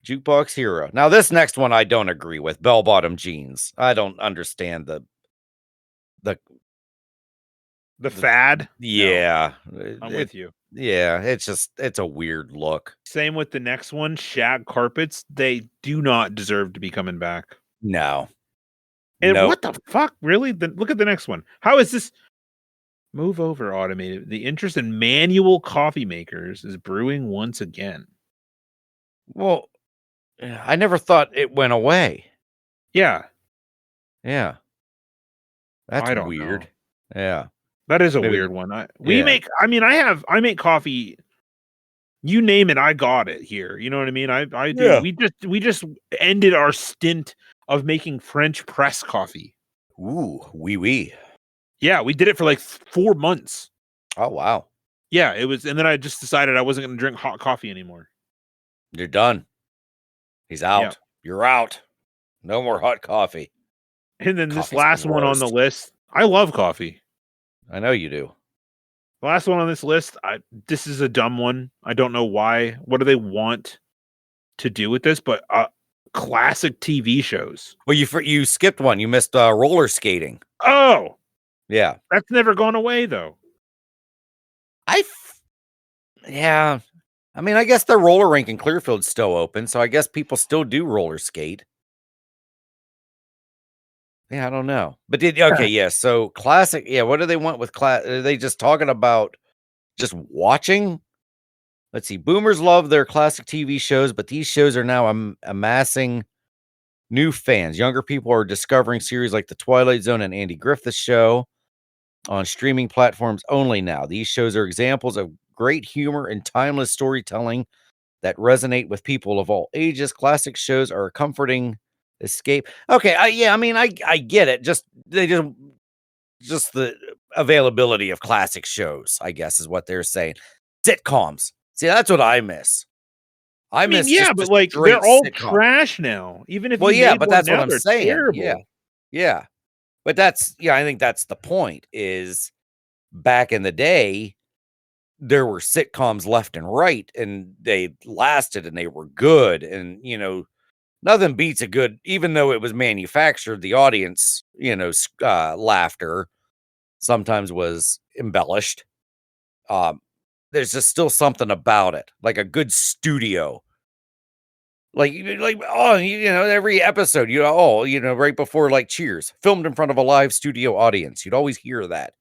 Jukebox Hero. Now this next one I don't agree with. Bell bottom jeans. I don't understand the fad. Yeah. No, I'm with you. Yeah, it's a weird look. Same with the next one, shag carpets. They do not deserve to be coming back. No. And what the fuck? Really? Look at the next one. How is this? Move over, automated. The interest in manual coffee makers is brewing once again. Well, I never thought it went away. Yeah. Yeah. That's I don't know. weird. Yeah. That is a Maybe. weird one. I Yeah. make coffee. You name it, I got it here. You know what I mean? I do. Yeah. We just ended our stint of making French press coffee. Ooh, wee wee. Yeah, we did it for like 4 months. Oh wow. Yeah, it was, and then I just decided I wasn't going to drink hot coffee anymore. You're done. He's Yeah. out. You're out. No more hot coffee. And then this Coffee's last one on the gross. list, I love coffee. I know you do. The last one on this list, this is a dumb one. I don't know why. What do they want to do with this? But classic TV shows. Well, you skipped one. You missed roller skating. Oh, Yeah. that's never gone away though. Yeah. I mean, I guess the roller rink in Clearfield's still open, so I guess people still do roller skate. Yeah, I don't know. But yeah, so classic, yeah, what do they want with class? Are they just talking about just watching? Let's see. Boomers love their classic TV shows, but these shows are now amassing new fans. Younger people are discovering series like The Twilight Zone and Andy Griffith's Show on streaming platforms only now. These shows are examples of great humor and timeless storytelling that resonate with people of all ages. Classic shows are a comforting escape. Okay, I get it. Just the availability of classic shows, I guess, is what they're saying. Sitcoms. See, that's what I miss. I mean, miss yeah, just but a like straight they're all sitcom. trash now. Even if Well, you yeah, made but one that's what now, I'm they're saying. terrible. Yeah. But I think that's the point is back in the day, there were sitcoms left and right, and they lasted and they were good. And, nothing beats a good, even though it was manufactured, the audience, laughter sometimes was embellished. There's just still something about it, like a good studio. Every episode, right before like Cheers, filmed in front of a live studio audience. You'd always hear that.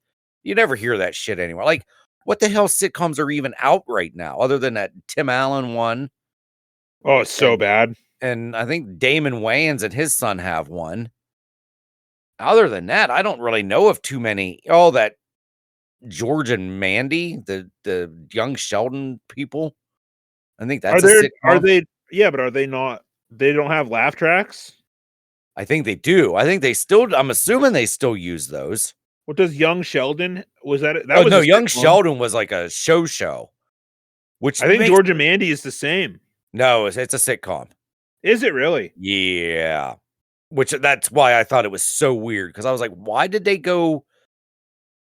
You never hear that shit anymore. Like, what the hell sitcoms are even out right now, other than that Tim Allen one? Oh, it's so And bad. and I think Damon Wayans and his son have one. Other than that, I don't really know of too many. Oh, that George and Mandy, the young Sheldon people. I think that's a Are sitcom. they yeah, but are they not, they don't have laugh tracks? I think they do. I think they still, I'm assuming they still use those. What does Young Sheldon, was that Oh, was no, a Young sitcom. Sheldon was like a show, which I think makes George and Mandy is the same. no, it's a sitcom. Is it really? Yeah. Which that's why I thought it was so weird, because I was like, why did they go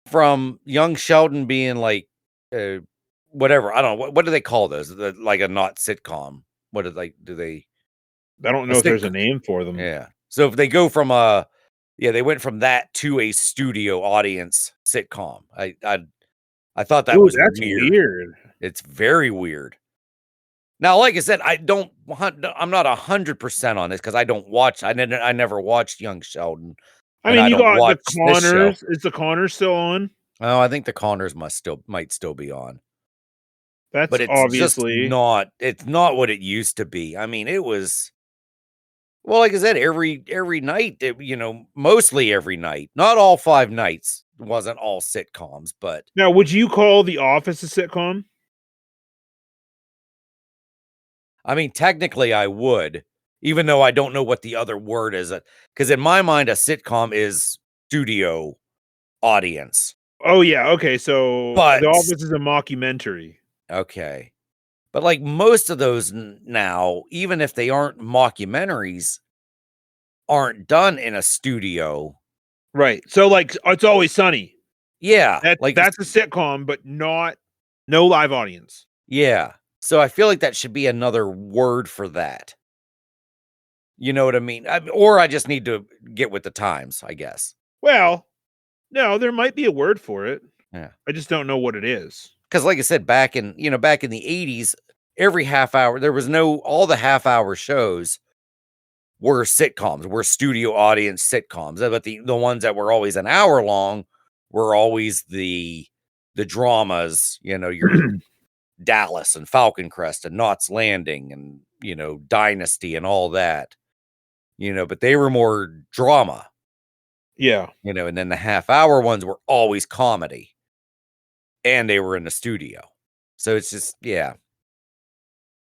from Young Sheldon being like uh whatever? I don't know. What do they call those? Like a not sitcom. What do they I don't a know if there's a sitcom? name for them. Yeah. So if they go from they went from that to a studio audience sitcom. I thought that Ooh, was that's weird. weird. It's very weird. Now, like I said, I'm not 100% on this because I never watched Young Sheldon, I and mean, I you don't got the watch this show. Connors. Is the Connors still on? Oh, I think the Connors might still be on, That's but obviously. it's not what it used to be. I mean, it was, well, like I said, every night, mostly every night, not all 5 nights, wasn't all sitcoms, but Now, would you call The Office a sitcom? I mean, technically I would, even though I don't know what the other word is, because in my mind, a sitcom is studio audience. Oh yeah, okay. So The But Office is a mockumentary. okay. But like most of those now, even if they aren't mockumentaries, aren't done in a studio. Right. So like It's Always Sunny. Yeah. That's a sitcom, but no live audience. Yeah. So I feel like that should be another word for that. You know what I mean? Or I just need to get with the times, I guess. Well, no, there might be a word for it. Yeah. I just don't know what it is. Because like I said, back in the 80s, every half hour, there was all the half hour shows were sitcoms, were studio audience sitcoms. But the ones that were always an hour long were always the dramas, your Dallas and Falcon Crest and Knots Landing and, Dynasty and all that, but they were more drama. Yeah. and then the half-hour ones were always comedy, and they were in the studio. So it's just yeah.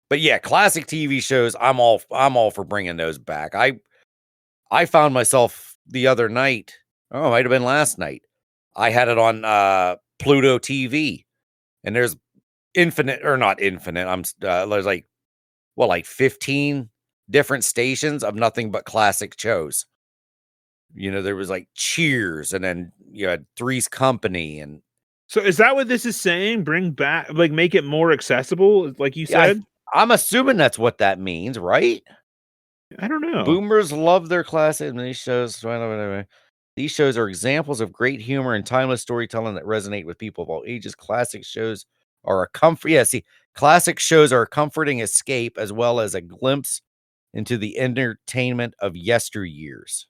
But yeah, classic TV shows, I'm all for bringing those back. I found myself the other night, oh, it might have been last night. I had it on Pluto TV, and there's infinite or not infinite. There's like 15 different stations of nothing but classic shows. There was like Cheers, and then you had Three's Company, and So is that what this is saying? Bring back, like, make it more accessible, like you yeah, said? I'm assuming that's what that means, right? I don't know. Boomers love their classic, and these shows. These shows are examples of great humor and timeless storytelling that resonate with people of all ages. Classic shows are a comfort. Yeah, see, classic shows are a comforting escape as well as a glimpse into the entertainment of yesteryears.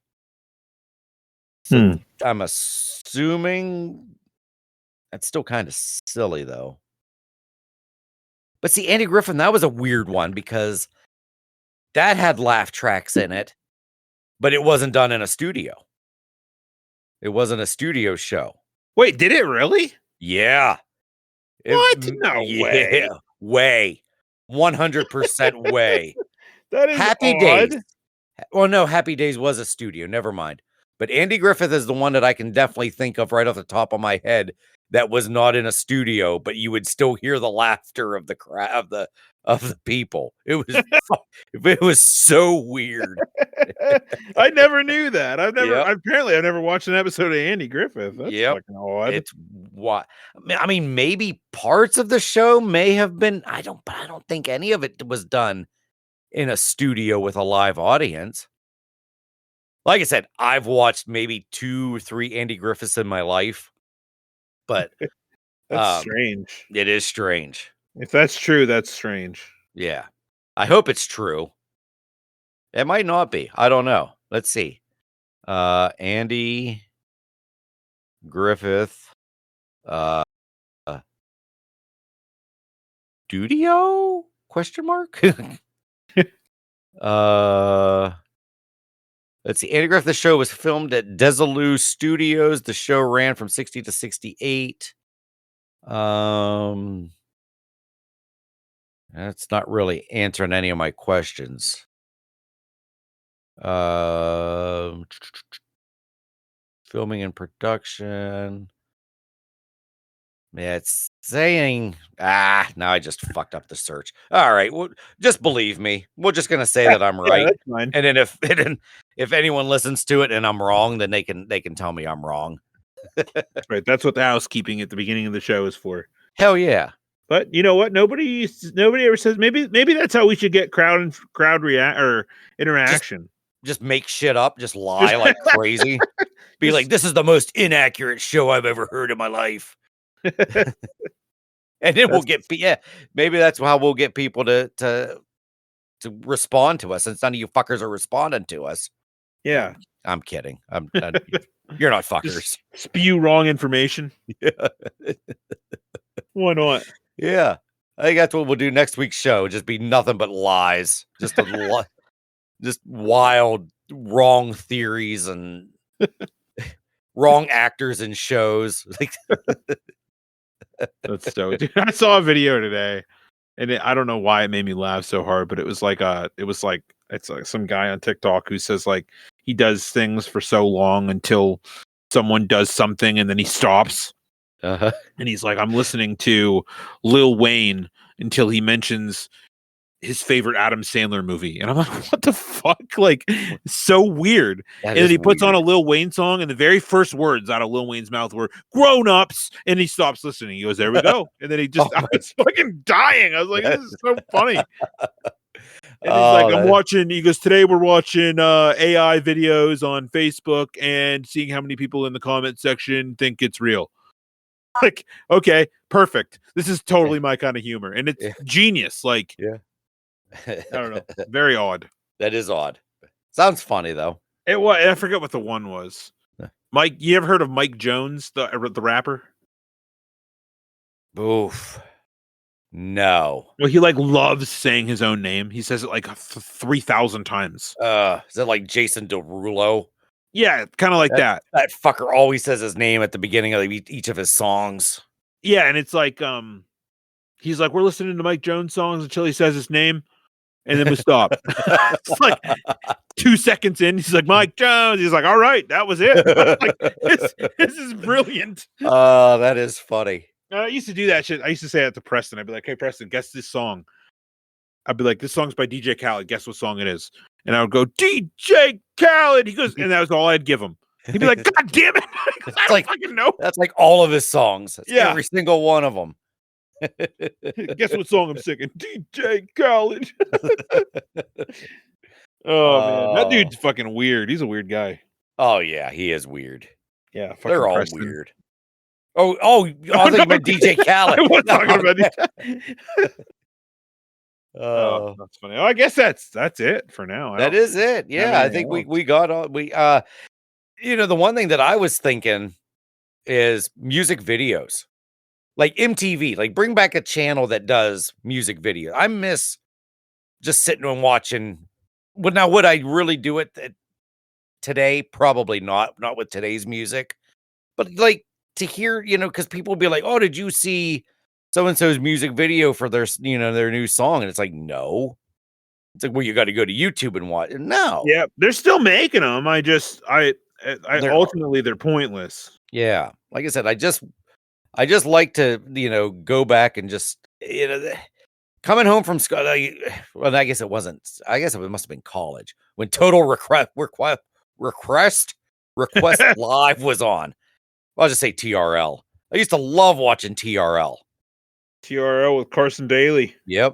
So Hmm. I'm assuming that's still kind of silly, though. But see, Andy Griffin, that was a weird one because that had laugh tracks in it, but it wasn't done in a studio. It wasn't a studio show. Wait, did it really? Yeah. What? No way. Yeah, way. 100% way. That is Happy odd. Days. Well, no, Happy Days was a studio, never mind. But Andy Griffith is the one that I can definitely think of right off the top of my head that was not in a studio, but you would still hear the laughter of the crowd of the people. It was so weird. I never knew that. Yep. I've never watched an episode of Andy Griffith. That's Yep. fucking odd. It's what I mean, maybe parts of the show may have been I don't think any of it was done in a studio with a live audience. Like I said, I've watched maybe 2 or 3 Andy Griffiths in my life, but, That's strange. it is strange. If that's true, that's strange. Yeah. I hope it's true. It might not be. I don't know. Let's see. Andy Griffith, uh, studio? Question mark? Uh, let's see. Andy Griffith, the show was filmed at Desilu Studios. The show ran from 60 to 68. That's not really answering any of my questions. Filming and production. Yeah, it's saying now I just fucked up the search. All right, well, just believe me. We're just gonna say that I'm Yeah, right. that's fine. And then if anyone listens to it and I'm wrong, then they can tell me I'm wrong. That's right. That's what the housekeeping at the beginning of the show is for. Hell yeah. But you know what? Nobody ever says maybe that's how we should get crowd react or interaction. Just make shit up, just lie like crazy. Be like, this is the most inaccurate show I've ever heard in my life. And then we'll get maybe that's how we'll get people to respond to us since none of you fuckers are responding to us. Yeah. I'm kidding. You're not fuckers. Just spew wrong information. Yeah. Why not? Yeah. I think that's what we'll do next week's show. Just be nothing but lies. Just just wild wrong theories and wrong actors in shows. Like That's so. Dude, I saw a video today, and I don't know why it made me laugh so hard, but it's like some guy on TikTok who says like he does things for so long until someone does something, and then he stops. Uh-huh. And he's like, I'm listening to Lil Wayne until he mentions his favorite Adam Sandler movie. And I'm like, what the fuck? Like, so weird. And then he puts on a Lil Wayne song, and the very first words out of Lil Wayne's mouth were grown-ups, and he stops listening. He goes, there we go. And then he just, I was fucking dying. I was like, this is so funny. And he's like, I'm watching, he goes, today we're watching AI videos on Facebook and seeing how many people in the comment section think it's real. Like, okay, perfect. This is totally my kind of humor. And it's genius. Like, I don't know. Very odd. That is odd. Sounds funny though. It was. I forget what the one was. Mike, you ever heard of Mike Jones, the rapper? Oof. No. Well, he like loves saying his own name. He says it like 3,000 times. Is that like Jason Derulo? Yeah, kind of like that. That fucker always says his name at the beginning of each of his songs. Yeah, and it's like, he's like, "We're listening to Mike Jones songs until he says his name, and then we stop." It's like 2 seconds in, he's like, "Mike Jones." He's like, "All right, that was it." I'm like, this is brilliant. That is funny. I used to do that shit. I used to say that to Preston. I'd be like, "Hey, Preston, guess this song." I'd be like, "This song's by DJ Khaled. Guess what song it is?" And I would go, "DJ Khaled." He goes, and that was all I'd give him. He'd be like, "God damn it!" I don't fucking know. That's like all of his songs. That's every single one of them. Guess what song I'm singing? DJ Khaled. Oh man, that dude's fucking weird. He's a weird guy. Oh yeah, he is weird. Yeah, they're all Preston. weird. I thought you meant DJ Khaled. I was talking about DJ. Oh, that's funny. Oh, I guess that's it for now. That is it. Yeah, I think we got all the one thing that I was thinking is music videos. Like MTV, like bring back a channel that does music video. I miss just sitting and watching. Would I really do it today? Probably not. Not with today's music. But like to hear, because people will be like, "Oh, did you see so and so's music video for their new song?" And it's like, no. It's like, well, you got to go to YouTube and watch. No. Yeah, they're still making them. Ultimately they're pointless. Yeah, like I said, I just like to go back and just coming home from school. Well, I guess it wasn't. I guess it must have been college when Total Request Live was on. I'll just say TRL. I used to love watching TRL. TRL with Carson Daly. Yep.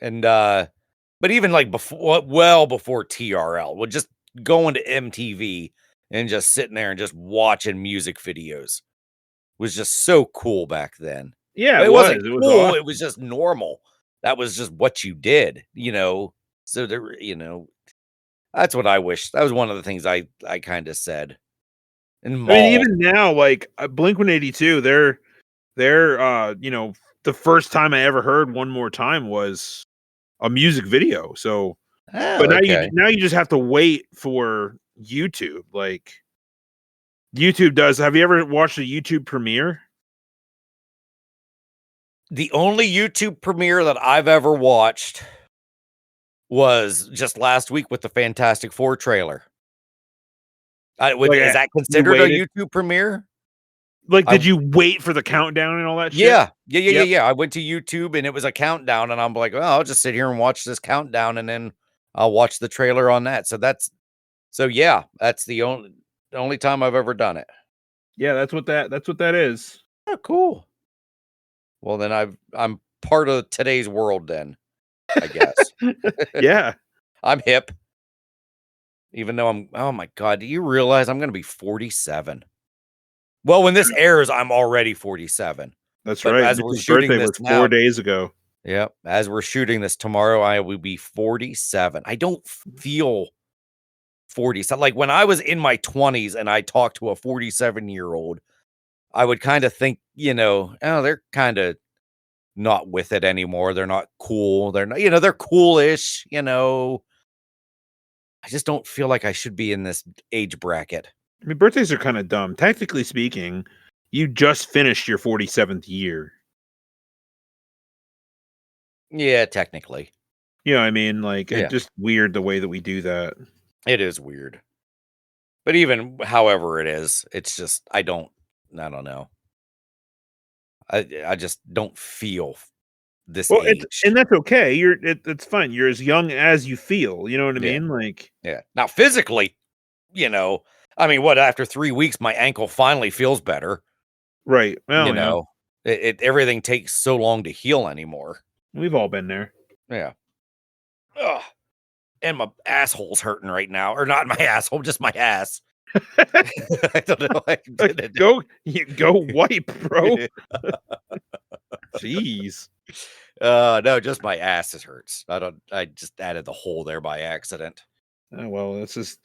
And but even like before TRL, we're just going to MTV and just sitting there and just watching music videos was just so cool back then. Yeah, it wasn't cool. Awesome. It was just normal. That was just what you did, So there, that's what I wish. That was one of the things I kind of said. And I mean, even now, like Blink-182, they're the first time I ever heard One More Time was a music video. So, but now you just have to wait for YouTube. Like YouTube does. Have you ever watched a YouTube premiere? The only YouTube premiere that I've ever watched was just last week with the Fantastic Four trailer. Is that considered a YouTube premiere? Like, did you wait for the countdown and all that shit? Yeah. I went to YouTube and it was a countdown, and I'm like, well, I'll just sit here and watch this countdown, and then I'll watch the trailer on that. That's the only time I've ever done it. Yeah, that's what that is. Oh, cool. Well, then I'm part of today's world then, I guess. Yeah. I'm hip. Even though oh my God, do you realize I'm going to be 47? Well, when this airs, I'm already 47. That's right. As we're shooting this now, 4 days ago. Yep. As we're shooting this tomorrow, I will be 47. I don't feel 47. Like when I was in my 20s and I talked to a 47-year-old, I would kind of think, oh, they're kind of not with it anymore. They're not cool. They're not, they're coolish, I just don't feel like I should be in this age bracket. I mean, birthdays are kind of dumb. Technically speaking, you just finished your 47th year. Yeah, technically. You know what I mean? Like, it's just weird the way that we do that. It is weird. But even however it is, it's just, I don't know. I just don't feel this age. And that's okay. It's fine. You're as young as you feel. You know what I mean? Like, yeah. Now, physically, I mean, after 3 weeks, my ankle finally feels better. Right. Well, everything takes so long to heal anymore. We've all been there. Yeah. Ugh. And my asshole's hurting right now. Or not my asshole, just my ass. I don't know. I did it. Go wipe, bro. Jeez. No, just my ass hurts. I just added the hole there by accident. Oh, well, this is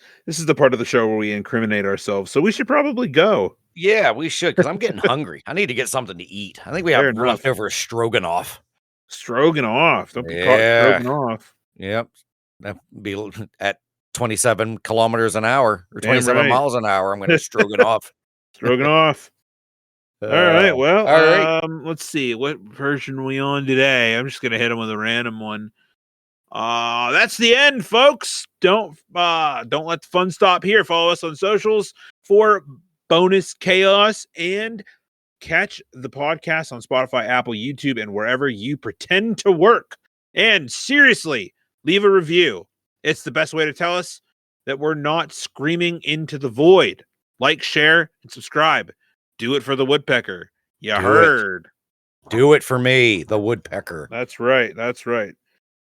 the part of the show where we incriminate ourselves, so we should probably go. Yeah, we should, because I'm getting hungry. I need to get something to eat. I think we have leftover stroganoff. Stroganoff. Don't be caught stroking off. Yep. That'd be at 27 kilometers an hour or Damn 27 right. miles an hour. I'm going to Stroganoff. Stroganoff. All right. Well, all right. Let's see. What version are we on today? I'm just going to hit them with a random one. That's the end, folks. Don't let the fun stop here. Follow us on socials for bonus chaos and catch the podcast on Spotify, Apple, YouTube, and wherever you pretend to work. And seriously, leave a review. It's the best way to tell us that we're not screaming into the void. Like, share, and subscribe. Do it for the woodpecker. You heard. Do it for me, the woodpecker. That's right. That's right.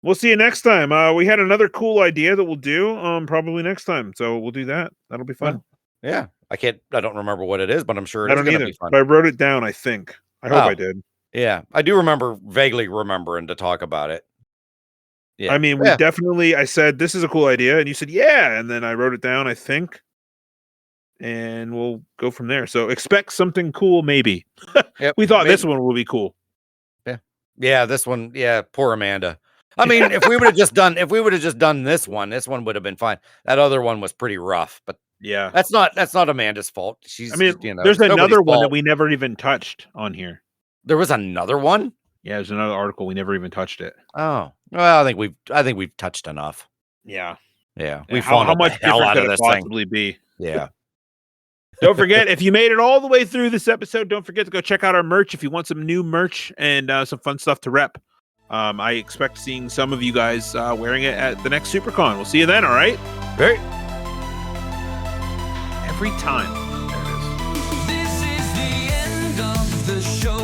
We'll see you next time. We had another cool idea that we'll do probably next time. So we'll do that. That'll be fun. Yeah. I don't remember what it is, but I'm sure I it's don't going to either. be fun. But I wrote it down, I think. I hope I did. Yeah. I do vaguely remembering to talk about it. Yeah. I mean, I said, this is a cool idea. And you said, yeah. And then I wrote it down, I think. And we'll go from there. So expect something cool, maybe. Yep, we thought this one would be cool. Yeah. Yeah. This one. Yeah. Poor Amanda. I mean, if we would have just done this one would have been fine. That other one was pretty rough, but yeah, that's not Amanda's fault. There's another one that we never even touched on here. There was another one? Yeah, there's another article. We never even touched it. Oh, well, I think we've touched enough. Yeah. Yeah. How much different could it possibly be? Yeah. Don't forget, if you made it all the way through this episode, don't forget to go check out our merch if you want some new merch and some fun stuff to rep. I expect seeing some of you guys wearing it at the next SuperCon. We'll see you then, all right? Great. Every time. There it is. This is the end of the show.